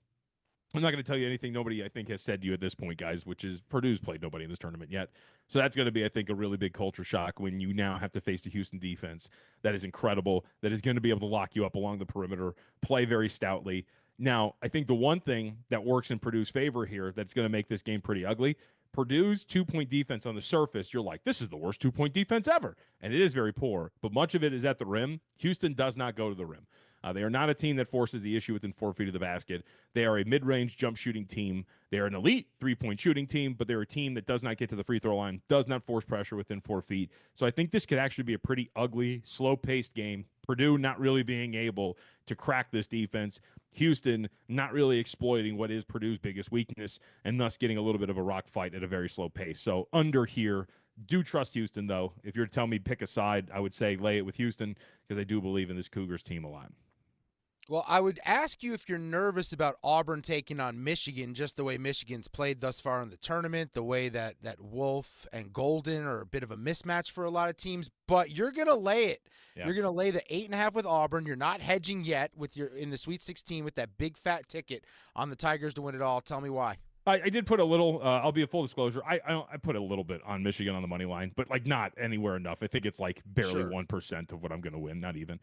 I'm not going to tell you anything nobody, I think, has said to you at this point, guys, which is Purdue's played nobody in this tournament yet. So that's going to be, I think, a really big culture shock when you now have to face the Houston defense that is incredible, that is going to be able to lock you up along the perimeter, play very stoutly. Now, I think the one thing that works in Purdue's favor here that's going to make this game pretty ugly, Purdue's 2-point defense on the surface, you're like, this is the worst 2-point defense ever. And it is very poor, but much of it is at the rim. Houston does not go to the rim. They are not a team that forces the issue within 4 feet of the basket. They are a mid-range jump shooting team. They are an elite 3-point shooting team, but they're a team that does not get to the free throw line, does not force pressure within 4 feet. So I think this could actually be a pretty ugly, slow-paced game. Purdue not really being able to crack this defense. Houston not really exploiting what is Purdue's biggest weakness and thus getting a little bit of a rock fight at a very slow pace. So under here, do trust Houston, though. If you're to tell me pick a side, I would say lay it with Houston because I do believe in this Cougars team a lot. Well, I would ask you if you're nervous about Auburn taking on Michigan, just the way Michigan's played thus far in the tournament, the way that Wolf and Golden are a bit of a mismatch for a lot of teams, but you're going to lay it. Yeah. You're going to lay the 8.5 with Auburn. You're not hedging yet with in the Sweet 16 with that big fat ticket on the Tigers to win it all. Tell me why. I did put a little, I'll be a full disclosure, I put a little bit on Michigan on the money line, but like not anywhere enough. I think it's like barely 1% of what I'm going to win, not even,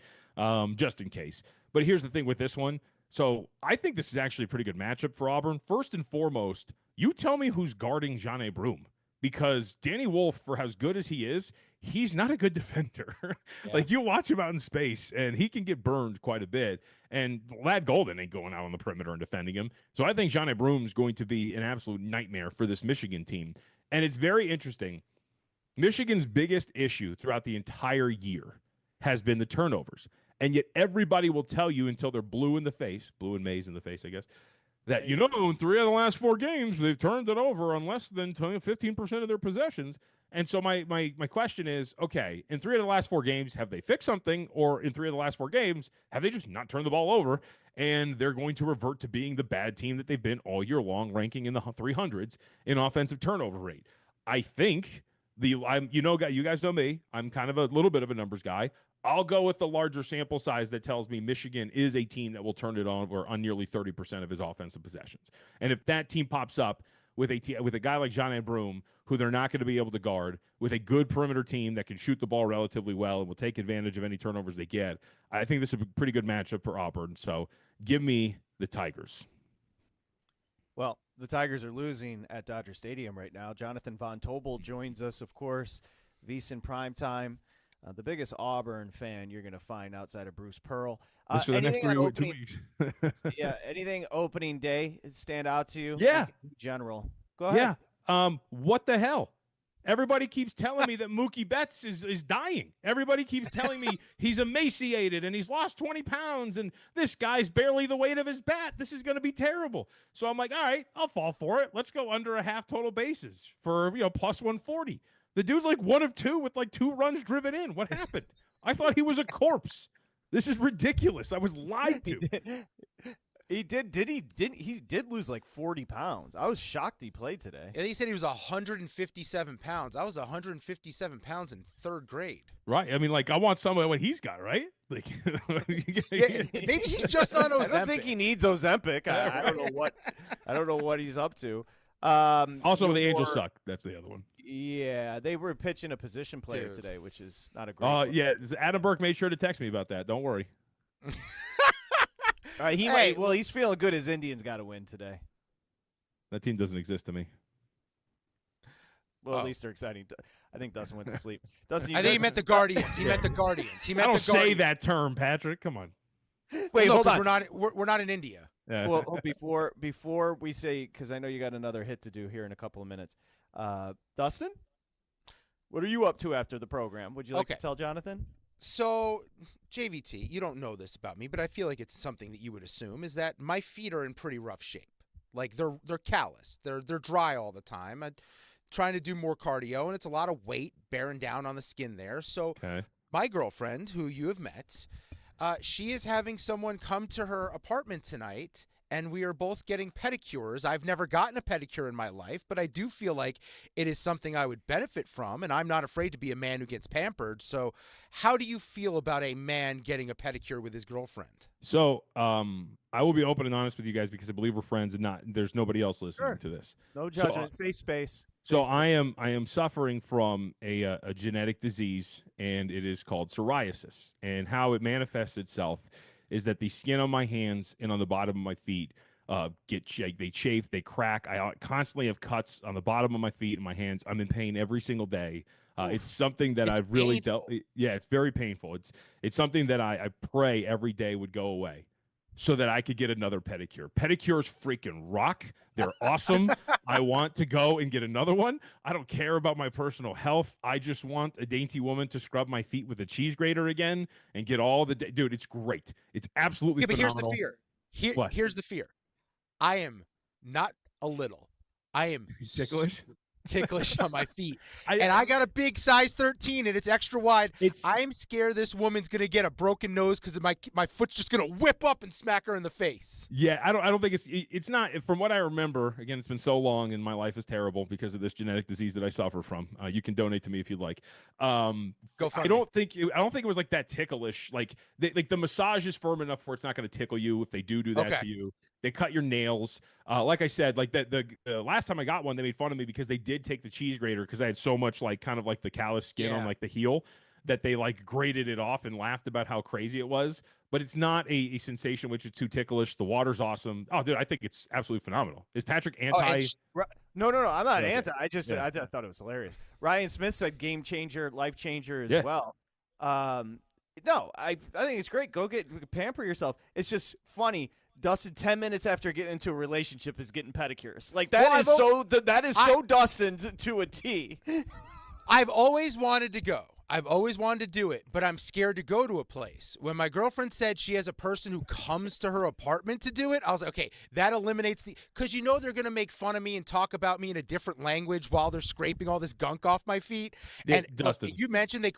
just in case. But here's the thing with this one. So I think this is actually a pretty good matchup for Auburn. First and foremost, you tell me who's guarding John Broome. Because Danny Wolf, for as good as he is, he's not a good defender. Like, you watch him out in space, and he can get burned quite a bit. And Lad Golden ain't going out on the perimeter and defending him. So I think John Broome is going to be an absolute nightmare for this Michigan team. And it's very interesting. Michigan's biggest issue throughout the entire year has been the turnovers. And yet everybody will tell you until they're blue in the face, blue and maize in the face, I guess, that, you know, in 3 of the last 4 games, they've turned it over on less than 15% of their possessions. And so my question is, okay, in 3 of the last 4 games, have they fixed something? Or in 3 of the last 4 games, have they just not turned the ball over? And they're going to revert to being the bad team that they've been all year long, ranking in the 300s in offensive turnover rate. I think You guys know me. I'm kind of a little bit of a numbers guy. I'll go with the larger sample size that tells me Michigan is a team that will turn it on nearly 30% of his offensive possessions. And if that team pops up with a guy like John Broome, who they're not going to be able to guard, with a good perimeter team that can shoot the ball relatively well and will take advantage of any turnovers they get, I think this is a pretty good matchup for Auburn. So give me the Tigers. Well, the Tigers are losing at Dodger Stadium right now. Jonathan Von Tobel joins us, of course, VSiN Primetime. The biggest Auburn fan you're going to find outside of Bruce Pearl. For the next 2 weeks. Yeah, anything opening day stand out to you? Yeah. In general. Go ahead. Yeah. What the hell? Everybody keeps telling me that Mookie Betts is dying. Everybody keeps telling me he's emaciated and he's lost 20 pounds and this guy's barely the weight of his bat. This is going to be terrible. So I'm like, all right, I'll fall for it. Let's go under a half total bases for, plus 140. The dude's like 1 of 2 with like 2 runs driven in. What happened? I thought he was a corpse. This is ridiculous. I was lied to. He did lose like 40 pounds. I was shocked he played today. And he said he was 157 pounds. I was 157 pounds in 3rd grade. Right. I mean, like, I want some of what he's got, right? Like, yeah, maybe he's just on Ozempic. I don't think he needs Ozempic. I don't know what he's up to. Also, the Angels suck. That's the other one. Yeah, they were pitching a position player today, which is not a great. Yeah, Adam Burke made sure to text me about that. Don't worry. He's feeling good. His Indians got to win today. That team doesn't exist to me. Well, at least they're exciting. I think Dustin went to sleep. Dustin, I think he meant the Guardians. He meant the Guardians. I don't say that term, Patrick. Come on. Wait, hold on. We're not in India. Yeah. Well, before we say, because I know you got another hit to do here in a couple of minutes. Dustin, what are you up to after the program? Would you like to tell Jonathan? So, JVT, you don't know this about me, but I feel like it's something that you would assume, is that my feet are in pretty rough shape. Like they're calloused. They're dry all the time. I'm trying to do more cardio, and it's a lot of weight bearing down on the skin there. So my girlfriend, who you have met, she is having someone come to her apartment tonight, and we are both getting pedicures. I've never gotten a pedicure in my life, but I do feel like it is something I would benefit from, and I'm not afraid to be a man who gets pampered. So how do you feel about a man getting a pedicure with his girlfriend? So I will be open and honest with you guys because I believe we're friends and there's nobody else listening to this. No judgment. Safe space. So I am suffering from a genetic disease, and it is called psoriasis. And how it manifests itself is that the skin on my hands and on the bottom of my feet they chafe, they crack. I constantly have cuts on the bottom of my feet and my hands. I'm in pain every single day. It's something that I've really dealt. Yeah, it's very painful. It's something that I pray every day would go away, so that I could get another pedicure. Pedicures freaking rock. They're awesome. I want to go and get another one. I don't care about my personal health. I just want a dainty woman to scrub my feet with a cheese grater again and get all the dude, it's great. It's absolutely phenomenal. But here's the fear. Here's the fear. I am not a little. I am ticklish on my feet. I got a big size 13 and it's extra wide. I'm scared this woman's going to get a broken nose because my foot's just going to whip up and smack her in the face. Yeah, I don't think it's not, from what I remember, again, it's been so long and my life is terrible because of this genetic disease that I suffer from. You can donate to me if you'd like. Go I don't think it was like that ticklish. Like the massage is firm enough where it's not going to tickle you if they do that to you. They cut your nails. Like I said, like the last time I got one, they made fun of me because they did take the cheese grater because I had so much like kind of like the callous skin on like the heel that they like grated it off and laughed about how crazy it was. But it's not a sensation which is too ticklish. The water's awesome. Oh, dude, I think it's absolutely phenomenal. Is Patrick anti? No, I'm not anti. I just I thought it was hilarious. Ryan Smith said game changer, life changer as well. No, I think it's great. Go pamper yourself. It's just funny. Dustin, 10 minutes after getting into a relationship, is getting pedicures. Like that is so Dustin to a T. I've always wanted to go. I've always wanted to do it, but I'm scared to go to a place. When my girlfriend said she has a person who comes to her apartment to do it, I was like, okay, that eliminates because they're going to make fun of me and talk about me in a different language while they're scraping all this gunk off my feet. And Dustin, you mentioned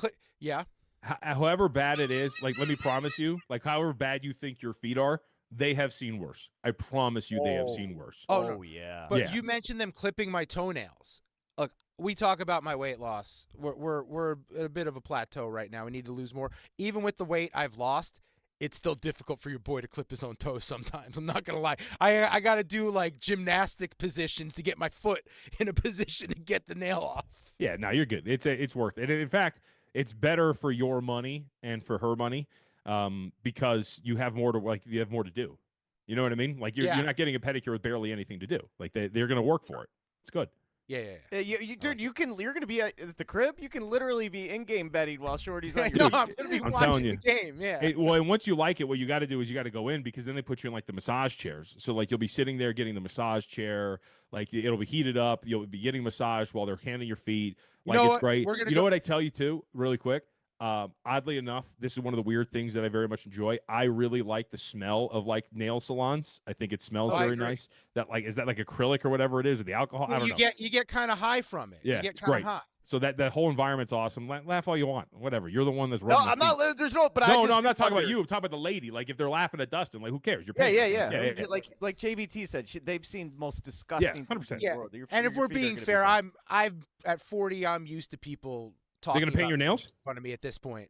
however bad it is, like, let me promise you, like, however bad you think your feet are, they have seen worse. I promise you they have seen worse. Oh, yeah. But you mentioned them clipping my toenails. look, we talk about my weight loss. We're at a bit of a plateau right now. We need to lose more. Even with the weight I've lost, it's still difficult for your boy to clip his own toes sometimes. I'm not gonna lie. I gotta do like gymnastic positions to get my foot in a position to get the nail off. Yeah, no, you're good. It's worth it. In fact, it's better for your money and for her money, because you have more to do. You know what I mean? Like you're not getting a pedicure with barely anything to do. Like they're gonna work for it. It's good. Yeah. Dude, you're gonna be at the crib. You can literally be in-game betting while Shorty's on your. No, I'm gonna be watching telling you. the game. Yeah. And once you like it, what you got to do is you got to go in, because then they put you in like the massage chairs. So like you'll be sitting there getting the massage chair. Like it'll be heated up. You'll be getting massaged while they're handling your feet. Like it's great. You know what I tell you too, really quick. Oddly enough, this is one of the weird things that I very much enjoy. I really like the smell of like nail salons. I think it smells very nice. Is that like acrylic or whatever it is, or the alcohol? Well, I don't know. You get kind of high from it. Yeah, you get it's kind great. of hot. So that whole environment's awesome. Laugh all you want, whatever. You're the one that's No, rubbing I'm the feet. not. There's no. But No, I'm not talking about you. I'm talking about the lady. Like if they're laughing at Dustin, like who cares? You're paying. Yeah. Like JVT said, they've seen most disgusting. 100%. Yeah. And if we're being fair, I'm at 40. I'm used to people talking. They're gonna paint your nails in front of me at this point.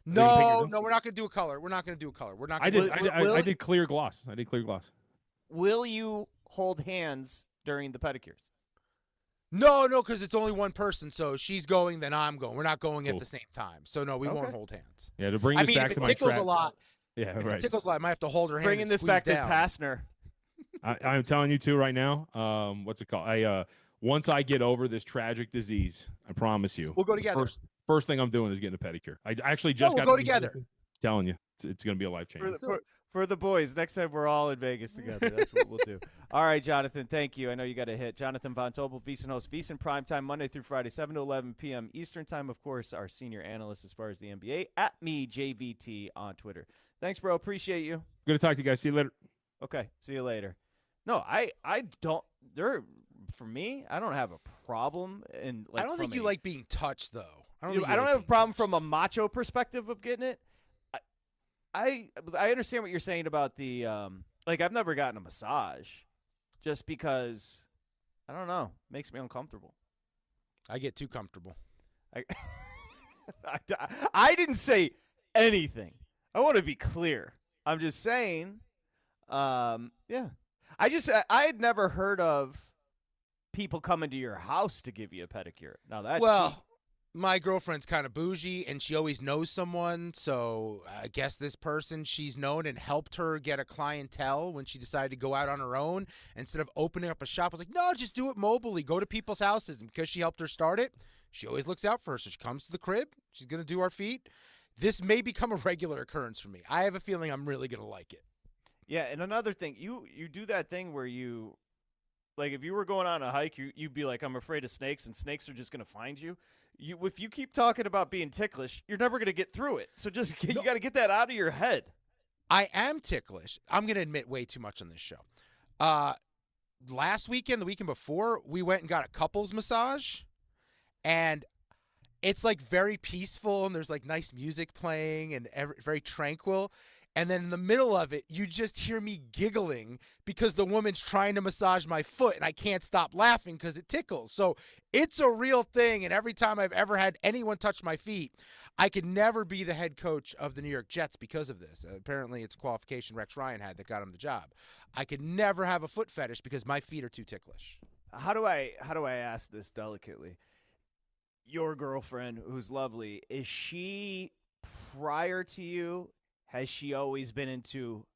No, we're not gonna do a color. We're not gonna do a color. We're not. I did clear gloss. Will you hold hands during the pedicures? No, because it's only one person. So she's going, then I'm going. We're not going at the same time. So no, we won't hold hands. Yeah, to bring this back to my if it tickles a lot. Yeah, if right. it tickles a lot, I might have to hold her hand. Bringing this back down. to Passner. I'm telling you too right now. What's it called? Once I get over this tragic disease, I promise you, we'll go together. First thing I'm doing is getting a pedicure. I actually just we'll got go together. Telling you, it's going to be a life changer. For the boys, next time we're all in Vegas together. That's what we'll do. All right, Jonathan, thank you. I know you got a hit. Jonathan Von Tobel, VSiN host, VSiN PrimeTime, Monday through Friday, 7 to 11 p.m. Eastern Time. Of course, our senior analyst as far as the NBA, at me, JVT, on Twitter. Thanks, bro. Appreciate you. Good to talk to you guys. See you later. Okay, see you later. No, I don't. For me, I don't have a problem. I don't think you like being touched, though. I don't have a problem from a macho perspective of getting it. I understand what you're saying about the I've never gotten a massage just because I don't know, it makes me uncomfortable. I get too comfortable. I didn't say anything. I want to be clear. I'm just saying yeah. I had never heard of people coming to your house to give you a pedicure. Now that's key. My girlfriend's kind of bougie, and she always knows someone, so I guess this person she's known and helped her get a clientele when she decided to go out on her own. Instead of opening up a shop, I was like, no, just do it mobily. Go to people's houses. And because she helped her start it, she always looks out for her. So she comes to the crib. She's going to do our feet. This may become a regular occurrence for me. I have a feeling I'm really going to like it. Yeah, and another thing, you do that thing where you, like if you were going on a hike, you'd be like, I'm afraid of snakes, and snakes are just going to find you. If you keep talking about being ticklish, you're never going to get through it. So you got to get that out of your head. I am ticklish. I'm going to admit way too much on this show. Last weekend, the weekend before, we went and got a couples massage, and it's like very peaceful, and there's like nice music playing and very tranquil. And then in the middle of it, you just hear me giggling because the woman's trying to massage my foot, and I can't stop laughing because it tickles. So it's a real thing, and every time I've ever had anyone touch my feet, I could never be the head coach of the New York Jets because of this. Apparently, it's a qualification Rex Ryan had that got him the job. I could never have a foot fetish because my feet are too ticklish. How do I ask this delicately? Your girlfriend, who's lovely, is she prior to you? Has she always been into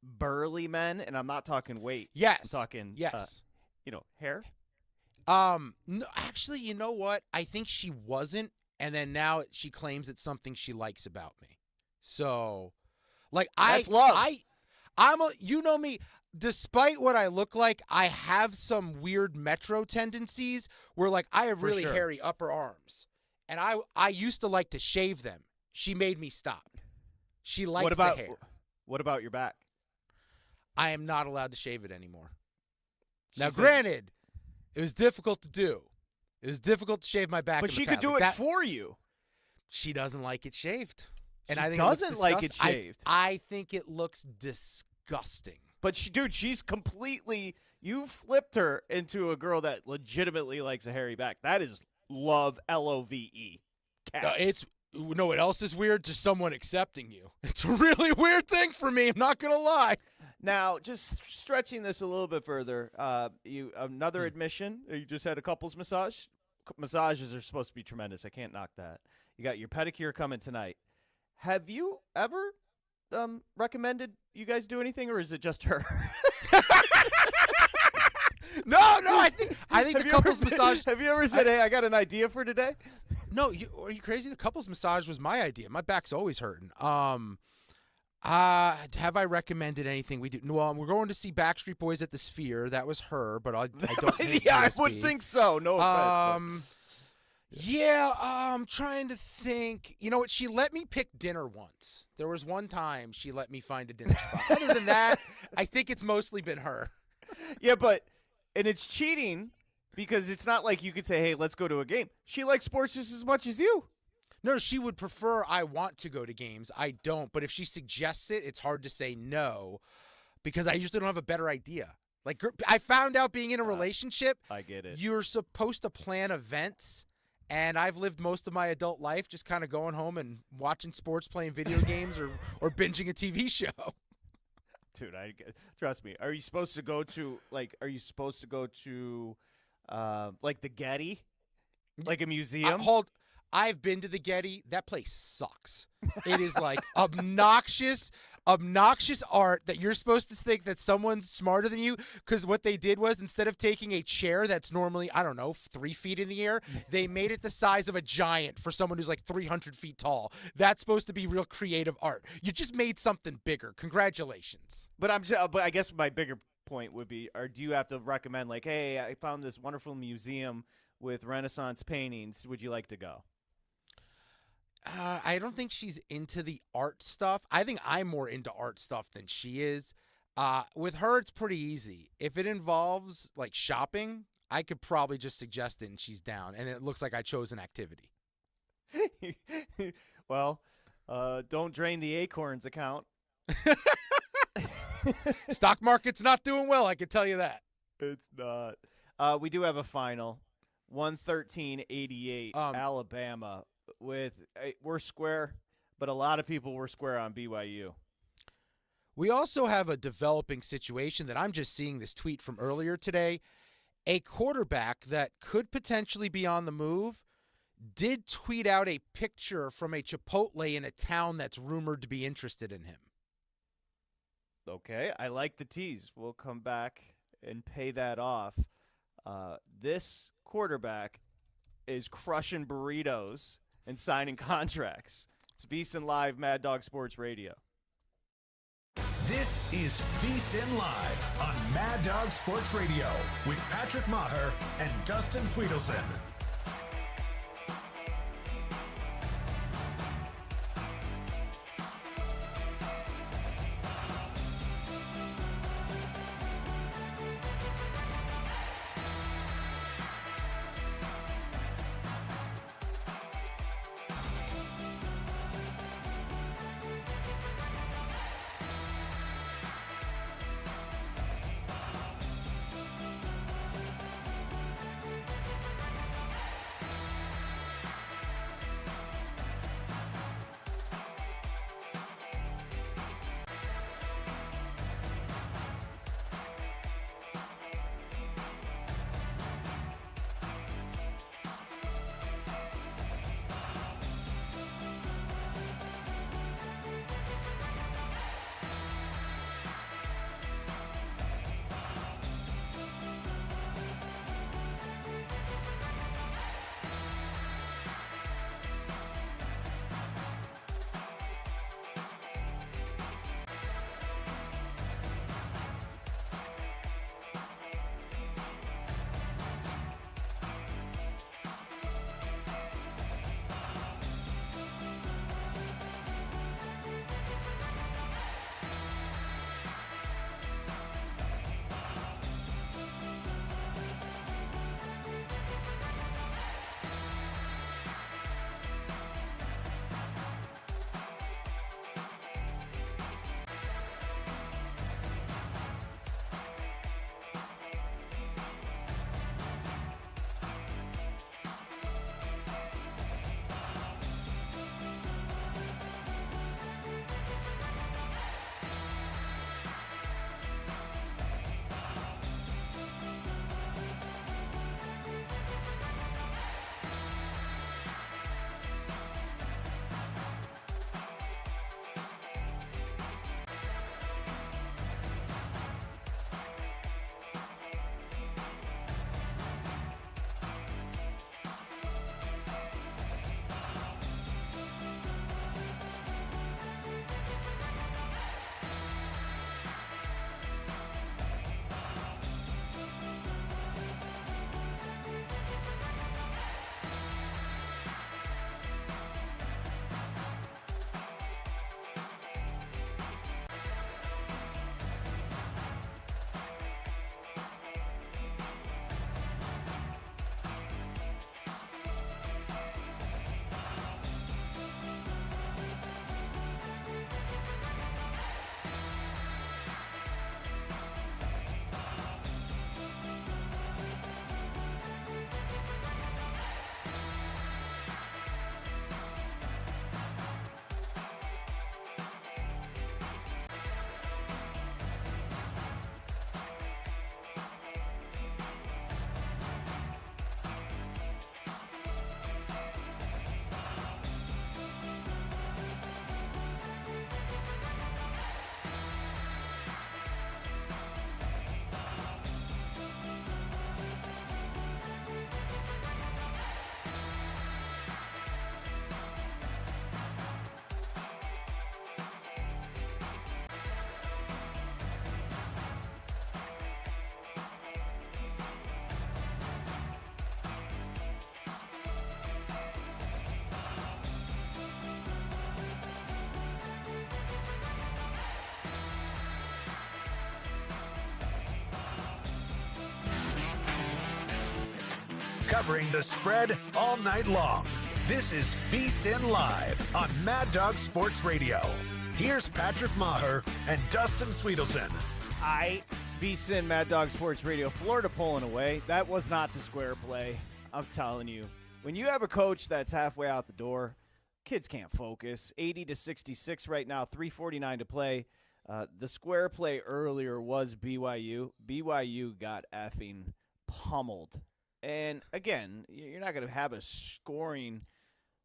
burly men? And I'm not talking weight. Yes. I'm talking yes. Hair? No, actually, you know what? I think she wasn't, and then now she claims it's something she likes about me. So, like, that's love. You know me. Despite what I look like, I have some weird metro tendencies where, like, I have really hairy upper arms, and I used to like to shave them. She made me stop. She likes the hair. What about your back? I am not allowed to shave it anymore. Now, granted, it was difficult to do. It was difficult to shave my back. But she could do it for you. She doesn't like it shaved. And I think doesn't like it shaved. I think it looks disgusting. But she's completely, You flipped her into a girl that legitimately likes a hairy back. That is love, LOVE. It's you know what else is weird? Just someone accepting you. It's a really weird thing for me. I'm not gonna lie. Now, just stretching this a little bit further, another admission. You just had a couples massage. Massages are supposed to be tremendous. I can't knock that. You got your pedicure coming tonight. Have you ever recommended you guys do anything, or is it just her? No. I think the couples massage. Have you ever said, "Hey, I got an idea for today"? No, are you crazy? The couples massage was my idea. My back's always hurting. Have I recommended anything we do? Well, we're going to see Backstreet Boys at the Sphere. That was her, but I don't. Yeah, I would think so. No offense. Yeah, I'm trying to think. You know what? She let me pick dinner once. There was one time she let me find a dinner spot. Other than that, I think it's mostly been her. Yeah, and it's cheating because it's not like you could say, "Hey, let's go to a game." She likes sports just as much as you. No, she would prefer I want to go to games. I don't. But if she suggests it, it's hard to say no because I usually don't have a better idea. Like, I found out being in a relationship, I get it. You're supposed to plan events, and I've lived most of my adult life just kind of going home and watching sports, playing video games, or binging a TV show. Dude, trust me. Are you supposed to go to like the Getty, like a museum? I've been to the Getty. That place sucks. It is like obnoxious art that you're supposed to think that someone's smarter than you, because what they did was instead of taking a chair that's normally, 3 feet in the air, they made it the size of a giant for someone who's like 300 feet tall. That's supposed to be real creative art. You just made something bigger. Congratulations. But I guess my bigger point would be, or do you have to recommend, like, hey, I found this wonderful museum with Renaissance paintings. Would you like to go? I don't think she's into the art stuff. I think I'm more into art stuff than she is. With her, it's pretty easy. If it involves like shopping, I could probably just suggest it and she's down. And it looks like I chose an activity. Well, don't drain the Acorns account. Stock market's not doing well, I can tell you that. It's not. We do have a final. 113-88, Alabama. We're square, but a lot of people were square on BYU. We also have a developing situation that I'm just seeing this tweet from earlier today. A quarterback that could potentially be on the move did tweet out a picture from a Chipotle in a town that's rumored to be interested in him. Okay, I like the tease. We'll come back and pay that off. This quarterback is crushing burritos and signing contracts. It's VSiN Live, Mad Dog Sports Radio. This is VSiN Live on Mad Dog Sports Radio with Patrick Meagher and Dustin Swedelson. covering the spread all night long. This is VSiN Live on Mad Dog Sports Radio. Here's Patrick Meagher and Dustin Swedelson. VSiN Mad Dog Sports Radio. Florida pulling away. That was not the square play. I'm telling you. When you have a coach that's halfway out the door, kids can't focus. 80-66 right now, 3:49 to play. The square play earlier was BYU. BYU got effing pummeled. And, again, you're not going to have a scoring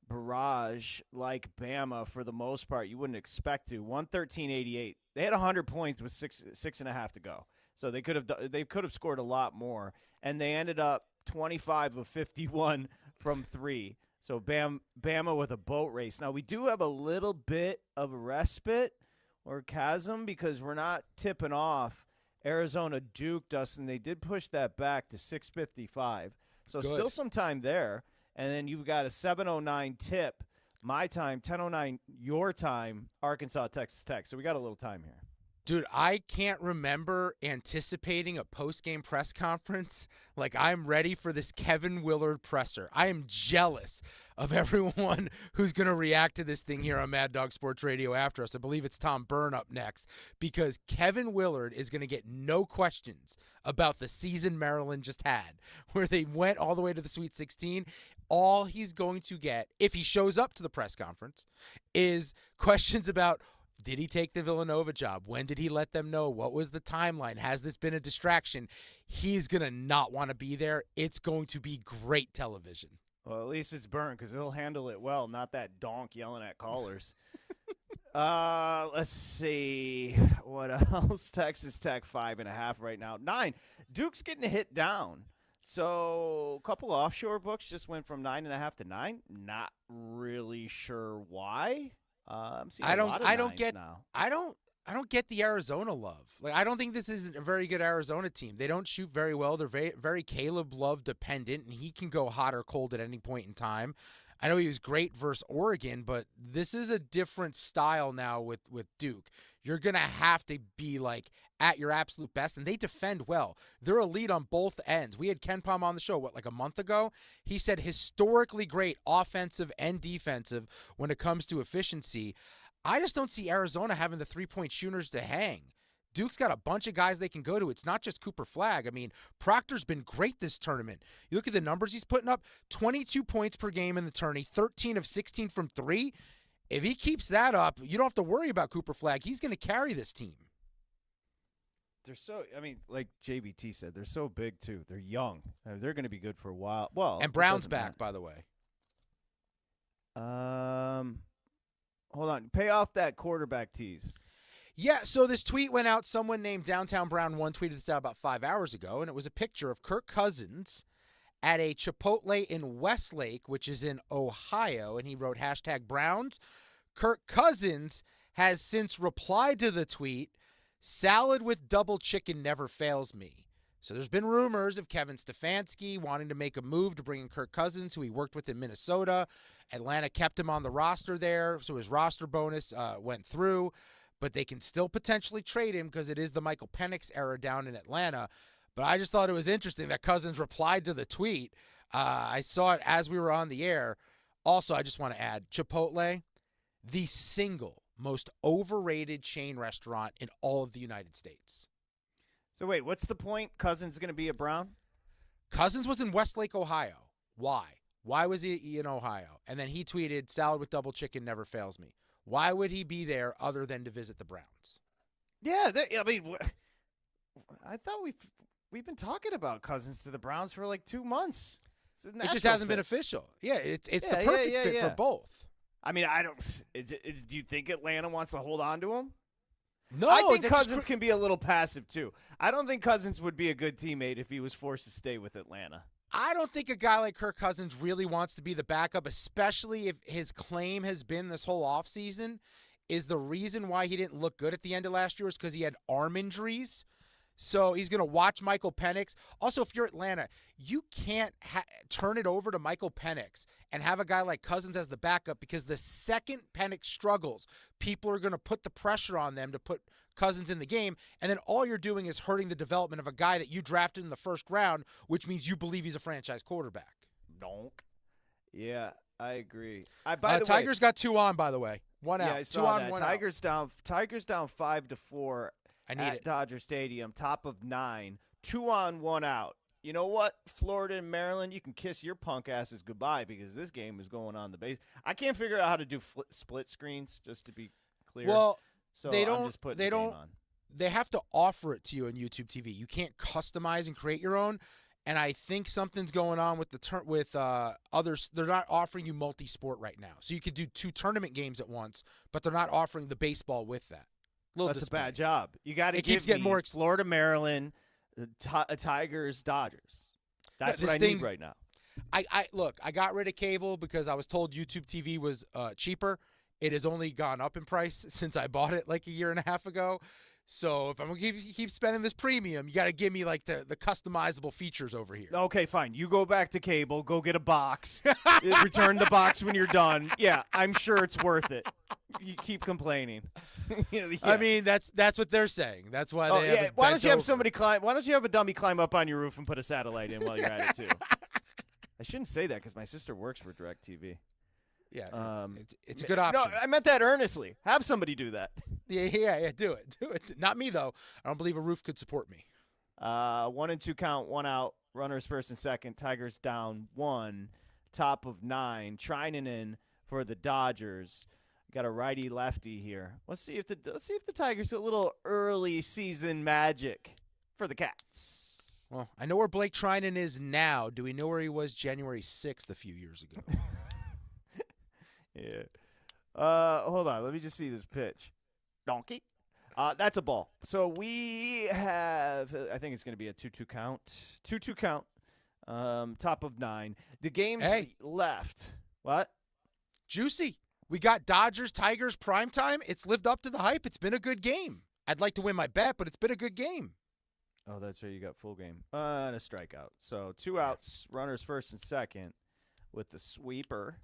barrage like Bama for the most part. You wouldn't expect to. 113-88. They had 100 points with six and a half to go. So they could have scored a lot more. And they ended up 25 of 51 from three. So Bama with a boat race. Now, we do have a little bit of a respite or chasm because we're not tipping off Arizona Duke, Dustin. They did push that back to 6:55. So Good. Still some time there. And then you've got a 7:09 tip, my time, 10:09 your time, Arkansas, Texas Tech. So we got a little time here. Dude, I can't remember anticipating a post-game press conference like I'm ready for this Kevin Willard presser. I am jealous of everyone who's going to react to this thing here on Mad Dog Sports Radio after us. I believe it's Tom Byrne up next because Kevin Willard is going to get no questions about the season Maryland just had where they went all the way to the Sweet 16. All he's going to get, if he shows up to the press conference, is questions about did he take the Villanova job? When did he let them know? What was the timeline? Has this been a distraction? He's going to not want to be there. It's going to be great television. Well, at least it's Byrne because he'll handle it well, not that donk yelling at callers. Let's see. What else? Texas Tech 5.5 right now. 9. Duke's getting hit down. So a couple offshore books just went from 9.5 to 9. Not really sure why. I'm seeing I don't get the Arizona love. Like, I don't think this is a very good Arizona team. They don't shoot very well. They're very, very Caleb Love dependent, and he can go hot or cold at any point in time. I know he was great versus Oregon, but this is a different style now with Duke. You're going to have to be, like, at your absolute best, and they defend well. They're elite on both ends. We had Ken Palm on the show, like a month ago? He said historically great offensive and defensive when it comes to efficiency. I just don't see Arizona having the three-point shooters to hang. Duke's got a bunch of guys they can go to. It's not just Cooper Flagg. I mean, Proctor's been great this tournament. You look at the numbers he's putting up, 22 points per game in the tourney, 13 of 16 from three. If he keeps that up, you don't have to worry about Cooper Flagg. He's going to carry this team. They're so, I mean, like JVT said, they're so big, too. They're young. They're going to be good for a while. Well, and Brown's back, by the way. Hold on. Pay off that quarterback tease. Yeah, so this tweet went out. Someone named Downtown Brown 1 tweeted this out about 5 hours ago, and it was a picture of Kirk Cousins at a Chipotle in Westlake, which is in Ohio, and he wrote #Browns. Kirk Cousins has since replied to the tweet, "Salad with double chicken never fails me." So there's been rumors of Kevin Stefanski wanting to make a move to bring in Kirk Cousins, who he worked with in Minnesota. Atlanta kept him on the roster there, so his roster bonus went through. But they can still potentially trade him because it is the Michael Penix era down in Atlanta. But I just thought it was interesting that Cousins replied to the tweet. I saw it as we were on the air. Also, I just want to add, Chipotle, the single most overrated chain restaurant in all of the United States. So wait, what's the point? Cousins going to be a Brown? Cousins was in Westlake, Ohio. Why? Why was he in Ohio? And then he tweeted, "Salad with double chicken never fails me." Why would he be there other than to visit the Browns? Yeah, I mean, I thought we've been talking about Cousins to the Browns for like 2 months. It just hasn't been official. Yeah, it's the perfect fit for both. I mean, I don't. Do you think Atlanta wants to hold on to him? No, I think Cousins can be a little passive too. I don't think Cousins would be a good teammate if he was forced to stay with Atlanta. I don't think a guy like Kirk Cousins really wants to be the backup, especially if his claim has been this whole offseason is the reason why he didn't look good at the end of last year is because he had arm injuries. So he's going to watch Michael Penix. Also, if you're Atlanta, you can't turn it over to Michael Penix and have a guy like Cousins as the backup, because the second Penix struggles, people are going to put the pressure on them to put Cousins in the game, and then all you're doing is hurting the development of a guy that you drafted in the first round, which means you believe he's a franchise quarterback. Donk. Yeah, I agree. By the Tigers way, got 2 on, by the way. 1 out. Yeah, I 2 saw on, that. 1 Tigers down 5-4 I need at it. Dodger Stadium, top of 9. 2 on, 1 out. You know what? Florida and Maryland, you can kiss your punk asses goodbye, because this game is going on the base. I can't figure out how to do split screens, just to be clear. Well, so they I'm don't. just putting They the game don't. on. They have to offer it to you on YouTube TV. You can't customize and create your own. And I think something's going on with others. They're not offering you multi-sport right now, so you could do 2 tournament games at once, but they're not offering the baseball with that. That's a bad job. You got to keeps give getting me more Florida, Maryland, Tigers, Dodgers. That's what I need right now. Look, I got rid of cable because I was told YouTube TV was cheaper. It has only gone up in price since I bought it like a year and a half ago. So if I'm going to keep spending this premium, you got to give me like the customizable features over here. Okay, fine. You go back to cable, go get a box, return the box when you're done. Yeah, I'm sure it's worth it. You keep complaining. Yeah. I mean, that's what they're saying. That's why they have us Why don't bent you have over. somebody climb? Why don't you have a dummy climb up on your roof and put a satellite in while you're at it too? I shouldn't say that because my sister works for DirecTV. Yeah, it's a good option. No, I meant that earnestly. Have somebody do that. Yeah. Do it. Not me though. I don't believe a roof could support me. 1 and 2 count, 1 out. Runners first and second. Tigers down 1. Top of 9. Trinan in for the Dodgers. Got a righty lefty here. Let's see if the Tigers get a little early season magic for the Cats. Well, I know where Blake Trinan is now. Do we know where he was January 6th a few years ago? Yeah. Hold on. Let me just see this pitch. Donkey. That's a ball. So we have, I think it's going to be a 2-2 count. 2-2 count. Top of 9. The game's left. What? Juicy. We got Dodgers, Tigers, primetime. It's lived up to the hype. It's been a good game. I'd like to win my bet, but it's been a good game. Oh, that's right. You got full game. And a strikeout. So 2 outs, runners first and second with the sweeper.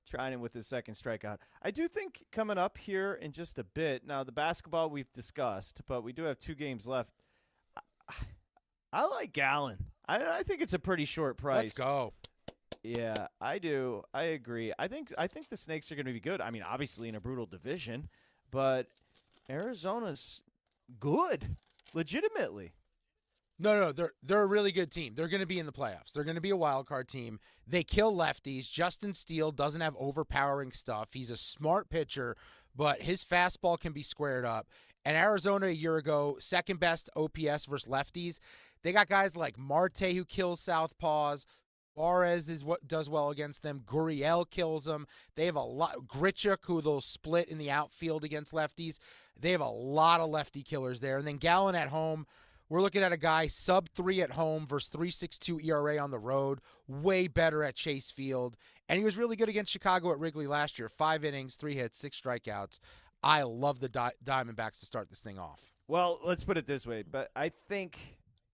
Trying with his second strikeout. I do think coming up here in just a bit. Now, the basketball we've discussed, but we do have 2 games left. I like Gallen. I think it's a pretty short price. Let's go. Yeah, I do. I agree. I think the Snakes are going to be good. I mean, obviously in a brutal division, but Arizona's good, legitimately. No, they're a really good team. They're going to be in the playoffs. They're going to be a wild card team. They kill lefties. Justin Steele doesn't have overpowering stuff. He's a smart pitcher, but his fastball can be squared up. And Arizona a year ago, second best OPS versus lefties. They got guys like Marte who kills southpaws. Suarez is what does well against them. Gurriel kills them. They have a lot. Grichuk, who they'll split in the outfield against lefties. They have a lot of lefty killers there. And then Gallen at home. We're looking at a guy sub-3 at home versus 3.62 ERA on the road, way better at Chase Field. And he was really good against Chicago at Wrigley last year. 5 innings, 3 hits, 6 strikeouts. I love the Diamondbacks to start this thing off. Well, let's put it this way. But I think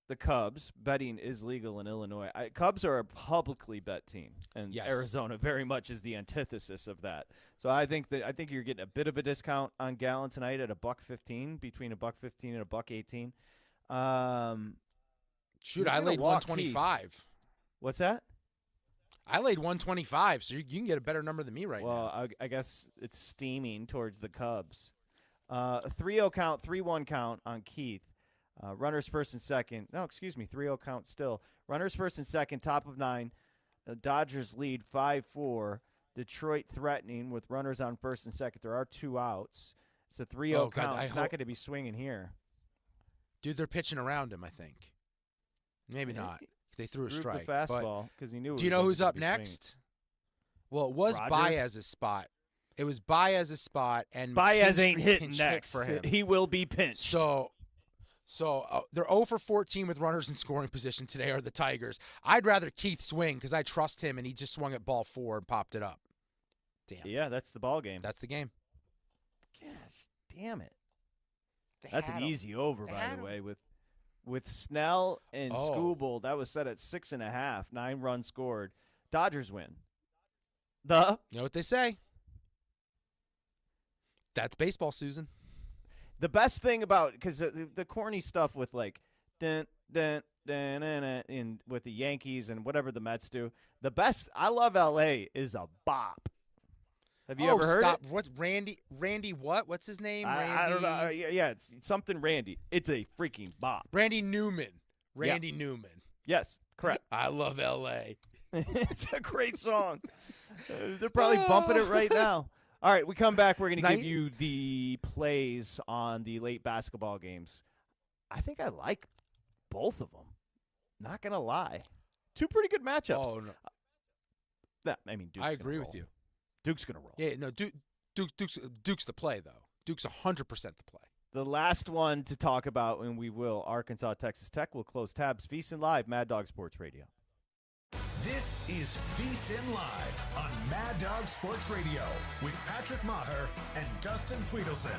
the Cubs, betting is legal in Illinois. Cubs are a publicly bet team, and Yes. Arizona very much is the antithesis of that. So I think you're getting a bit of a discount on Gallen tonight at $1.15, between $1.15 and $1.18. Shoot, I laid 125. What's that? I laid 125, so you can get a better number than me right now. Well, I guess it's steaming towards the Cubs. A 3-0 count, 3-1 count on Keith. Runners first and second. No, excuse me, 3-0 count still. Runners first and second, top of 9. Dodgers lead 5-4. Detroit threatening with runners on first and second. There are 2 outs. It's a 3-0 count. It's not going to be swinging here. Dude, they're pitching around him, I think. Maybe not. They threw a strike. The fastball because he knew. Do you know who's up next? Well, it was Baez's spot. It was Baez's spot, and Baez ain't hitting hit next. for him. He will be pinched. So they're 0 for 14 with runners in scoring position today are the Tigers. I'd rather Keith swing because I trust him, and he just swung at ball 4 and popped it up. Damn. Yeah, that's the ball game. That's the game. Gosh, damn it. That's an easy over, by the way, with with Snell and Oh. Skubal. That was set at 6.5, 9 runs scored. Dodgers win. The You know what they say? That's baseball, Susan. best thing about, because the corny stuff with like dun, dun, dun, dun, dun, in with the Yankees and whatever the Mets do, the best, I love LA, is a bop. Have you ever heard stop. it? What's Randy what? What's his name? I don't know. Yeah, it's something Randy. It's a freaking bop. Randy Newman. Randy Newman. Yes, correct. I love L.A. It's a great song. They're probably bumping it right now. All right, we come back. We're going to give you the plays on the late basketball games. I think I like both of them. Not going to lie. Two pretty good matchups. Oh, no. I mean, Duke's I agree gonna with roll. you. Duke's going to roll. Yeah, no, Duke's the play, though. Duke's 100% the play. The last one to talk about, and we will, Arkansas, Texas Tech. We'll close tabs. VSiN Live, Mad Dog Sports Radio. This is VSiN Live on Mad Dog Sports Radio with Patrick Meagher and Dustin Swedelson.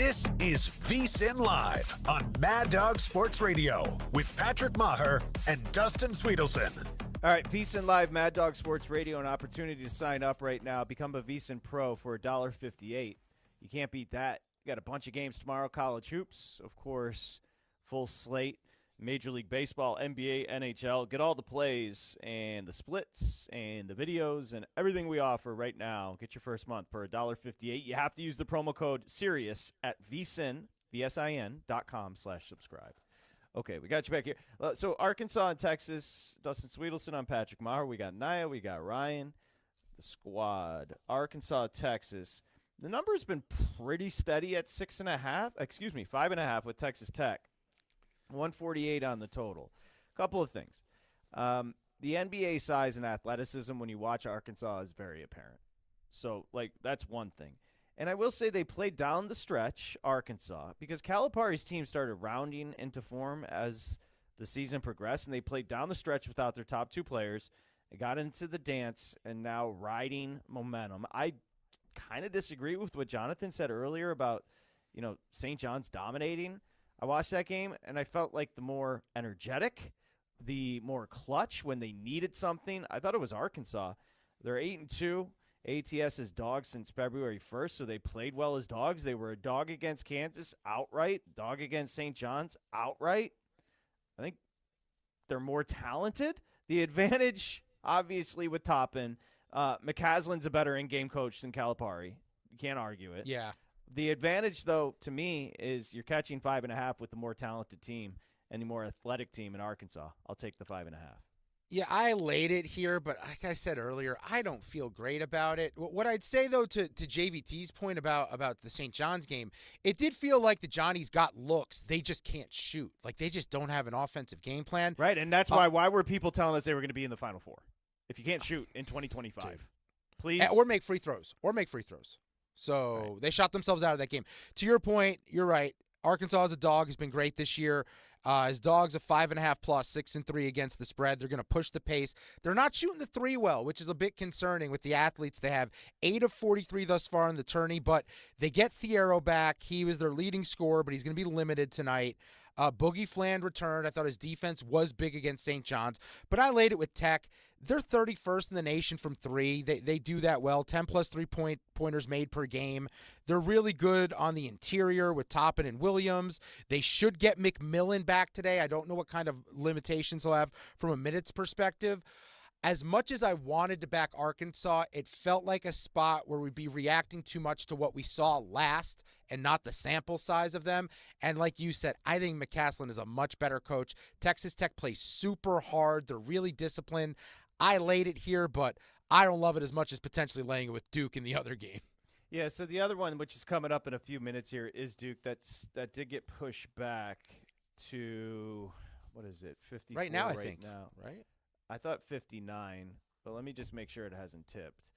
This is VSiN Live on Mad Dog Sports Radio with Patrick Meagher and Dustin Swedelson. All right, VSiN Live, Mad Dog Sports Radio, an opportunity to sign up right now. Become a VSiN Pro for $1.58. You can't beat that. You got a bunch of games tomorrow, college hoops, of course, full slate, Major League Baseball, NBA, NHL. Get all the plays and the splits and the videos and everything we offer right now. Get your first month for $1.58. You have to use the promo code SIRIUS at VSiN.com/subscribe. Okay, we got you back here. So Arkansas and Texas, Dustin Swedelson, I'm Patrick Meagher. We got Naya, we got Ryan, the squad. Arkansas, Texas. The number's been pretty steady at 5.5 with Texas Tech. 148 on the total. Couple of things. The NBA size and athleticism when you watch Arkansas is very apparent. So, that's one thing. And I will say they played down the stretch, Arkansas, because Calipari's team started rounding into form as the season progressed, and they played down the stretch without their top two players. They got into the dance and now riding momentum. I kind of disagree with what Jonathan said earlier about, St. John's dominating. I watched that game, and I felt like the more energetic, the more clutch when they needed something. I thought it was Arkansas. They're 8-2. ATS is dogs since February 1st, so they played well as dogs. They were a dog against Kansas outright, dog against St. John's outright. I think they're more talented. The advantage, obviously, with Toppin, McCaslin's a better in-game coach than Calipari. You can't argue it. Yeah. The advantage, though, to me, is you're catching 5.5 with the more talented team and the more athletic team in Arkansas. I'll take the 5.5. Yeah, I laid it here, but like I said earlier, I don't feel great about it. What I'd say, though, to JVT's point about the St. John's game, it did feel like the Johnnies got looks. They just can't shoot. Like, they just don't have an offensive game plan. Right, and that's why were people telling us they were going to be in the Final Four? If you can't shoot in 2025, please. Or make free throws. So They shot themselves out of that game. To your point, you're right. Arkansas is a dog who's been great this year. His dog's a 5.5 plus, 6-3 against the spread. They're going to push the pace. They're not shooting the three well, which is a bit concerning with the athletes. They have 8 of 43 thus far in the tourney, but they get Thiero back. He was their leading scorer, but he's going to be limited tonight. Boogie Fland returned. I thought his defense was big against St. John's, but I laid it with Tech. They're 31st in the nation from three. They do that well. 10 plus 3-pointers made per game. They're really good on the interior with Toppin and Williams. They should get McMillan back today. I don't know what kind of limitations he'll have from a minutes perspective. As much as I wanted to back Arkansas, it felt like a spot where we'd be reacting too much to what we saw last and not the sample size of them. And like you said, I think McCaslin is a much better coach. Texas Tech plays super hard. They're really disciplined. I laid it here, but I don't love it as much as potentially laying it with Duke in the other game. Yeah, so the other one, which is coming up in a few minutes here, is Duke. That did get pushed back to, what is it, 54 right now, right now. Right? I thought 59, but let me just make sure it hasn't tipped.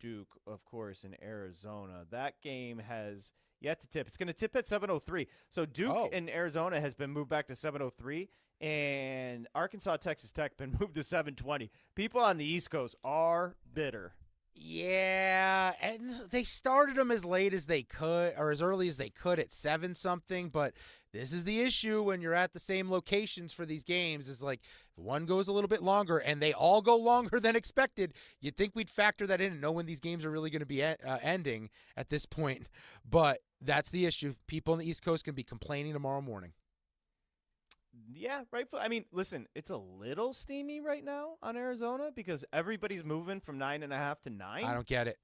Duke, of course, in Arizona. That game has yet to tip. It's going to tip at 7:03. So Duke in Arizona has been moved back to 7:03, and Arkansas, Texas Tech been moved to 7:20. People on the East Coast are bitter. Yeah, and they started them as late as they could, or as early as they could at 7-something, but this is the issue when you're at the same locations for these games. Is like if one goes a little bit longer, and they all go longer than expected. You'd think we'd factor that in and know when these games are really going to be ending at this point, but that's the issue. People on the East Coast can be complaining tomorrow morning. Yeah, right. I mean, listen, it's a little steamy right now on Arizona because everybody's moving from 9.5 to 9. I don't get it.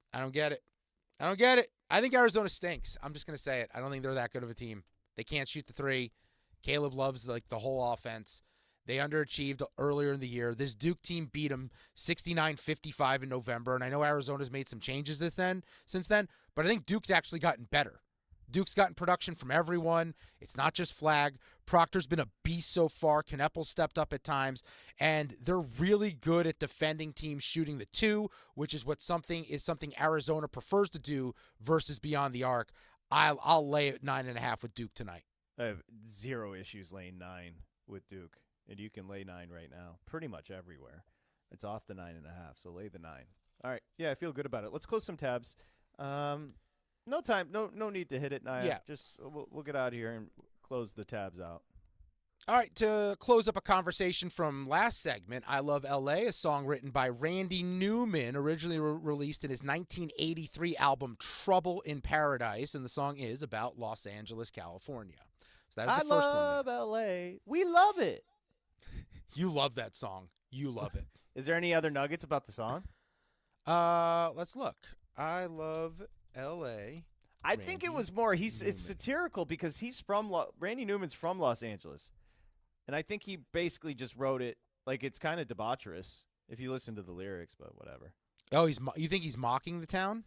I think Arizona stinks. I'm just going to say it. I don't think they're that good of a team. They can't shoot the three. Caleb loves the whole offense. They underachieved earlier in the year. This Duke team beat them 69-55 in November, and I know Arizona's made some changes since then, but I think Duke's actually gotten better. Duke's gotten production from everyone. It's not just Flag. Proctor's been a beast so far. Kneppel stepped up at times. And they're really good at defending teams shooting the two, which is something Arizona prefers to do versus beyond the arc. I'll lay it 9.5 with Duke tonight. I have zero issues laying 9 with Duke. And you can lay 9 right now pretty much everywhere. It's off the 9.5, so lay the 9. All right. Yeah, I feel good about it. Let's close some tabs. No time. No need to hit it, Naya. Yeah. Just we'll get out of here and close the tabs out. All right, to close up a conversation from last segment, I Love L.A., a song written by Randy Newman, originally released in his 1983 album Trouble in Paradise, and the song is about Los Angeles, California. So that's the first one. I love L.A. We love it. You love that song. You love it. Is there any other nuggets about the song? Let's look. I Love L.A. I think it was more, it's satirical because Randy Newman's from Los Angeles. And I think he basically just wrote it like it's kind of debaucherous if you listen to the lyrics, but whatever. Oh, you think he's mocking the town?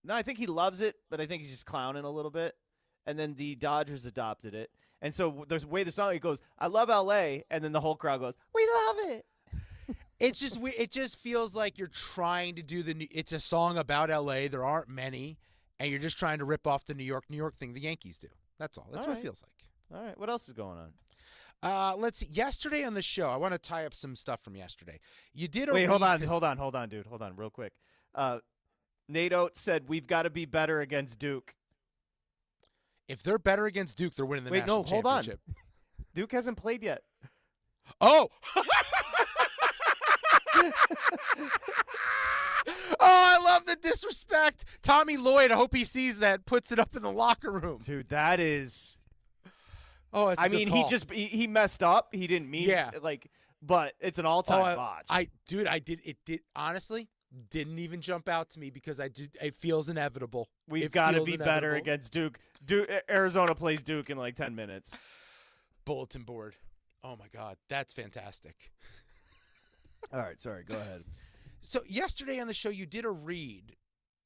No, I think he loves it, but I think he's just clowning a little bit. And then the Dodgers adopted it. And so there's a way the song, it goes, I love L.A., and then the whole crowd goes, we love it. It's just it just feels like you're trying to do it's a song about L.A. There aren't many, and you're just trying to rip off the New York thing the Yankees do. That's all. That's what it feels like. All right. What else is going on? Let's see. Yesterday on the show, I want to tie up some stuff from yesterday. You did Wait, hold on, dude. Hold on, real quick. Nate Oates said we've got to be better against Duke. If they're better against Duke, they're winning the national championship. Hold on. Duke hasn't played yet. Oh. Oh, I love the disrespect. Tommy Lloyd, I hope he sees that, puts it up in the locker room. Dude, that is... Oh, it's a good call. he messed up. He didn't mean but it's an all-time botch. Honestly, didn't even jump out to me because it feels inevitable. We've got to be better against Duke. Arizona plays Duke in like 10 minutes. Bulletin board. Oh my God, that's fantastic. All right, sorry, go ahead. So yesterday on the show, you did a read.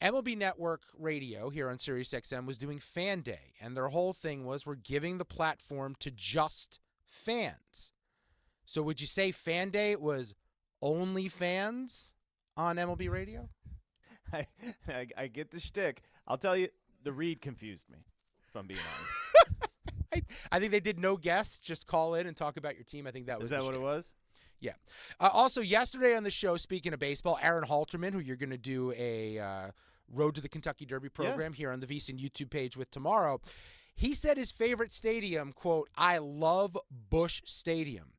MLB Network Radio here on SiriusXM was doing Fan Day, and their whole thing was we're giving the platform to just fans. So would you say Fan Day was only fans on MLB Radio? I get the shtick. I'll tell you, the read confused me, if I'm being honest. I think they did no guests, just call in and talk about your team. I think that was Is that what it was? Yeah. Also, yesterday on the show, speaking of baseball, Aaron Halterman, who you're going to do a Road to the Kentucky Derby program here on the VSiN YouTube page with tomorrow, he said his favorite stadium, quote, I love Busch Stadium.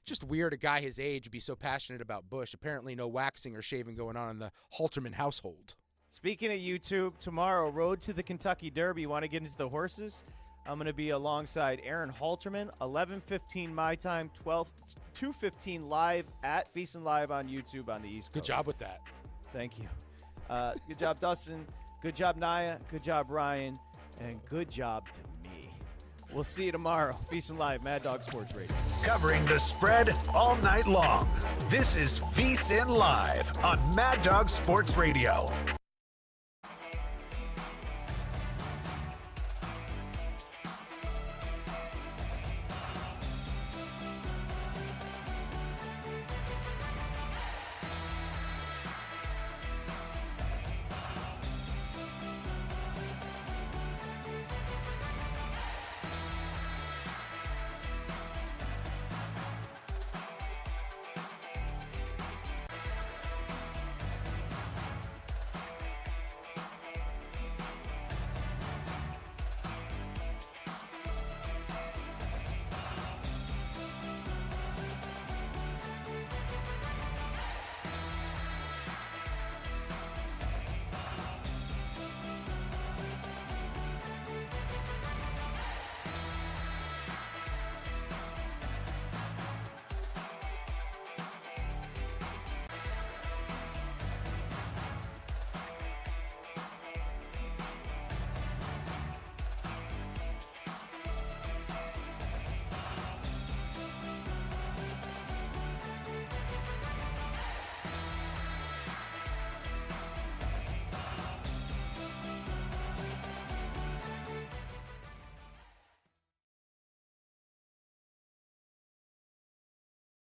Just weird a guy his age would be so passionate about Busch. Apparently no waxing or shaving going on in the Halterman household. Speaking of YouTube, tomorrow, Road to the Kentucky Derby. Want to get into the horses? I'm going to be alongside Aaron Halterman, 11:15 my time, 2:15 live at VSiN Live on YouTube on the East Coast. Good job with that. Thank you. Good job, Dustin. Good job, Naya. Good job, Ryan. And good job to me. We'll see you tomorrow. VSiN Live, Mad Dog Sports Radio. Covering the spread all night long. This is VSiN Live on Mad Dog Sports Radio.